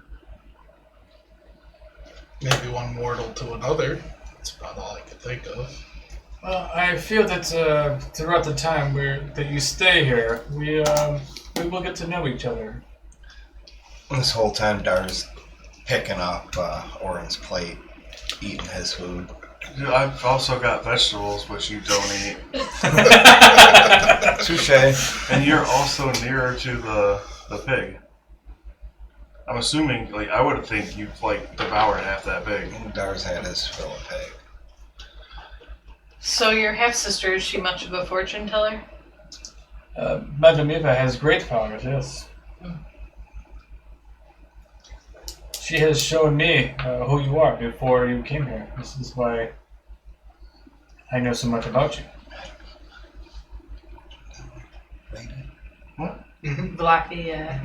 maybe one mortal to another. That's about all I could think of. Well, I feel that throughout the time that you stay here, we will get to know each other. This whole time, Dara's picking up Oren's plate, eating his food. I've also got vegetables, which you don't eat. Touche. And you're also nearer to the pig. I'm assuming, I would think you've, devoured half that pig. Dara's had his fill of pig. So your half-sister, is she much of a fortune teller? Madame Eva has great powers, yes. She has shown me who you are before you came here. This is why I know so much about you. What? Mm-hmm. Blocky, yeah.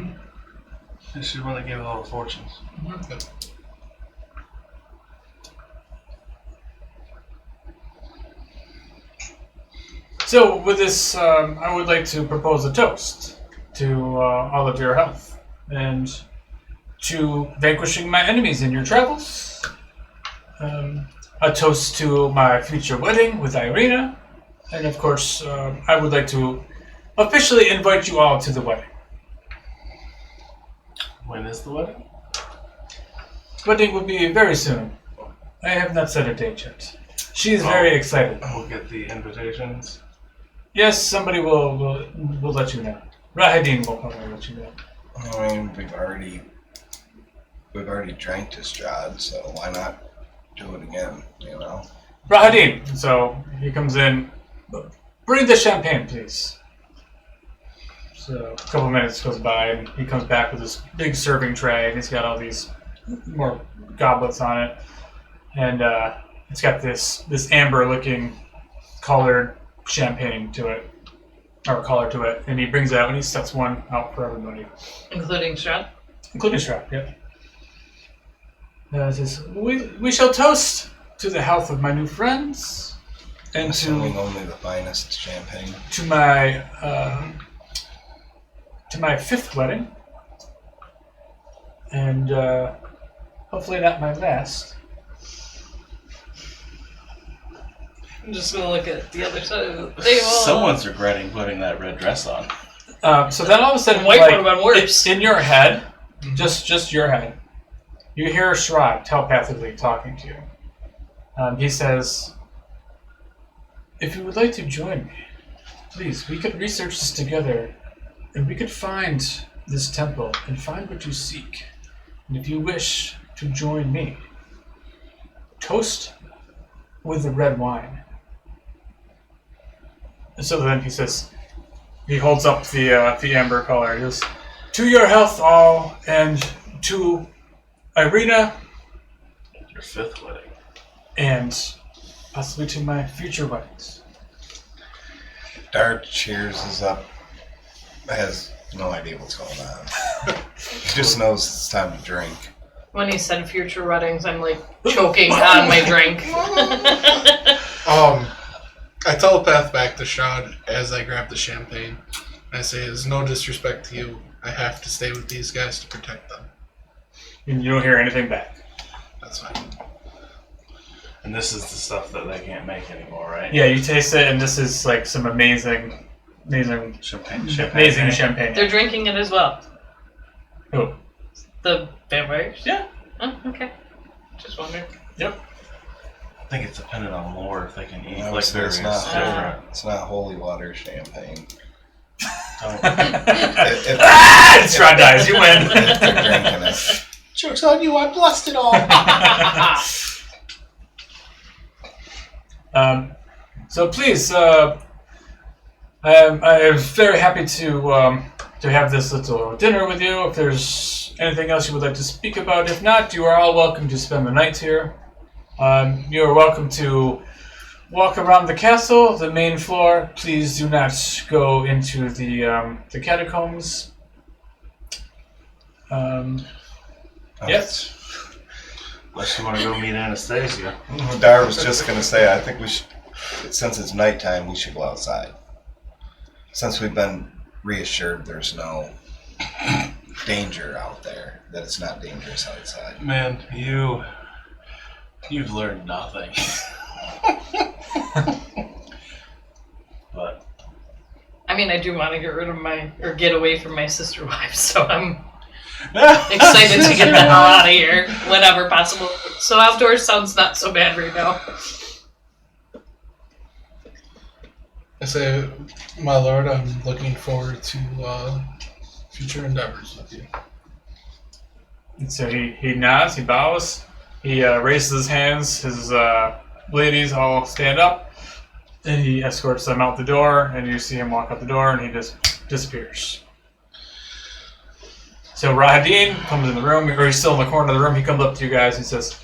This is when they give all the fortunes. So, with this, I would like to propose a toast to all of your health and to vanquishing my enemies in your travels. A toast to my future wedding with Irena, And of course, I would like to officially invite you all to the wedding. When is the wedding? Wedding will be very soon. I have not set a date yet. She is very excited. We'll get the invitations. Yes, somebody will let you know. Rahadin will probably let you know. I mean, we've already drank to Strahd, so why not do it again? You know. Rahadin. So he comes in. Bring the champagne, please. So a couple minutes goes by, and he comes back with this big serving tray, and he's got all these more goblets on it, and it's got this amber-looking colored champagne to it, or color to it, and he brings it out and he sets one out for everybody, Including Strahd? including Strahd. Yep. It says, we shall toast to the health of my new friends, and Assuming only the finest champagne. to my fifth wedding, and hopefully not my last. I'm just gonna look at the other side of the table. Someone's regretting putting that red dress on. So then all of a sudden, White like, would have been worse. in your head, just your head, you hear Strahd telepathically talking to you. He says, "If you would like to join me, please, we could research this together, and we could find this temple and find what you seek. And if you wish to join me, toast with the red wine." And so then he says, he holds up the amber color. He goes, "To your health all, and to Irena, Your fifth wedding. and possibly to my future weddings." Dart cheers up. Has no idea what's going on. He just knows it's time to drink. When he said future weddings, I'm like choking on my drink. I telepath back to Strahd as I grab the champagne. I say, "There's no disrespect to you. I have to stay with these guys to protect them." And you don't hear anything back. That's fine. And this is the stuff that they can't make anymore, right? Yeah, you taste it, and this is like some amazing Champagne. champagne. They're drinking it as well. Who? The vampires? Yeah. Oh, okay. Just wondering. Yep. I think it's dependent on lore if they can eat like Obviously, various different. it's not holy water champagne. Don't- Strahd dies. You win. If they're drinking it. Joke's on you, I blessed it all. So please, I am very happy to have this little dinner with you. If there's anything else you would like to speak about, if not, you are all welcome to spend the night here. You are welcome to walk around the castle, the main floor. Please do not go into the catacombs. Yes. Unless you want to go meet Anastasia. Dar was just going to say, I think we should, since it's nighttime, we should go outside. Since we've been reassured there's no danger out there, that it's not dangerous outside. Man, you've learned nothing. But I mean, I do want to get away from my sister wives, so I'm excited to get the hell out of here whenever possible. So outdoors sounds not so bad right now. I say, "My lord, I'm looking forward to future endeavors with you." And so he nods, he bows, he raises his hands, his ladies all stand up, and he escorts them out the door, and you see him walk out the door, and he just disappears. So Rahadin comes in the room, or he's still in the corner of the room, he comes up to you guys and says,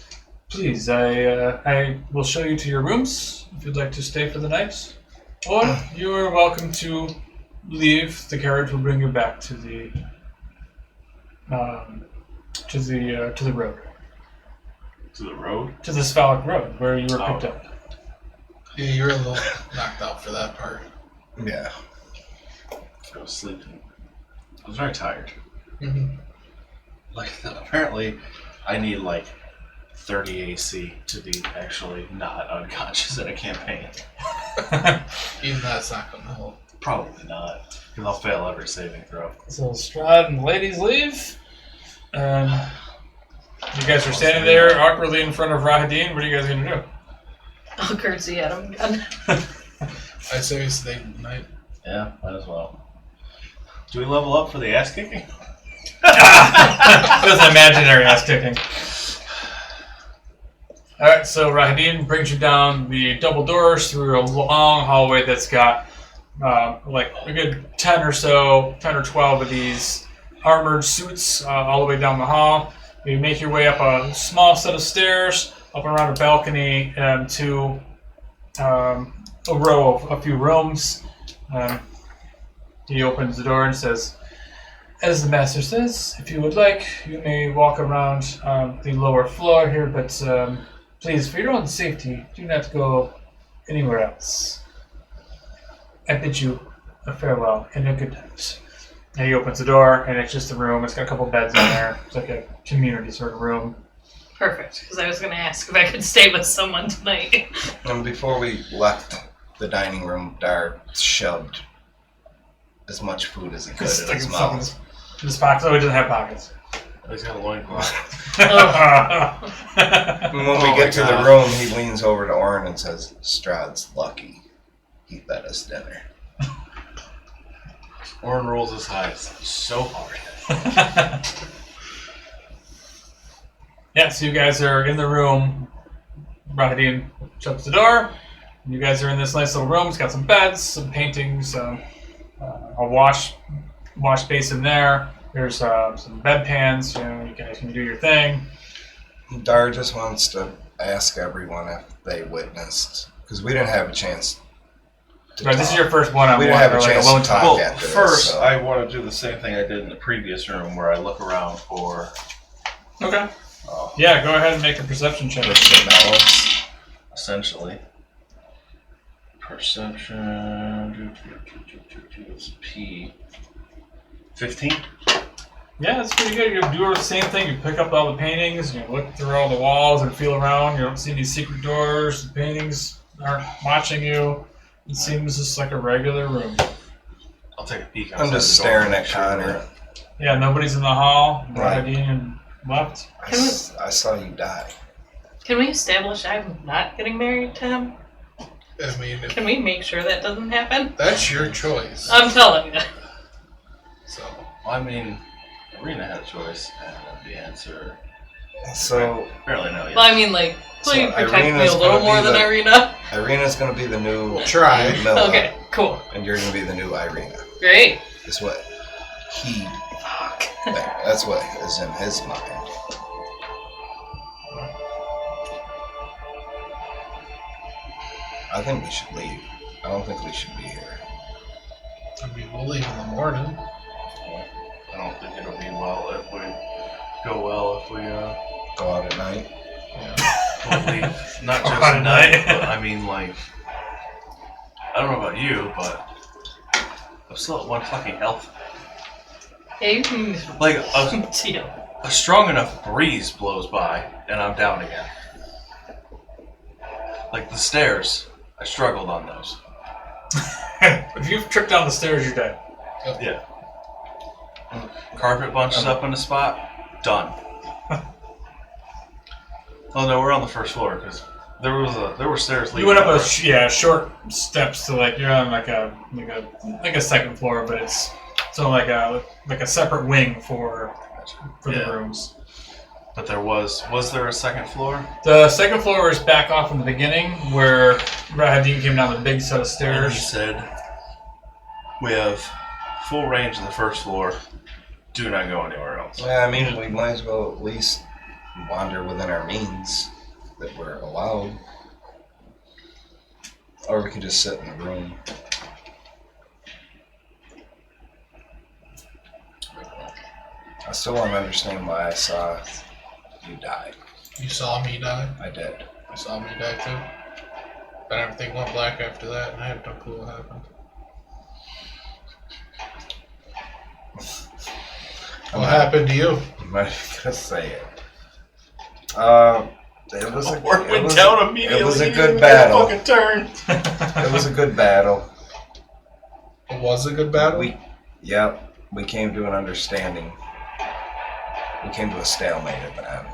"Please, I will show you to your rooms, if you'd like to stay for the night. Or you are welcome to leave. The carriage will bring you back to the road, to the road? to the Sphalic Road, where you were picked up." Yeah, you're a little knocked out for that part. Yeah. I was sleeping. I was very tired. Mm-hmm. Like, apparently, I need like 30 AC to be actually not unconscious in a campaign. Even that's not going to help. Probably not, because I'll fail every saving throw. So Strahd and the ladies leave. You guys are standing there awkwardly in front of Rahadin. What are you guys going to do? I'll curtsy at him again. I say we stay tonight. Yeah, might as well. Do we level up for the ass kicking? It was an imaginary ass kicking. Alright, so Rahadin brings you down the double doors through a long hallway that's got like a good 10 or 12 of these armored suits all the way down the hall. You make your way up a small set of stairs, up and around a balcony to a row of a few rooms. He opens the door and says, "As the master says, if you would like, you may walk around the lower floor here, but please, for your own safety, do not go anywhere else. I bid you a farewell and a good night." And he opens the door, and it's just a room. It's got a couple beds in there. It's like a community sort of room. Perfect, because I was going to ask if I could stay with someone tonight. And before we left the dining room, Dar shoved as much food as he could in his mouth. In his pockets. Oh, he doesn't have pockets. He's got a loincloth. And when we get to the room, he leans over to Orin and says, "Strahd's lucky. He fed us dinner." Orin rolls his eyes so hard. Yeah, so you guys are in the room. Rahadin shuts the door. And you guys are in this nice little room. It's got some beds, some paintings, a wash basin there. There's some bedpans. You guys can do your thing. Dar just wants to ask everyone if they witnessed, because we didn't have a chance to Right, talk. this is your first one-on-one. We didn't have a or like chance alone to talk time. Well, after this, first, so- I want to do the same thing I did in the previous room, where I look around for Okay. Yeah, go ahead and make a perception check. Personalities. essentially perception. It's P. 15. Yeah, that's pretty good. You do the same thing. You pick up all the paintings, you look through all the walls and feel around. You don't see any secret doors. The paintings aren't watching you. It seems just like a regular room. I'll take a peek. I'm outside just the door staring and at make sure Connor. that- Yeah, nobody's in the hall. Right. Rahadin left. I saw you die. Can we establish I'm not getting married to him? I mean, if Can we make sure that doesn't happen? that's your choice. I'm telling you. So, I mean, Irena had a choice, and the answer So apparently no. Yes. Well, I mean, like, So please protect me Irena's a little gonna more be than the- Irena. Irena's going to be the new Try. Mila, Okay, cool. and you're going to be the new Irena. Great. Is what he Fuck. That's what is in his mind. I think we should leave. I don't think we should be here. I mean, we'll leave in the morning. I don't think it'll be well if we Go out at night. we'll leave. Not just At night. night, but I mean, like, I don't know about you, but I'm still at 1 fucking health. Yeah, you can Like, deal. a strong enough breeze blows by, and I'm down again. Like, the stairs, I struggled on those. If you've tripped down the stairs, you're dead. Yeah. Carpet bunches up in a spot, done. Oh no, we're on the first floor because there were stairs leading. You went up up. short steps to like you're on like a second floor, but it's so like a separate wing for Yeah. the rooms. But there was there a second floor? The second floor is back off in the beginning where Rahadin came down the big set of And he stairs. said, "We have full range in the first floor. Do not go anywhere else." Yeah, I mean, we might as well at least wander within our means that we're allowed. Or we could just sit in the room. I still don't understand why I saw you die. You saw me die. I did. I saw me die too. But everything went black after that, and I have no clue what happened. What happened to you? I'm not gonna say it. It was a, Or it went was, down immediately. it was a He good didn't even get a battle. fucking turn. It was a good battle. It was a good battle. We came to an understanding. We came to a stalemate at the end.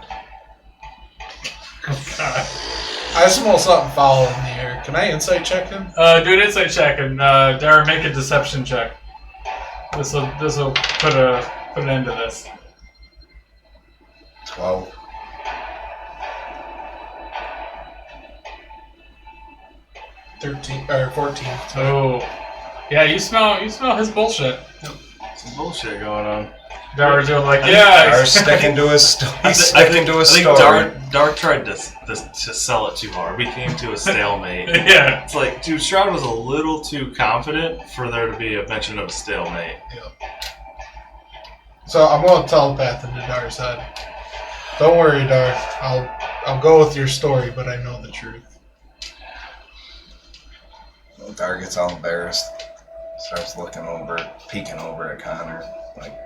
I smell something foul in the air. Can I insight check him? Do an insight check and Dara, make a deception check. This will put an end to this. 12. 13 or 14. Oh, yeah, you smell his bullshit. Some bullshit going on. Dara's doing like, yeah, Dara's sticking to his I sticking to his think story. Dark tried to sell it too hard. We came to a stalemate. yeah. It's like, dude, Strahd was a little too confident for there to be a mention of a stalemate. So I'm going to telepath into Dar's head. Don't worry, Dar. I'll go with your story, but I know the truth. Dar gets all embarrassed. Starts peeking over at Connor. Like,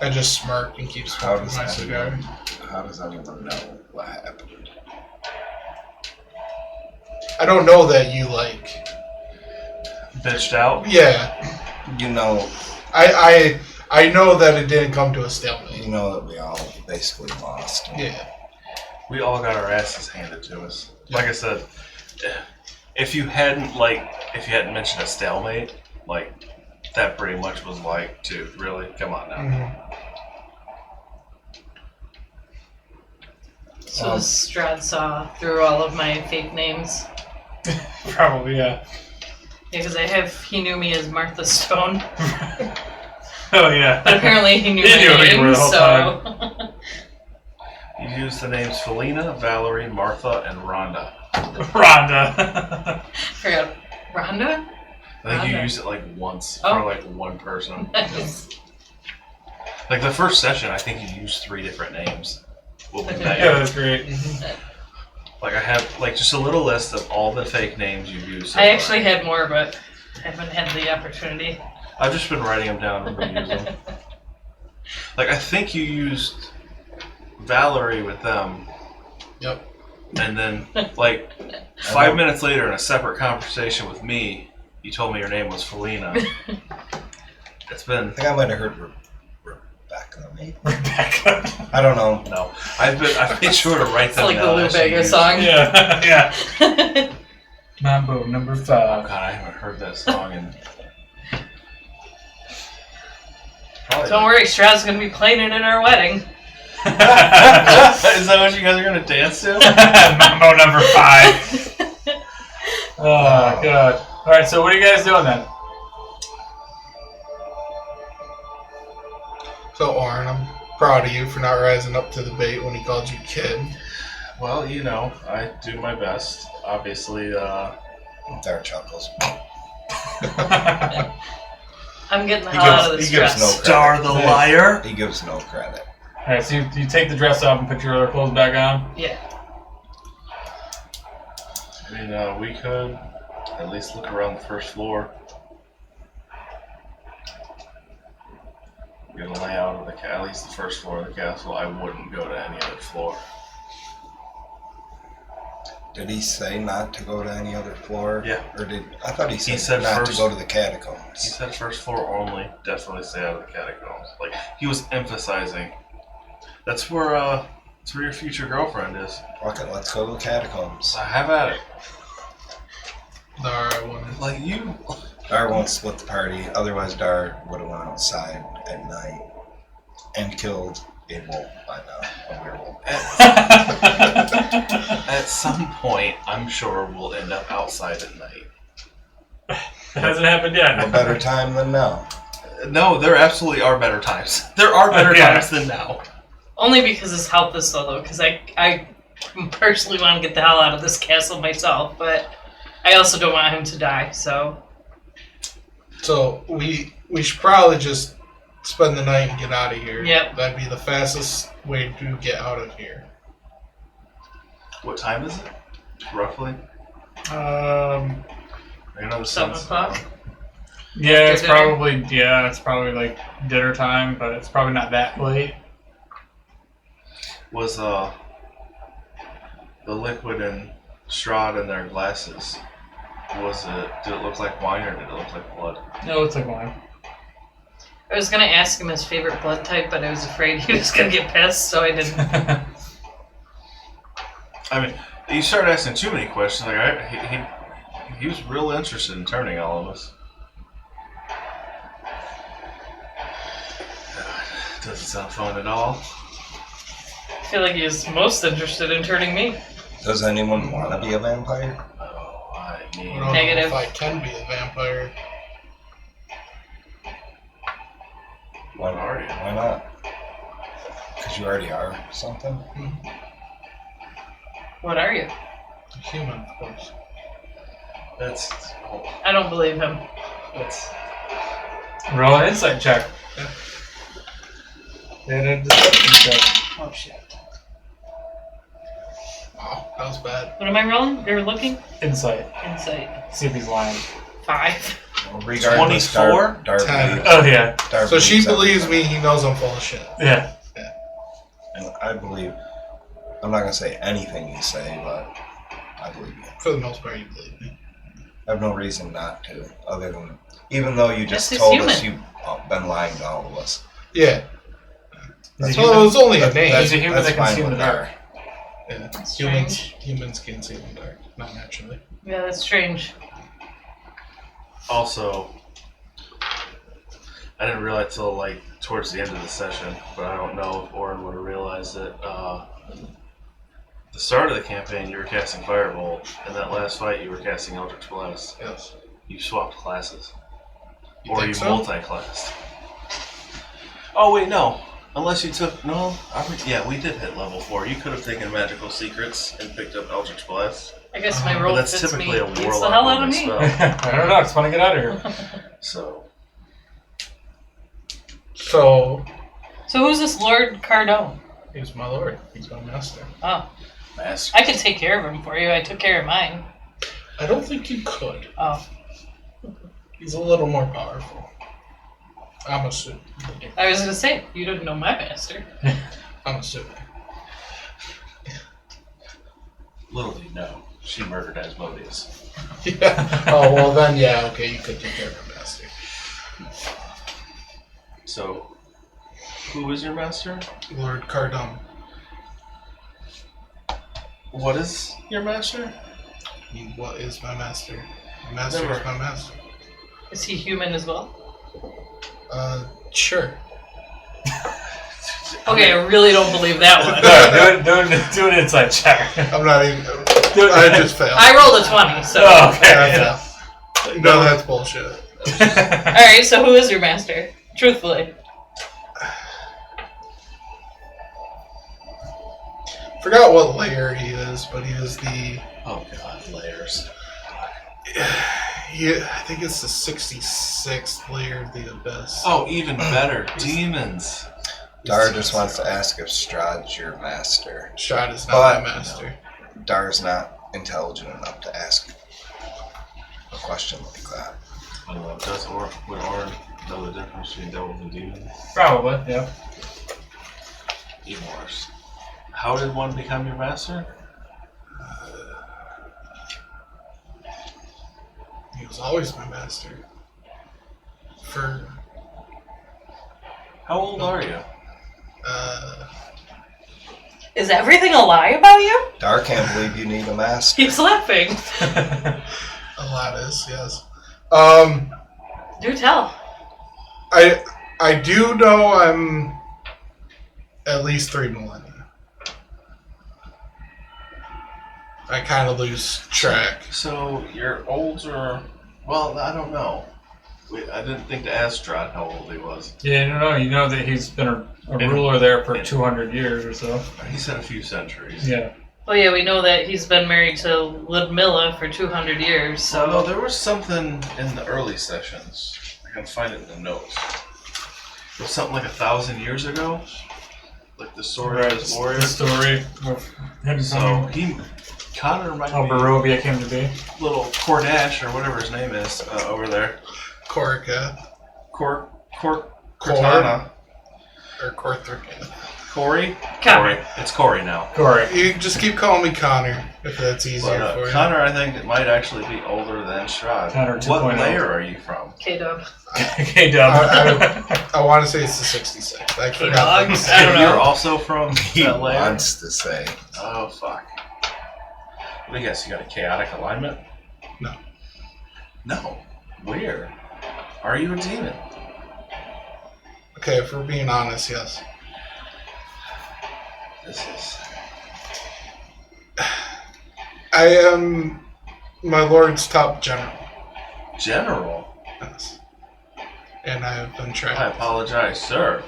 I just smirk and keep how smoking my cigar. does anyone know what happened? I don't know that you Bitched out. Yeah, You know I know that it didn't come to a stalemate. that we all basically lost. Yeah. We all got our asses handed to us. Like I said, if you hadn't mentioned a stalemate, that pretty much was dude, really, come on now. Mm-hmm. So Strahd saw through all of my fake names. Probably, yeah. Yeah, because he knew me as Martha Stone. Oh, yeah. But apparently he knew He my knew who you were name, the whole so... You used the names Felina, Valerie, Martha, and Rhonda. Rhonda. Forgot. Rhonda? I think you Rhonda. used it once Oh. for one person. Nice. The first session, I think you used 3 different names. When we Okay. met Yeah, you. that's great. I have just a little list of all the fake names you've used. So I far. actually had more, but I haven't had the opportunity. I've just been writing them down and reusing them. I think you used Valerie with them. Yep. And then, 5 minutes later, in a separate conversation with me, you told me your name was Felina. It's been... I think I might have heard Rebecca, maybe. Rebecca. I don't know. No. I've made sure to write It's them like the down. Lou as you Bega use song. them. Yeah, yeah. Mambo number Oh 5. god, I haven't heard that song in... Probably Don't worry, Strahd's gonna be playing it in our wedding. Is that what you guys are going to dance to? Mambo number 5. Oh, God. Alright, so what are you guys doing then? So, Oren, I'm proud of you for not rising up to the bait when he called you kid. Well, I do my best. Obviously, Dar chuckles. I'm getting the He hell out of gives- this he gives dress. no credit. Star the liar. He gives no credit. Alright, so you take the dress off and put your other clothes back on? Yeah. We could at least look around the first floor. Get a layout of at least the first floor of the castle. I wouldn't go to any other floor. Did he say not to go to any other floor? Yeah. Or I thought he said, said not first- to go to the He catacombs. said first floor only. Definitely stay out of the catacombs. He was emphasizing. That's where your future girlfriend is. Okay, let's go to the catacombs. So have at it. Dar, I wouldn't. You. Dar won't split the party, otherwise Dar would have went outside at night and killed a wolf by now, a werewolf. At some point, I'm sure we'll end up outside at night. It hasn't happened yet. What better time than now? No, there absolutely are better times. There are better Yeah. times than now. Only because it's helpless though, because I personally want to get the hell out of this castle myself, but I also don't want him to die, so... So, we should probably just spend the night and get out of here. Yep. That'd be the fastest way to get out of here. What time is it? Roughly? Um, I know the 7 sun's o'clock? down. yeah, it's Dinner? probably like dinner time, but it's probably not that late. Was the liquid in Strahd in their glasses, did it look like wine or did it look like blood? No, it's like wine. I was gonna ask him his favorite blood type, but I was afraid he was gonna get pissed, so I didn't. I mean, you started asking too many questions. Like, he was real interested in turning all of us. Doesn't sound fun at all. I feel like he was most interested in turning me. Does anyone want to be a vampire? Oh, I I mean, don't know Negative. if I can be a vampire. what are you? Why not? Because you already are something. What are you? A human, of course. That's I don't believe him. Roll an insight check. And a deception check. Oh shit. Wow, that was bad. What am I rolling? You're looking? Insight. Insight. See if he's lying. 5. Regardless, 24? Dar 10. believes- Oh yeah. Dar So she believes believes me, he knows I'm full of shit. Yeah. And I believe. I'm not gonna say anything you say, but I believe you. For the most part, you believe me. I have no reason not to, other than even though you just Yes, he's told us human. you've been lying to all of us. Yeah. He's a Well, it human. was only a name. He's a human that can fine see in the with dark. Yeah. Strange. Humans can see in the dark, not naturally. Yeah, that's strange. also. I didn't realize till like towards the end of the session, but I don't know if Orin would have realized that. The start of the campaign, you were casting Firebolt, and that last fight, you were casting Eldritch Blast. Yes. You swapped classes. You Or think you so? multi-classed. Oh, wait, no. Unless you took... No, yeah, we did hit level 4. You could have taken Magical Secrets and picked up Eldritch Blast. I guess my But role But that's fits typically me. a Beats the Warlock hell out of only me. spell. I don't know. I just want to get out of here. So, So, So who's this Lord Cardone? he's my lord. He's my master. Oh, Master. I could take care of him for you. I took care of mine. I don't think you could. Oh, He's a little more powerful. I'm assuming. I was gonna say you didn't know my master. I'm assuming. Little do you know, she murdered Asmodeus. Yeah. Oh, well then, yeah, okay, you could take care of your master. So, who is your master? Lord Cardone. What is your master? What is my master? My master Never. is my master. Is he human as well? Sure. Okay, I really don't believe that one. Do an insight check. I'm not even. I just failed. I rolled a 20, so. Oh, okay. Yeah, I failed. No, that's bullshit. Alright, so who is your master? Truthfully. Forgot what layer he is, but he is the. Oh god, layers. I think it's the 66th layer of the Abyss. Oh, even better, demons. Dar just wants to ask if Strahd's your master. Strahd is not But- my master. Dar's not intelligent enough to ask a question like that. I don't know, would Orin know the difference between devils and demons? Probably, yeah. Even worse. How did one become your master? He was always my master. For, How old are you? Is everything a lie about you? Dar can't believe you need a master. He's laughing. a lot is, yes. Do tell. I do know I'm at least 3 millennia. I kind of lose track. So, you're older... Well, I don't know. I didn't think to ask Strahd how old he was. Yeah, no, you know that he's been a ruler there for 200 years or so. He said a few centuries. Yeah. Well, yeah, we know that he's been married to Ludmilla for 200 years, so. No, there was something in the early sessions. I can find it in the notes. It was something like 1,000 years ago. Like the story of his warrior. The story of him So coming, he kind of reminded how me Barovia came to be. of little Cordash or whatever his name is over there. Corica. Cortana. Or Corthrica. Corey? Connor. Corey. It's Corey now. Corey. You can just keep calling me Connor if that's easier But, for you. Connor, I think, it might actually be older than Strahd. Connor What 2.0. layer are you from? K-Dub. Okay, Dub. I want to say it's the 66. I forgot. K-Dogs. I don't You're know. also from He that layer? wants to say. Oh, fuck. What do you guess? You got a chaotic alignment? No. No. Where? Are you a demon? Okay, if we're being honest, yes. This is... I am my lord's top general. General? Yes. And I have been I trapped. apologize, sir.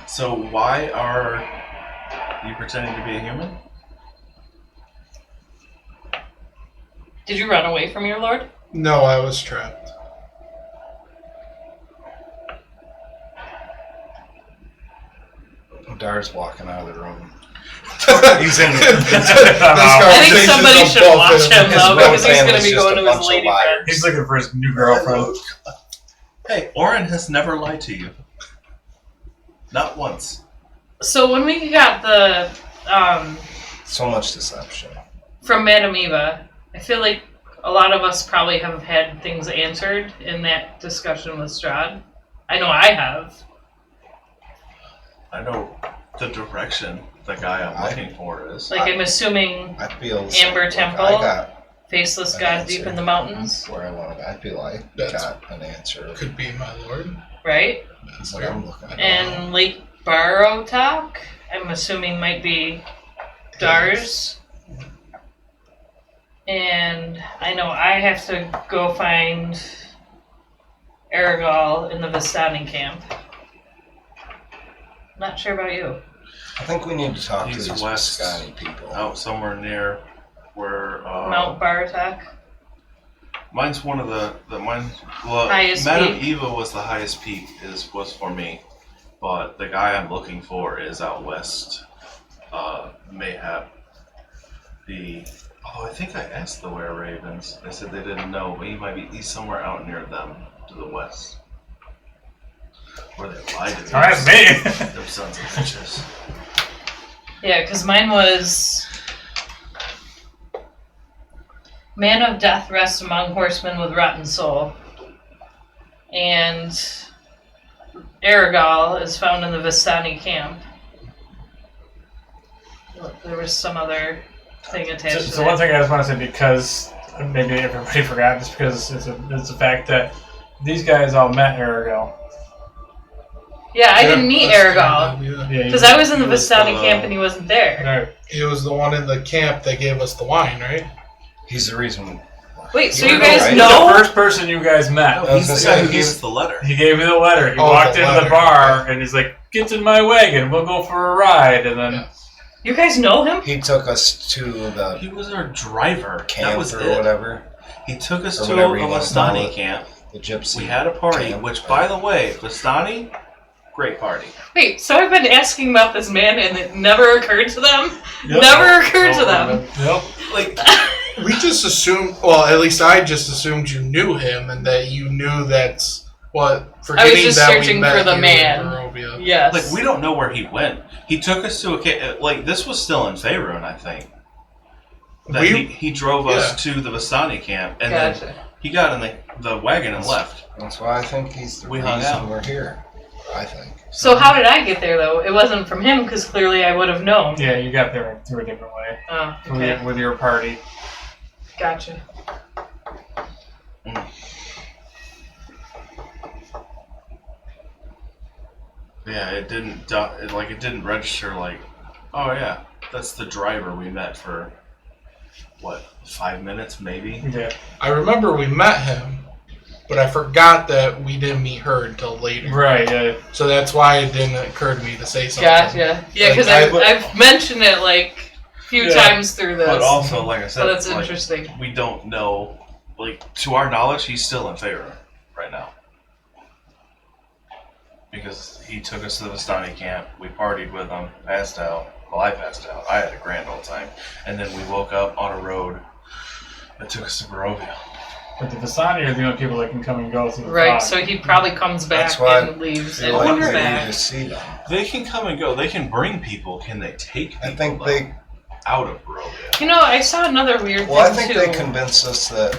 So why are you pretending to be a human? Did you run away from your lord? No, I was trapped. Dar's walking out of the room. He's in. I think somebody should watch him His though, real because he's family's going to be just going a to his bunch of lady liars. friend. He's looking for his new girlfriend. Hey, Oren has never lied to you. Not once. So when we got the So much deception. from Madame Eva, I feel like a lot of us probably have had things answered in that discussion with Strahd. I know I have. I know the direction the guy I'm looking for is. Like I'm assuming I feel Amber like Temple, I got faceless an god answer deep in the mountains, where I want to. I feel like That's- got an answer. Could be my lord. right? That's what I'm looking at. And Lake Barrowtalk, I'm assuming might be Dar's. And I know I have to go find Aragal in the Vistani camp. Not sure about you. I think we need to talk He's to these west. Viscani people. Out somewhere near where Mount Barrowtalk. mine's one of the mine. Well, Highest Madame peak? Eva was the highest peak was for me, but the guy I'm looking for is out west. Mayhap. I think I asked the Were Ravens. They said they didn't know, but he's somewhere out near them to the west. Where they lied to me. Alright, me. Them sons of bitches. Yeah, because mine was Man of Death rests among horsemen with rotten soul. And Aragal is found in the Vistani camp. There was some other thing attached to So one that. thing I just want to say, because maybe everybody forgot, just because it's the fact that these guys all met Aragal. Yeah, I didn't meet Aragal. Yeah, Because I was in the He was Vistani the- camp and he wasn't there. Right. He was the one in the camp that gave us the wine, right? He's the reason. Wait, so You you know, guys right? The know? first person you guys met. No, I was he's the gonna guy say, who gave he's- us the letter. He gave me the letter. He Oh, walked the into letter, the bar okay. and he's like, "Get in my wagon. We'll go for a ride." And then Yeah. You guys know him? He took us to the He was our driver. camp That was or it. vhatever. He took us Or to a whatever you wanna call Vistani it. camp. The gypsy. We had a party, camp. which, by the way, Vistani, great party. Wait, so I've been asking about this man and it never occurred to them? Yep. Never occurred to them. Yep. Like, We just assumed, well, at least I just assumed you knew him and that you knew that's what, forgetting just that we searching met for the you in man. Barovia. Yes. like we don't know where he went. He took us to a camp. Like, this was still in Faerun, I think. That he drove us to the Vistani camp, and then Gotcha. he got in the wagon and left. That's why I think he's the We hung reason out. we're here. I think. So how did I get there though? It wasn't from him because clearly I would have known. Yeah, you got there through a different way Oh, okay. with your party. Gotcha. Yeah, it didn't register. Like, oh yeah, that's the driver we met for what, 5 minutes maybe. Yeah. I remember we met him, but I forgot that we didn't meet her until later. Right. Yeah. So that's why it didn't occur to me to say something. Gotcha. Yeah, because Like, I've mentioned it like a few Yeah. times through this. But also, like I said, So that's like, interesting. we don't know. Like, to our knowledge, he's still in Faerun right now. Because he took us to the Vistani camp, we partied with him, passed out. Well, I passed out. I had a grand old time. And then we woke up on a road that took us to Barovia. But the Vistani are the only people that can come and go through the Right, fog. so he probably comes back That's why and leaves I and feel like comes they back. need to see them. They can come and go. They can bring people. Can they take people I think though, they. out of Barovia? You know, I saw another weird Well, I thing think too. they convinced us that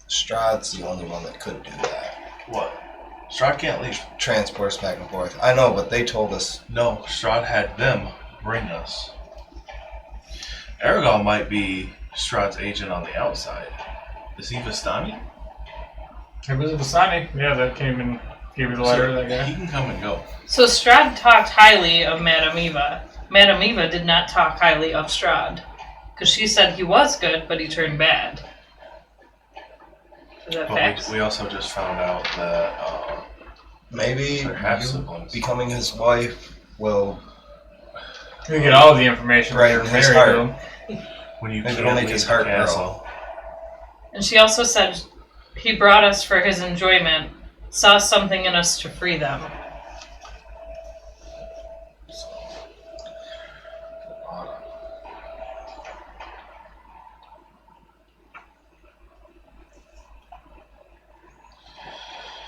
Strahd's the only one that could do that. What? Strahd can't leave. Transport us back and forth. I know, but they told us. No, Strahd had them bring us. Aragon might be Strahd's agent on the outside. Is he Vistani? It was a Vistani. Yeah, that came and gave you the letter. That guy. He can come and go. So Strahd talked highly of Madame Eva. Madame Eva did not talk highly of Strahd. Because she said he was good, but he turned bad. Is that But facts? we also just found out that Maybe Perhaps you siblings. becoming his wife will You get all the information Right, when you're in his married to heart. him. when you Maybe can't it'll make leave his the heart grow. castle. And she also said he brought us for his enjoyment, saw something in us to free them.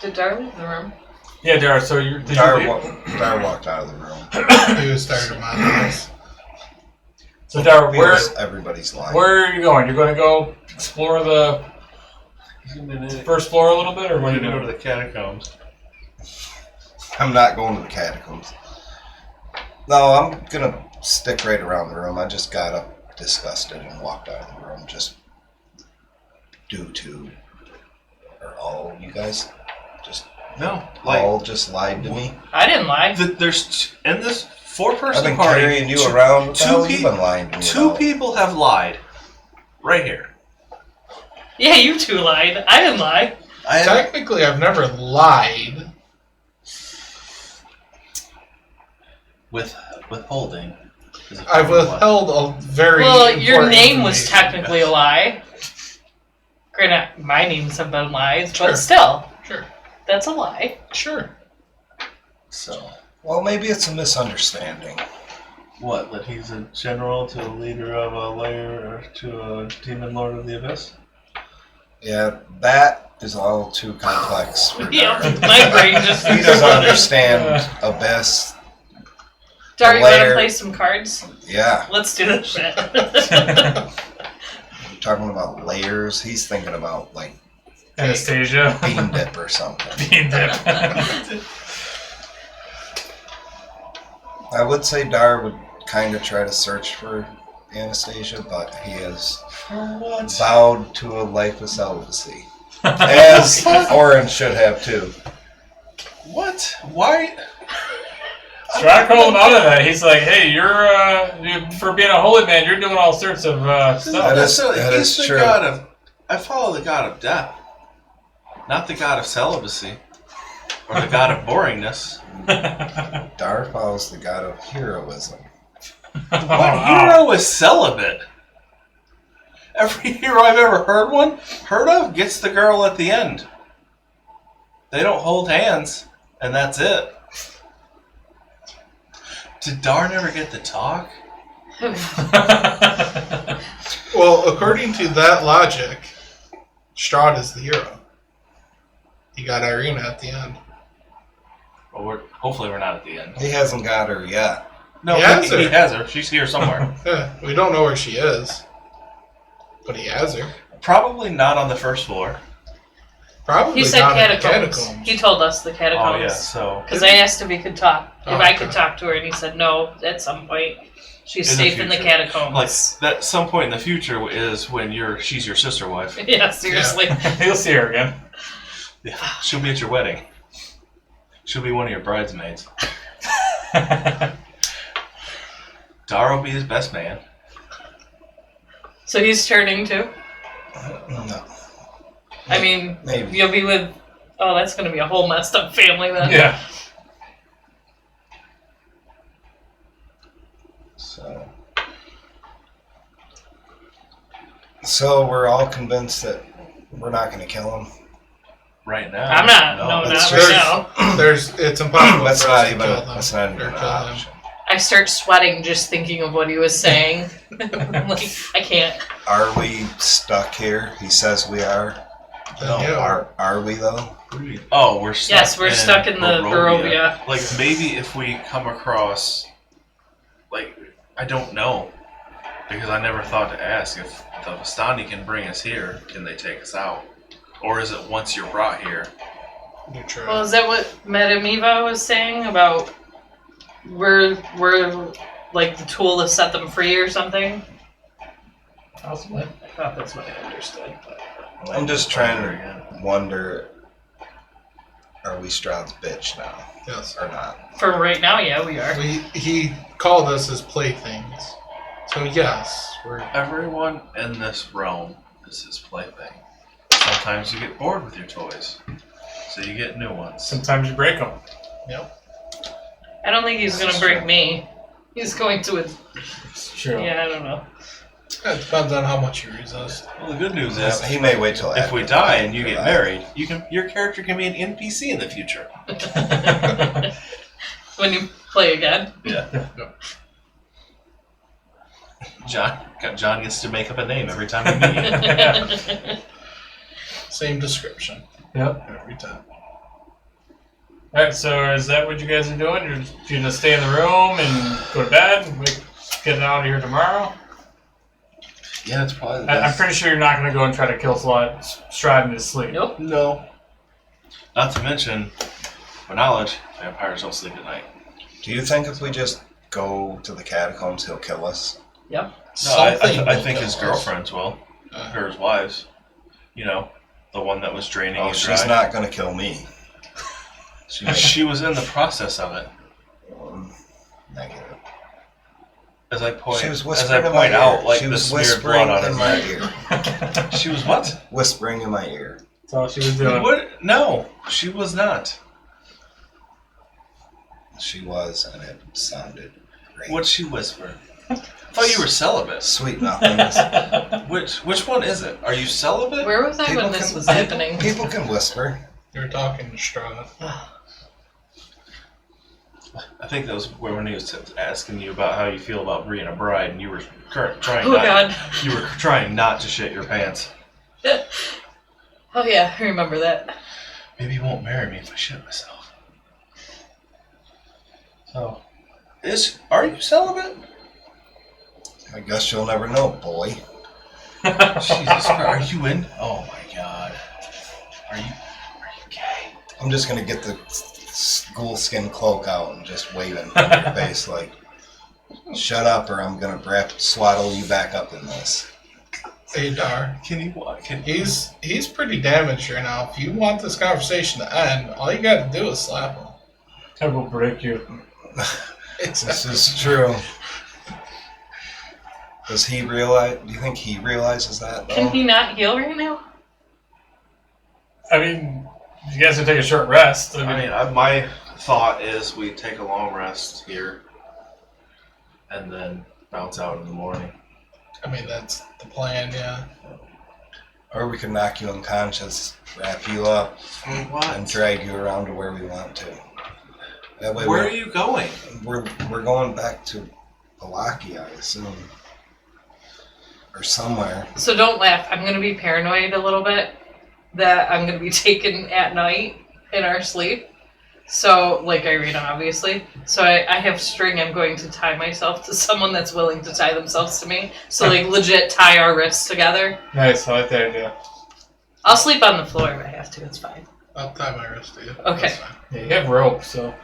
Did Dar leave the room? Yeah, Dara. So you did you Dar, leave? Dar walked out of the room. He was tired of my house. So Dara, where Because everybody's lying. where are you going? You're going to go explore the first floor a little bit, or what are you Go to doing? the catacombs. I'm not going to the catacombs. No, I'm gonna stick right around the room. I just got up disgusted and walked out of the room just due to, or all you guys just No, like all just lied to me. I didn't lie. there's in this I've four-person been party. carrying you two- around. What the two hell pe- you been lying to me Two about? people have lied, right here. Yeah, you two lied. I didn't lie. I have, Technically, I've never lied. withholding. is a I've form of withheld a very Well, your important name was information. technically a lie. Granted, my names have been lies, Sure. but still, Sure, that's a lie. sure. So Well, maybe it's a misunderstanding. what? That he's a general to a leader of a lair or to a demon lord of the abyss? Yeah, that is all too complex for Yeah, Dar. my brain just. He doesn't understand Abyss. Dar, you want to layer. play some cards? Yeah, Let's do this shit. talking about layers. He's thinking about like Anastasia. bean dip or something. Bean dip. I would say Dar would kind of try to search for Anastasia, but he has What? vowed to a life of celibacy. As Oren should have too. What? Why? Strahd called him out of that. He's like, "Hey, you're for being a holy man, you're doing all sorts of Not stuff." That is- necessarily. that He's is the true. god of. I follow the god of death, not the god of celibacy or the god of boringness. Dar follows the god of heroism. What hero is celibate? Every hero I've ever heard of gets the girl at the end. They don't hold hands, and that's it. Did Dar never get the talk? Well, according to that logic, Strahd is the hero. He got Irena at the end. Well, hopefully we're not at the end. He hasn't got her yet. No, He has her. he has her. She's here somewhere. Yeah, we don't know where she is, but he has her. Probably not on the first floor. Probably He said not in the catacombs. catacombs. He told us the Oh catacombs. yeah, so Because I asked if he could talk, if Oh, I okay. could talk to her, and he said no. At some point, she's In the safe in the future. catacombs. like that. Some point in the future is when she's your sister wife. Yeah, seriously. You'll see her again. Yeah, she'll be at your wedding. She'll be one of your bridesmaids. Dar will be his best man. So he's turning too. No. I mean, Maybe. you'll be with. Oh, that's going to be a whole messed up family then. Yeah. So we're all convinced that we're not going to kill him. Right now. I'm not. No, not that's right just- now. It's impossible That's for us not to even. kill them. That's not even or an kill option. I start sweating just thinking of what he was saying. Like, I can't. Are we stuck here? He says we are. Then yeah. Are we though? Oh, we're stuck. Yes, we're stuck in the Barovia. Like maybe if we come across, like I don't know, because I never thought to ask if the Vistani can bring us here. Can they take us out, or is it once you're brought here? Well, is that what Madame Eva was saying about we're like the tool to set them free or something? Possibly. I thought that's what I understood. I'm just trying to wonder, are we Strahd's bitch now? Yes. Or not? For right now, yeah, we are. He called us his playthings. So yes, we're... Everyone in this realm is his plaything. Sometimes you get bored with your toys, so you get new ones. Sometimes you break them. Yep. I don't think he's going to break me. He's going to... It's true. Yeah, I don't know. It depends on how much you resist. Well, the good news is, He may wait till if we die and you get married, your character can be an NPC in the future. When you play again. Yeah. John gets to make up a name every time we meet. Same description Yep. every time. Alright, so is that what you guys are doing? You're going to stay in the room and go to bed and get out of here tomorrow? Yeah, that's probably the I'm best. pretty sure you're not going to go and try to kill Strahd in his sleep. Nope. No. Not to mention, for knowledge, vampires don't sleep at night. Do you think if we just go to the catacombs, he'll kill us? Yep. No, I Something think will his kill us. girlfriends will. Or his wives. You know, the one that was draining Oh, you she's dry. not going to kill me. She was in the process of it. Negative. As I point, She was as I whispering in my point out, ear. like She the was smeared whispering blood on in his my neck. ear. She was what? Whispering in my ear. That's all she was doing. What? No, she was not. She was, and it sounded great. What'd she whisper? I thought you were celibate. Sweet nothings. Which one is it? Are you celibate? Where was I when this was happening? People can whisper. You're talking to Strahd. I think that was when he was asking you about how you feel about being a bride, and you were trying Oh, not. God. You were trying not to shit your pants. Oh, yeah, I remember that. Maybe you won't marry me if I shit myself. So, are you celibate? I guess you'll never know, boy. Jesus Christ, are you in? Oh my God, are you gay? I'm just gonna get the ghoul skin cloak out and just wave it in front of your face like, shut up or I'm gonna swaddle you back up in this. Hey, Dar. Can you what? He's pretty damaged right now. If you want this conversation to end, all you got to do is slap him. I will break you. This is true. Does he realize? Do you think he realizes that? Though? Can he not heal right now? I mean, you guys can take a short rest. My thought is we take a long rest here, and then bounce out in the morning. I mean, that's the plan, yeah. Or we can knock you unconscious, wrap you up, What? and drag you around to where we want to. That way, Where are you going? We're going back to Palaki, I assume, or somewhere. So don't laugh. I'm going to be paranoid a little bit that I'm going to be taken at night in our sleep. So, like Irena, obviously. So I have string. I'm going to tie myself to someone that's willing to tie themselves to me. So, like, legit tie our wrists together. Nice, I like that idea. I'll sleep on the floor if I have to. It's fine. I'll tie my wrist to you. Okay. That's fine. Yeah, you have rope, so.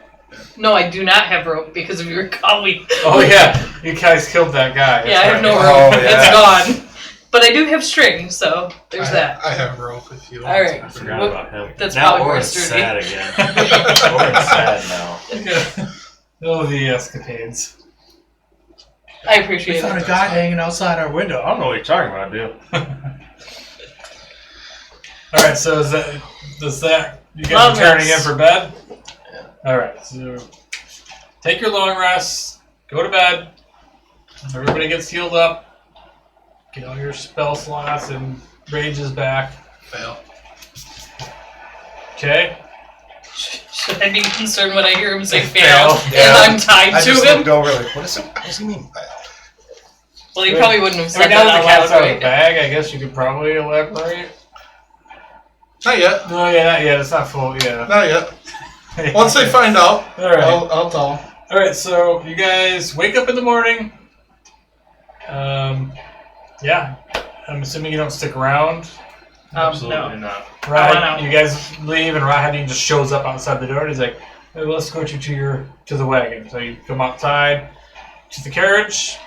No, I do not have rope because if you recall, Oh yeah, you guys killed that guy. Yeah, I have no rope. Oh, yeah. It's gone. But I do have string, so there's that. I have rope if you want. All right. I forgot Well, about him. that's now probably more Orin's sturdy. sad again. Orin's sad now. Oh, the escapades. I appreciate it. hanging outside our window. I don't know what you're talking about, dude. All right, so does that you guys Long are turning in rest. for bed? Yeah. All right, so take your long rest, go to bed. Everybody gets healed up. Get all your spell slots and rages back. Fail. Okay. Should I be concerned when I hear him say Fail. fail Yeah. and I'm tied I to just him? looked over like, what does he mean by that? Well, you probably wouldn't have I said mean, now that that out the cat's loud, out of the right? bag, I guess you could probably elaborate. Not yet. No, yeah, not yet. It's not full. Yeah. Not yet. Once they find out, All right. I'll tell them. All right. So you guys wake up in the morning. Yeah. I'm assuming you don't stick around. Absolutely No. not. went out. You guys leave, and Rahadin just shows up outside the door. And he's like, hey, "Let's go to the wagon." So you come outside to the carriage.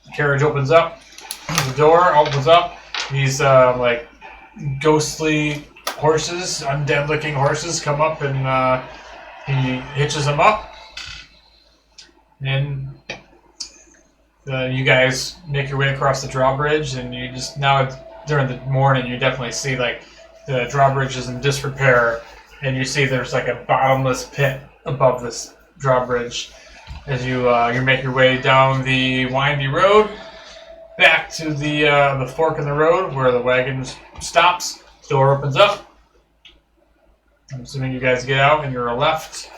The carriage opens up. The door opens up. These like ghostly horses, undead-looking horses, come up, and he hitches them up. And you guys make your way across the drawbridge, and you just now during the morning you definitely see like the drawbridge is in disrepair, and you see there's like a bottomless pit above this drawbridge as you make your way down the windy road back to the fork in the road where the wagon stops. Door opens up. I'm assuming you guys get out and you're left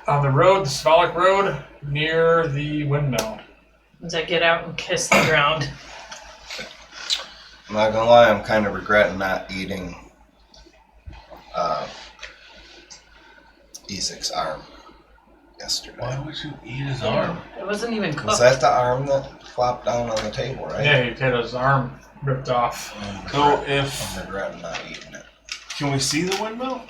on the road, the Svalak road, near the windmill. As I get out and kiss the ground. I'm not gonna lie, I'm kind of regretting not eating Izek's arm yesterday. Why would you eat his arm? It wasn't even cooked. Was that the arm that flopped down on the table, right? Yeah, he had his arm ripped off. So I'm regretting not eating it. can we see the windmill?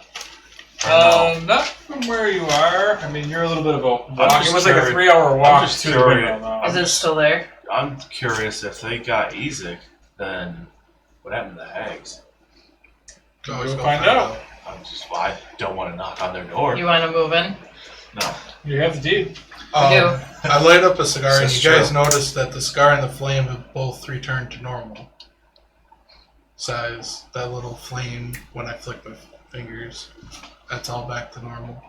Or no? Not from where you are. I mean, you're a little bit of a walk. just It was like a curious. 3-hour walk I'm just to the curious. windmill. Now. Is it still there? I'm curious if they got Izek, then what happened to the Hags? Always We'll go find out. I don't want to knock on their door. You want to move in? No. You have the deed. do. I light up a cigar, and This you is guys true. notice that the cigar and the flame have both returned to normal size. That little flame when I flick my fingers, that's all back to normal.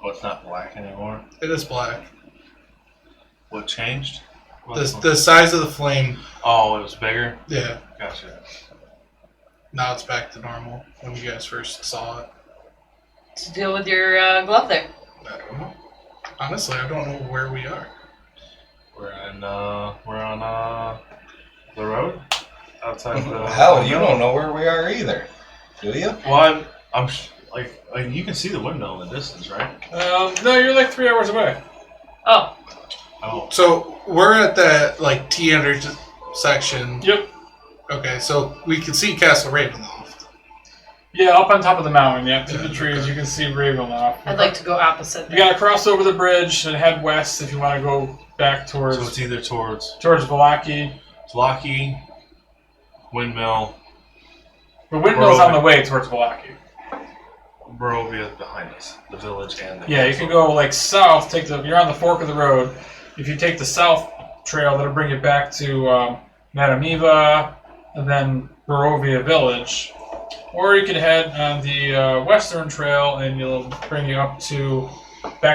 Oh, it's not black anymore. It is black. What changed? The size of the flame, Oh, it was bigger? yeah. Gotcha. Now it's back to normal when you guys first saw it. To deal with your glove there. I don't know. Honestly, I don't know where we are. We're on the road? Outside the... Hell, you don't know where we are either, do you? Well, I'm like you can see the windmill in the distance, right? No, you're like 3 hours away. Oh, Oh. So we're at that like T intersection. Yep. Okay, so we can see Castle Ravenloft. Yeah, up on top of the mountain. Yeah, through the Yeah, trees, okay. you can see Ravenloft. I'd like to go opposite. You gotta cross over the bridge and head west if you want to go back towards So it's either towards Valaki. Locky, windmill, The windmill's on the way towards Valaki. Barovia behind us, the village and the Yeah, you can go like south. You're on the fork of the road. If you take the south trail, that'll bring you back to Madamiva and then Barovia village. Or you could head on the western trail and it'll bring you back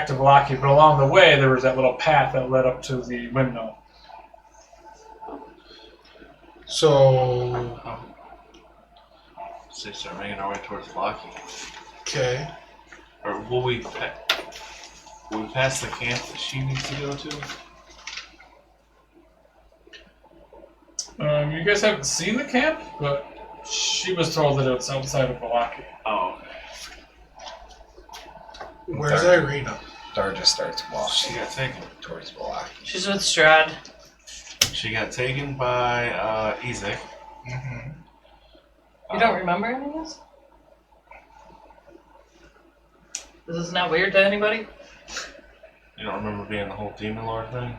to Valaki. But along the way, there was that little path that led up to the windmill. So, So start making our way towards Locky. okay. Or will we pass the camp that she needs to go to? You guys haven't seen the camp, but she was told that it's outside of Valaki. Oh, Where's Irena? Dar just starts she walking got taken. towards Balaki. She's with Strahd. She got taken by Izek. Mm-hmm. You don't remember any of this? Is this not weird to anybody? You don't remember being the whole Demon Lord thing?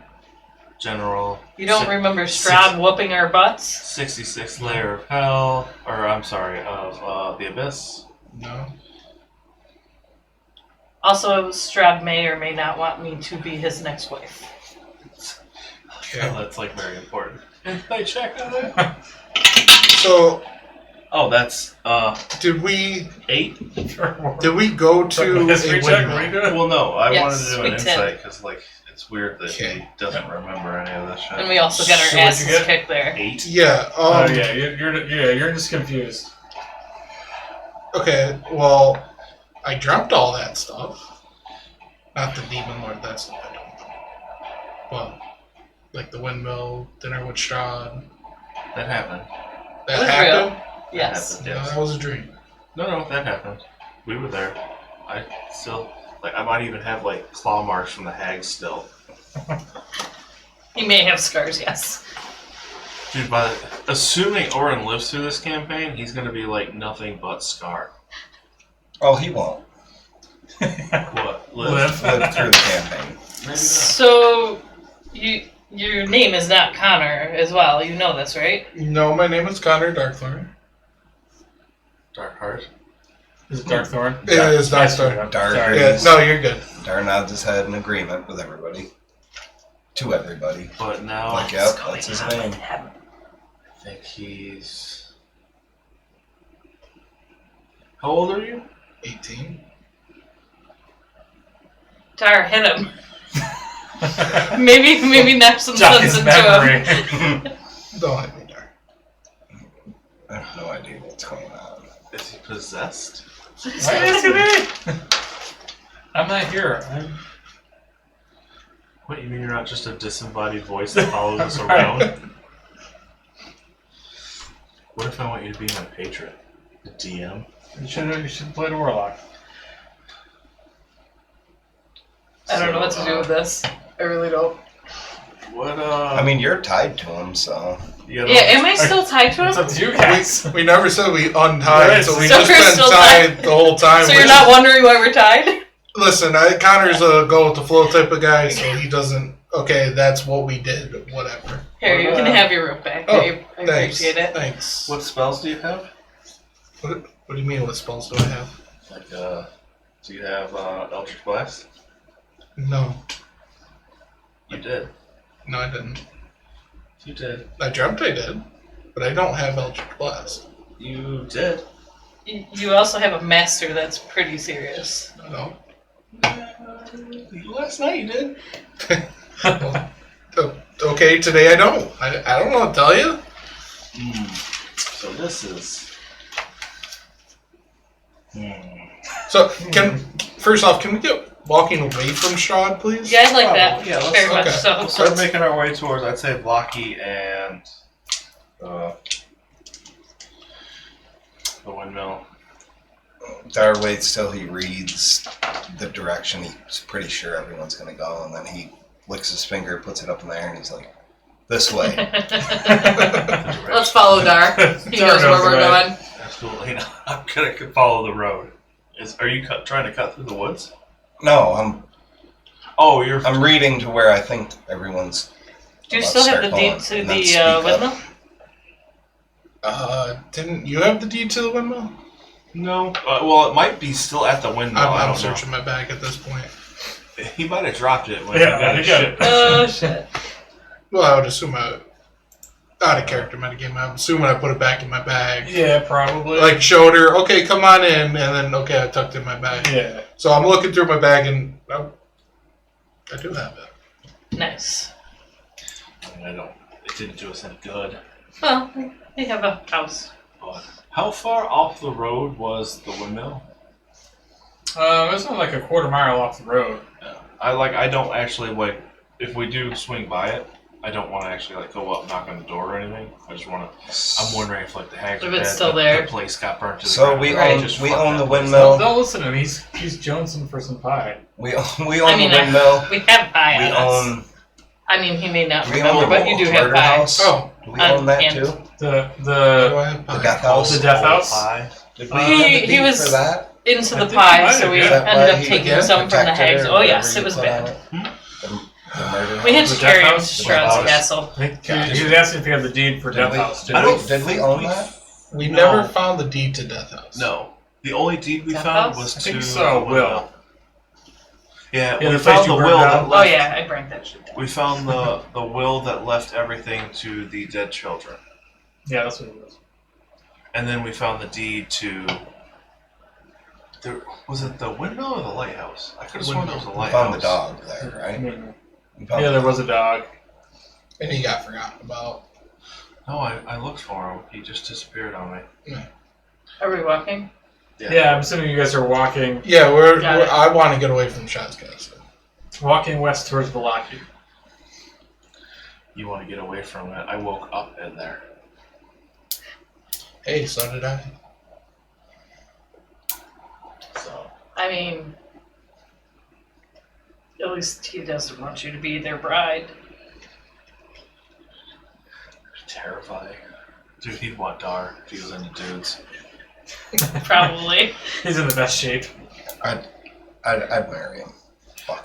General. You don't remember Strahd whooping our butts? 66th layer of hell, or I'm sorry, of the abyss. No. Also, Strahd may or may not want me to be his next wife. Okay. That's like very important. Did they check on it? So, Oh, that's did we 8. go to history a check? windmill? Are we good? Well, no, I Yes, wanted to do an we did. insight because like it's weird that Okay. he doesn't remember any of this shit. And we also got our So what'd you asses get? kicked there. 8. Yeah. Oh yeah, you're just confused. Okay. Well, I dreamt all that stuff. Not the demon lord. That stuff I don't know. But Like the windmill, dinner with Strahd. That happened. That was happened? Yes. That No, happened, that was a dream. No, that happened. We were there. I still, like, I might even have, like, claw marks from the Hags still. He may have scars, yes. Dude, assuming Oren lives through this campaign, he's gonna be, like, nothing but Scar. Oh, he won't What? live through the campaign. Maybe not. So, your name is not Connor as well. You know this, right? No, my name is Connor Darkthorn. Darkheart. Is it Darkthorn? It is Yes, Darkthorn. Dark Sorry. Yeah, is- no, you're good. Dar nods his head in agreement with everybody. To everybody. But now, Like, yep, that's his name. I think he's... How old are you? 18. Dar, hit him. maybe knock some Jog sense his into memory. him. Don't hit me, Dark. I have no idea what's going on. Is he possessed? Why is it? I'm not here. What, you mean you're not just a disembodied voice that follows us around? What if I want you to be my patron? The DM? You should play the Warlock. I don't know what to do with this. I really don't. What, I mean, you're tied to him, so. you gotta- Yeah, am I still tied to It's up him? to you guys. We never said we untied, Right, so we so just we're been still tied tied. the whole time. So which you're not wondering why we're tied? Listen, Connor's a go with the flow type of guy, so he doesn't. Okay, that's what we did. Whatever. Here, you can have your rope back. Oh, I Thanks. appreciate it. Thanks. What spells do you have? What do you mean? What spells do I have? Like, do you have, Eldritch Blast? No, You did. no, I didn't. You did. I dreamt I did, but I don't have Eldritch Blast. You did. You also have a master that's pretty serious. No. Last night you did. Well, okay, today I don't. I don't know what to tell you. So this is... So, first off, can we get walking away from Strahd, please? Yeah, I'd like that. Yeah, let's- Very much okay. so. We'll start making our way towards, I'd say, Blocky and the windmill. Dar waits till he reads the direction he's pretty sure everyone's going to go, and then he licks his finger, puts it up in the air, and he's like, this way. Let's follow Dar. He knows where we're going. Absolutely not. I'm gonna follow the road. Are you trying to cut through the woods? No, Oh, you're... I'm reading to where I think everyone's. Do you about still have start the deed going, to and then the speak up. windmill? Didn't you have the deed to the windmill? No. Well, it might be still at the windmill. I I'm don't searching my bag at this point. know. He might have dropped it when Yeah, he got he his got ship. it. Oh, shit. Well, I would assume out of character metagame. I'm assuming I put it back in my bag. Yeah, probably. Like showed her, okay, come on in, and then okay, I tucked it in my bag. Yeah. So I'm looking through my bag, and I do have it. Nice. It didn't do us any good. Well, we have a house. But how far off the road was the windmill? It's not like a quarter mile off the road. I don't actually, like, if we do swing by it, I don't want to actually, like, go up, knock on the door or anything. I just want to... I'm wondering if, like, the Hags If are it's dead, still the there. place got burnt to the So ground. we Right. own Just we fuck own that the place. windmill. Don't listen to him. He's jonesing for some pie. We own I mean, the windmill. We have pie We on us. own. I mean, he may not We remember, own but you do the have murder pie. house. Oh, Do we own that and- too? The do I have The pie? death house. The death house? Pie. Did we He- have the he deed was- for that? Into I the think he pie, might so have, we yeah. Is that why ended up he taking some from the protected Hags. or Oh, yes, whatever it you was put bad. on it? The murder We had house? to The carry death him to house? Strahd's Death castle. He was asking if you have the deed for Did Death we- House. Did I don't did we think own we- that? We No. never found the deed to Death House. No. The only deed we Death found house? was I to... think so, Will. Yeah, Yeah, we the place found you the burned will down. that Oh, left... yeah, I burnt that shit down. We found the will that left everything to the dead children. Yeah, that's what it was. And then we found the deed to... Was it the windmill or the lighthouse? I could have sworn there was a We lighthouse. found the dog there, right? We found Yeah, the there was a dog. And he got forgotten about. No, I looked for him. He just disappeared on me. Are we walking? Yeah, I'm assuming you guys are walking Yeah, Got it. I want to get away from Shot's castle. west towards Valaki. you want to get away from it. I woke up in there. Hey, so did I. So I mean, at least he doesn't want you to be their bride. terrifying. Dude, he'd want Dar if he was into dudes. Probably. He's in the best shape. I'd marry him. Well,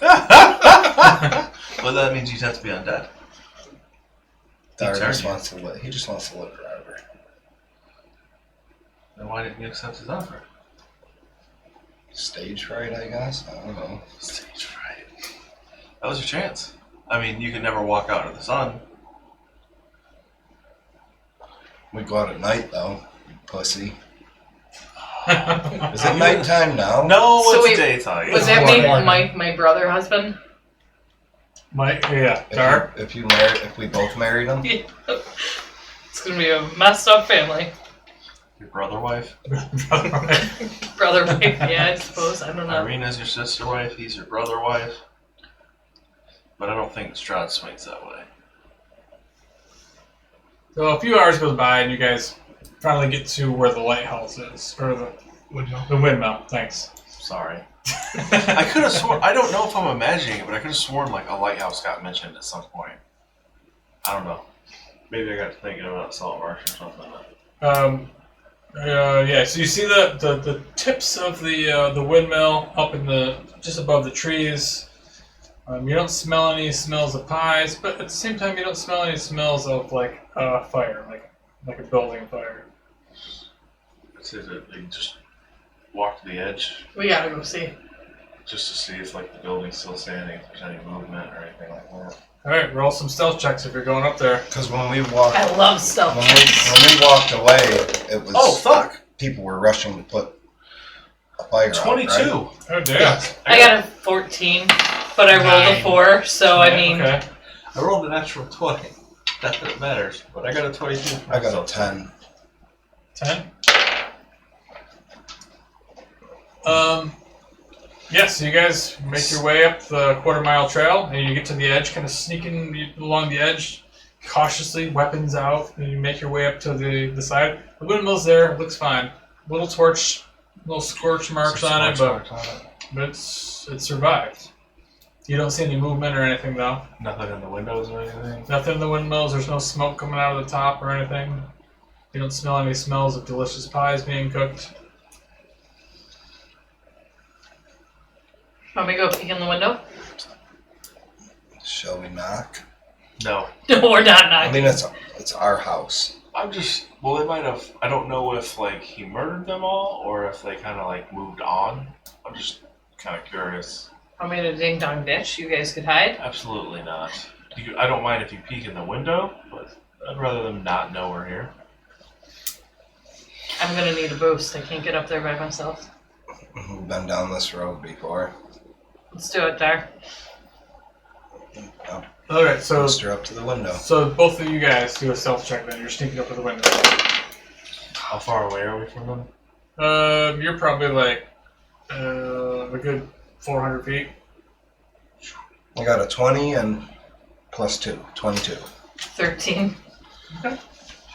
that means you'd have to be undead. Dar just Eternity. wants to live. He just wants to live forever. Then why didn't you accept his offer? Stage fright, I guess. I don't know. Stage fright. That was your chance. I mean, you could never walk out into the sun. We go out at night though, you pussy. Is Is it nighttime now? No, So it's wait, daytime. Was It's that morning. my brother husband? Mike? Yeah, Dar. If we both married him, It's gonna be a messed up family. Your brother wife. Brother wife, yeah, I suppose. I don't know. Irena's your sister wife. He's your brother wife. But I don't think Strahd swings that way. So a few hours goes by and you guys finally get to where the lighthouse is, or the windmill. Thanks. Sorry. I could have sworn. I don't know if I'm imagining it, but I could have sworn like a lighthouse got mentioned at some point. I don't know. Maybe I got to thinking about Salt Marsh or something. Yeah. So you see the tips of the windmill up in just above the trees. You don't smell any smells of pies, but at the same time, you don't smell any smells of like fire, like a building fire. Is it they just walk to the edge We gotta go see. just to see if like the building's still standing, if there's any movement or anything like that? All right, roll some stealth checks if you're going up there. because when we walked, I love stealth when checks. we walked away, it was Oh fuck! people were rushing to put a fire out, 22. right? Oh damn. Yes. I got a 14, but I rolled a 4, so I mean, Okay. I rolled a natural 20. Not that it matters, but I got a 22. I got a 10. 10. Yeah, so you guys make your way up the quarter-mile trail, and you get to the edge, kind of sneaking along the edge, cautiously, weapons out, and you make your way up to the side. The windmill's there, it looks fine. Little scorch marks on it, but it survived. You don't see any movement or anything, though. Nothing in the windows or anything. Nothing in the windmills, there's no smoke coming out of the top or anything. You don't smell any smells of delicious pies being cooked. want me to go peek in the window? Shall we knock? No. No, we're not I knocking. mean, it's our house. I'm just. Well, they might have. I don't know if like he murdered them all or if they kind of like moved on. I'm just kind of curious. Want me to ding dong ditch? You guys could hide. Absolutely not. I don't mind if you peek in the window, but I'd rather them not know we're here. I'm gonna need a boost. I can't get up there by myself. We've been down this road before. Let's do it, Dar. Alright, so Post her up to the window. So both of you guys do a stealth check then. You're sneaking up to the window. How far away are we from them? You're probably like a good 400 feet. I got a 20 and plus 2, 22. 13. How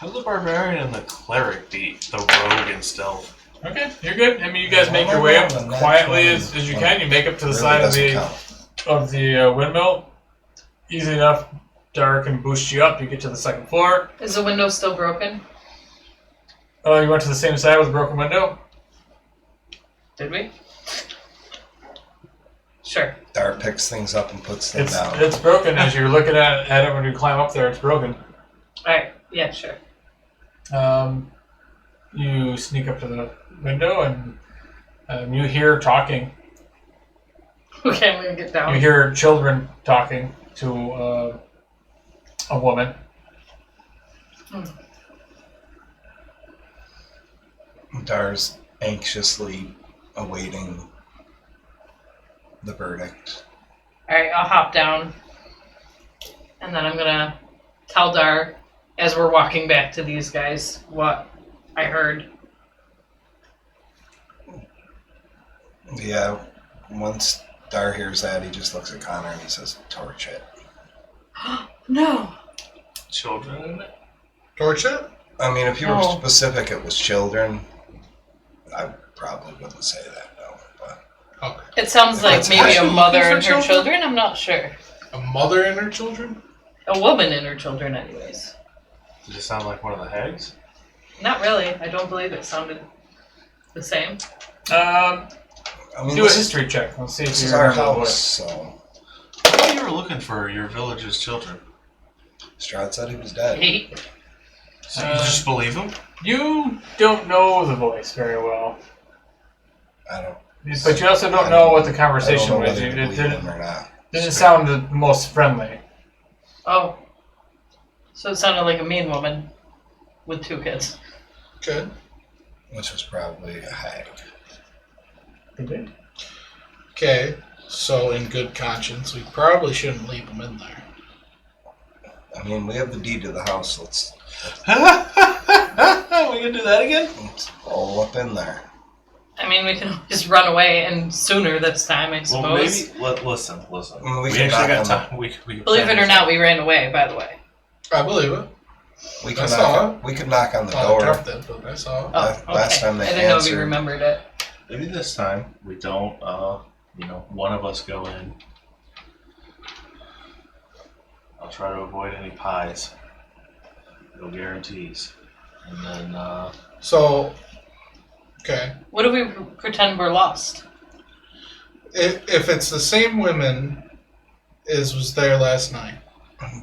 does the barbarian and the cleric beat the rogue in stealth? Okay, you're good. I mean, you guys make your way up quietly as you can. You make up to the Really side of doesn't the count. windmill. Easy enough. Dar can boost you up. You get to the second floor. Is the window still broken? Oh, you went to the same side with a broken window? Did we? Sure. Dart picks things up and puts them down. It's broken as you're looking at it when you climb up there. It's broken. Alright, yeah, sure. You sneak up to the window and you hear talking. Okay, I'm gonna get down. You hear children talking to a woman. Dar's anxiously awaiting the verdict. Alright, I'll hop down. And then I'm gonna tell Dar, as we're walking back to these guys, what I heard. Yeah, once Dar hears that, he just looks at Connor and he says, "Torch it." No! children in it? Torch it? I mean, if you were No. specific, it was children. I probably wouldn't say that, no. But Okay. It sounds like That's maybe a actually mother looking for and her children? children. I'm not sure. A mother and her children? A woman and her children, anyways. Does it sound like one of the hags? Not really. I don't believe it sounded the same. I mean, Do a this history check. Let's see if is you our remember the house, voice. so I thought you were looking for your village's children. Strahd said he was dead. 8. So you just believe him? You don't know the voice very well, I don't. but you also don't know what the conversation I don't know was. whether It to believe didn't, him or not. didn't sound the most friendly. Oh. So it sounded like a mean woman with 2 kids. Good. Which was probably a hag. Okay. So, in good conscience, we probably shouldn't leave them in there. I mean, we have the deed to the house. Let's We gonna do that again? roll up in there. I mean, we can just run away and sooner this time, I suppose. Well, maybe. Listen. I mean, we We can actually knock got on time. We Believe it or not, we ran away, by the way. I believe it. We I can saw we could knock on the Oh, I door. dropped it, but I saw it. Oh, Last okay. time they I didn't know if answered. you remembered it. Maybe this time we don't. One of us go in. I'll try to avoid any pies. No guarantees. And then, So, okay. What if we pretend we're lost? If it's the same women as was there last night,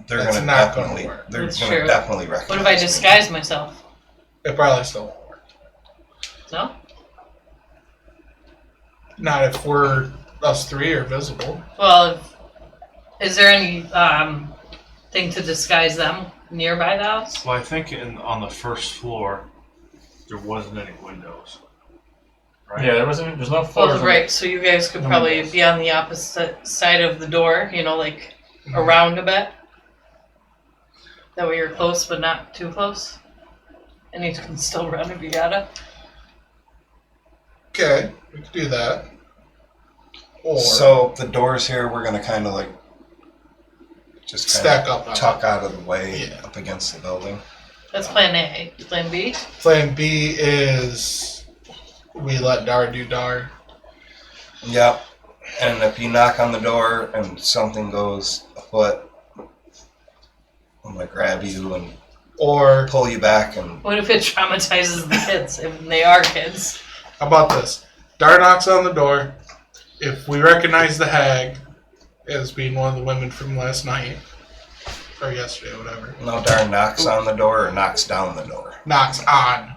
They're That's gonna not gonna definitely. work. They're That's gonna true. definitely recognize. What if I me. disguise myself? it probably still won't work. No? Not if us 3 are visible. Well, is there any thing to disguise them nearby the house? well, I think on the first floor there wasn't any windows. Right? Yeah, there's no floors. Oh, right. So you guys could No probably windows. be on the opposite side of the door, like around a bit. That way you're close, but not too close. And you can still run if you gotta. Okay, we could do that. Or So the doors here, we're gonna kind of like just kind stack up. On tuck it. out of the way Yeah. up against the building. That's plan A. Plan B? Plan B is we let Dar do Dar. Yep. And if you knock on the door and something goes afoot, I'm gonna grab you and Or pull you back and What if it traumatizes the kids, if they are kids? how about this? Dar knocks on the door. If we recognize the hag as being one of the women from last night or yesterday, whatever, no darn knocks on the door or knocks down the door. knocks on,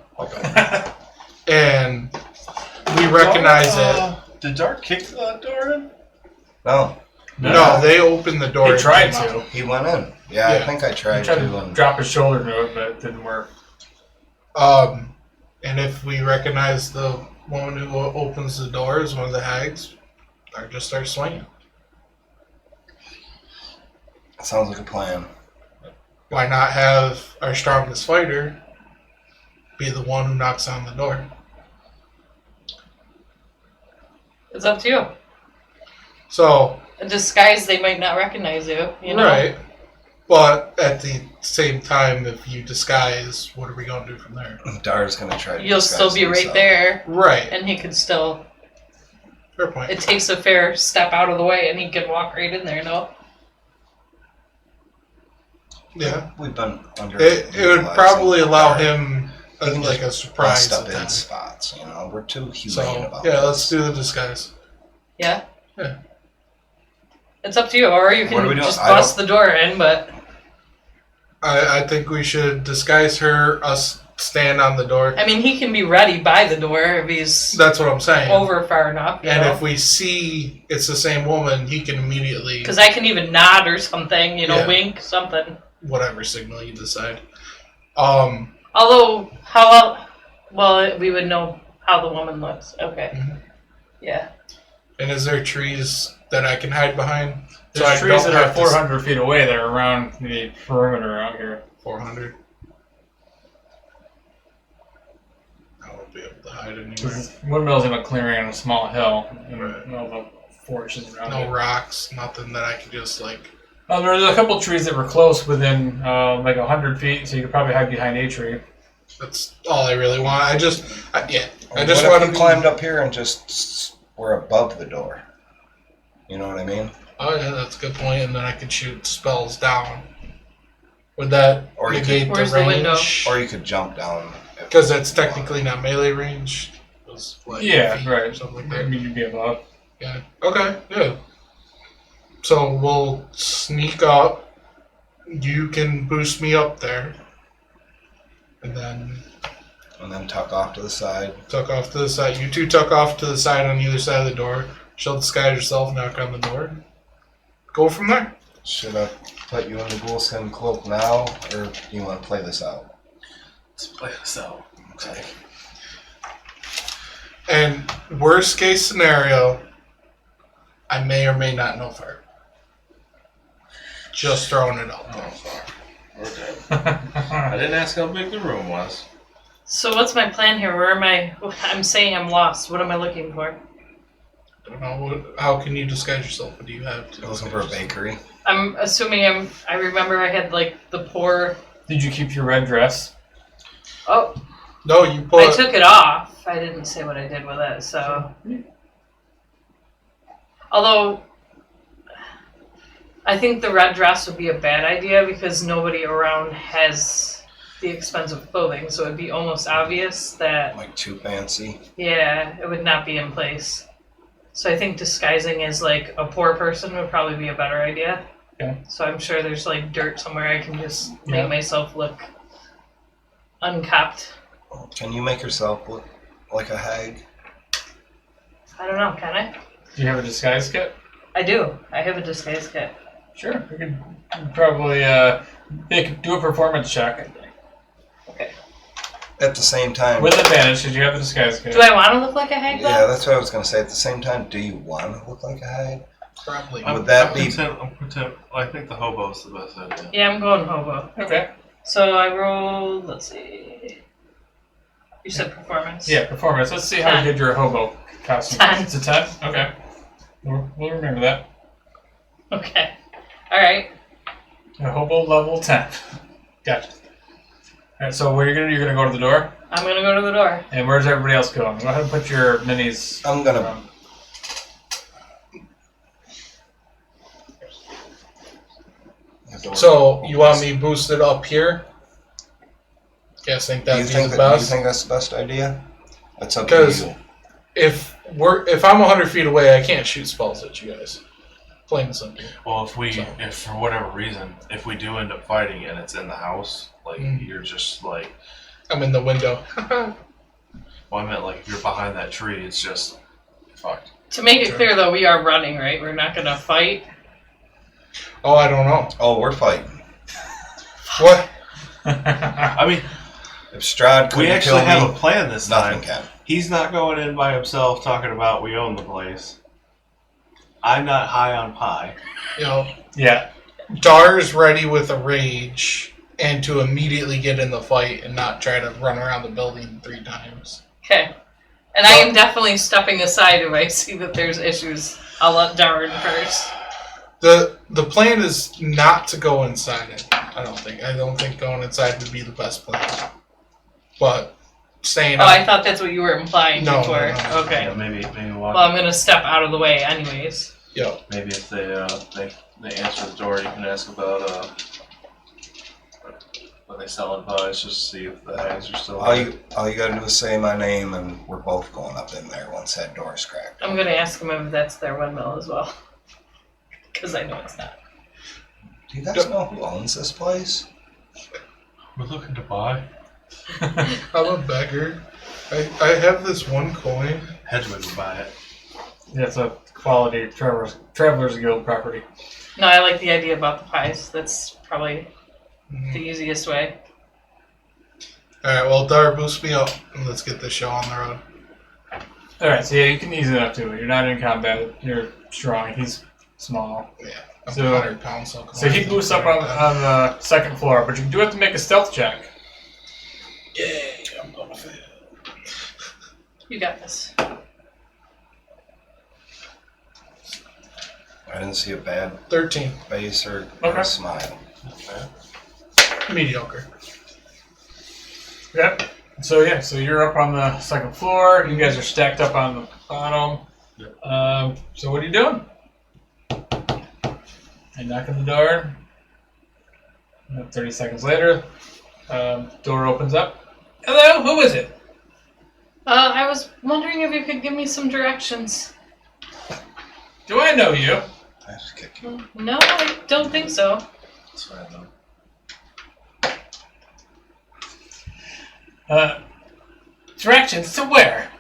and we recognize it. Did Dart kick that door in? No, No, they opened the door. He and tried came to. out. he went in. Yeah, Yeah. I think I He tried tried to. to And drop his shoulder to it, but it didn't work. And if we recognize the woman who opens the door as one of the hags, Dar just starts swinging. sounds like a plan. Why not have our strongest fighter be the one who knocks on the door? It's up to you. So, A disguise, they might not recognize you, right. But at the same time, if you disguise, what are we going to do from there? Dar's gonna try to. You'll still disguise be right himself. there, Right. and he could still. Fair point. It takes a fair step out of the way, and he can walk right in there, no? Yeah. We've been under. It would probably allow him He can like a just surprise bust up in attack. spots. We're too humane So, about yeah, this. let's do the disguise. Yeah? Yeah. It's up to you, or you What are we can doing? just I bust the door in, but I think we should disguise her, us stand on the door. I mean, he can be ready by the door if he's That's what I'm saying. over far enough, And if we see it's the same woman, he can immediately, Because I can even nod or something, Yeah. wink, something. whatever signal you decide. Although, we would know how the woman looks. Okay. Mhm. Yeah. And is there trees that I can hide behind? There's I trees don't that are have to 400 feet away that are around the perimeter out here. 400. I won't be able to hide anywhere. Because windmill's in a clearing on a small hill, and Right. all the forests around No it. rocks, nothing that I can just There's a couple trees that were close within like 100 feet, so you could probably hide behind a tree. That's all I really want. I just What want if to we climbed up here and just were above the door? You know what I mean? Oh yeah, that's a good point. And then I could shoot spells down. Would that Or you negate could- Where's the the window? range? Or you could jump down. Because that's technically not melee range. It was, what, 8 Yeah, feet right. or something like I that. mean, you'd be above. Yeah. Okay. Yeah. So we'll sneak up. You can boost me up there, and then tuck off to the side. tuck off to the side. You two tuck off to the side on either side of the door. She'll disguise herself, knock on the door. Go from there. Should I put you in the ghoulskin cloak now, or do you want to play this out? Let's play this out. Okay. And worst case scenario, I may or may not know fire. Just throwing it out there. Okay. I didn't ask how big the room was. So what's my plan here? Where am I? I'm saying I'm lost. What am I looking for? Don't know. How can you disguise yourself? What do you have to You're looking for a disguise yourself? bakery. I'm assuming I remember I had like the poor. Did you keep your red dress? Oh, No, you I put. took it off. I didn't say what I did with it. So, although I think the red dress would be a bad idea because nobody around has the expensive clothing, so it'd be almost obvious that Like too fancy. yeah, it would not be in place. So I think disguising as like a poor person would probably be a better idea. Okay. So I'm sure there's like dirt somewhere I can just Yeah. make myself look unkept. Can you make yourself look like a hag? I don't know, can I? Do you have a disguise kit? I do. I have a disguise kit. Sure. We could probably they could do a performance check Okay. At the same time. with advantage because you have the disguise kit. Do I want to look like a hag though? Yeah, that's what I was going to say. At the same time, do you want to look like a hag? Probably. Would that I'm be- content. I think the hobo's the best idea. Yeah, I'm going hobo. Okay. So I rolled, let's see. You said performance? Yeah, performance. Let's see how 10. good your hobo costume 10. is. It's a 10? Okay. We'll remember that. Okay. Alright. A hobo level 10. Gotcha. Alright, so where you're gonna go to the door? I'm gonna go to the door. And where's everybody else going? Go ahead and put your minis. I'm going to. So you want me boosted up here? Guys, think Do you that'd be think the that? Do you best. think that's the best idea? That's up to 'Cause- you. If I'm 100 feet away, I can't shoot spells at you guys. Plain and simple. Well, if for whatever reason, if we do end up fighting and it's in the house, like Mm. you're just like, I'm in the window. well, I meant like if you're behind that tree, it's just fucked. To make it clear though, we are running, right? We're not gonna fight. Oh, I don't know. Oh, we're fighting. What? I mean, If Strahd couldn't we actually kill have me, a plan this nothing time. can. He's not going in by himself talking about we own the place. I'm not high on pie. You know, Yeah. Dar's ready with a rage and to immediately get in the fight and not try to run around the building 3 times. Okay. And I am definitely stepping aside if I see that there's issues. I'll let Darren first. The plan is not to go inside. I don't think going inside would be the best plan. But staying Oh, out. I thought that's what you were implying No, before. no. Okay. Yeah, maybe walk. Well, I'm gonna step out of the way anyways. Yo, Maybe if they answer the door, you can ask about when they selling pies, just to see if the hags are still All there. you gotta do is say my name, and we're both going up in there once that door's cracked. I'm gonna ask him if that's their windmill as well. Because I know it's not. Do you guys know who owns this place? We're looking to buy. I'm a beggar. I have this one coin. Hedwig would buy it. Yeah, it's a quality Travelers Guild property. No, I like the idea about the pies. That's probably the easiest way. Alright, well, Dar, boost me up and let's get this show on the road. Alright, so yeah, you can ease it up too. You're not in combat. You're strong. He's small. Yeah, I'm So- 100 pounds. So he boosts up on the second floor, but you do have to make a stealth check. Yay, I'm gonna fail. You got this. I didn't see a bad 13. face or Okay. a smile. Mediocre. Yep. So yeah, so you're up on the second floor. You guys are stacked up on the bottom. Yep. So what are you doing? You knock on the door. 30 seconds later, door opens up. Hello, who is it? I was wondering if you could give me some directions. Do I know you? I just kick you. No, I don't think so. That's what I know. Directions to where?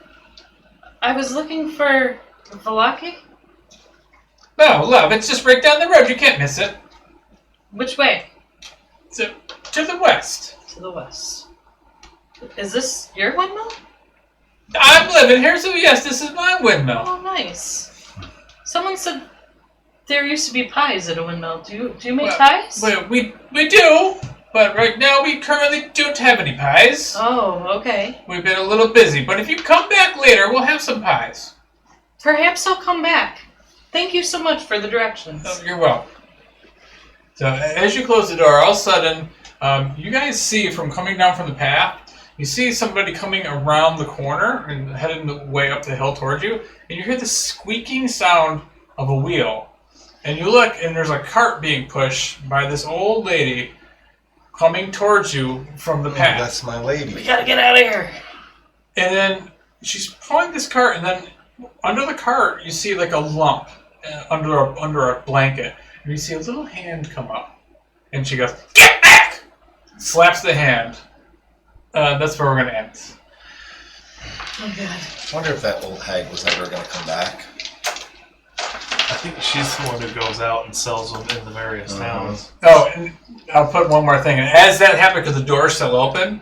I was looking for Valaki. No, love, it's just right down the road. You can't miss it. Which way? So, to the west. To the west. Is this your windmill? I'm living here, so yes, this is my windmill. Oh, nice. Someone said there used to be pies at a windmill. Do you make pies? We do, but right now we currently don't have any pies. Oh, okay. We've been a little busy, but if you come back later, we'll have some pies. Perhaps I'll come back. Thank you so much for the directions. Oh, you're welcome. So as you close the door, all of a sudden, you guys see from coming down from the path, you see somebody coming around the corner and heading the way up the hill towards you, and you hear the squeaking sound of a wheel. And you look, and there's a cart being pushed by this old lady coming towards you from the path. That's my lady. We gotta get out of here. And then she's pulling this cart, and then under the cart, you see like a lump under a blanket. And you see a little hand come up. And she goes, "Get back!" Slaps the hand. That's where we're going to end. Oh, God. I wonder if that old hag was ever going to come back. I think she's the one who goes out and sells them in the various towns. Oh, and I'll put one more thing in. As that happened, because the door's still open,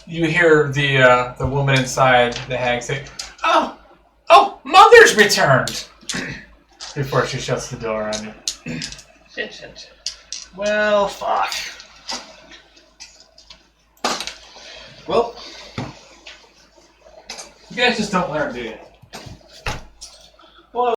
you hear the woman inside the hag say, Oh, Mother's returned! Before she shuts the door on you. Shit. Well, fuck. Well, You guys just don't learn, do you?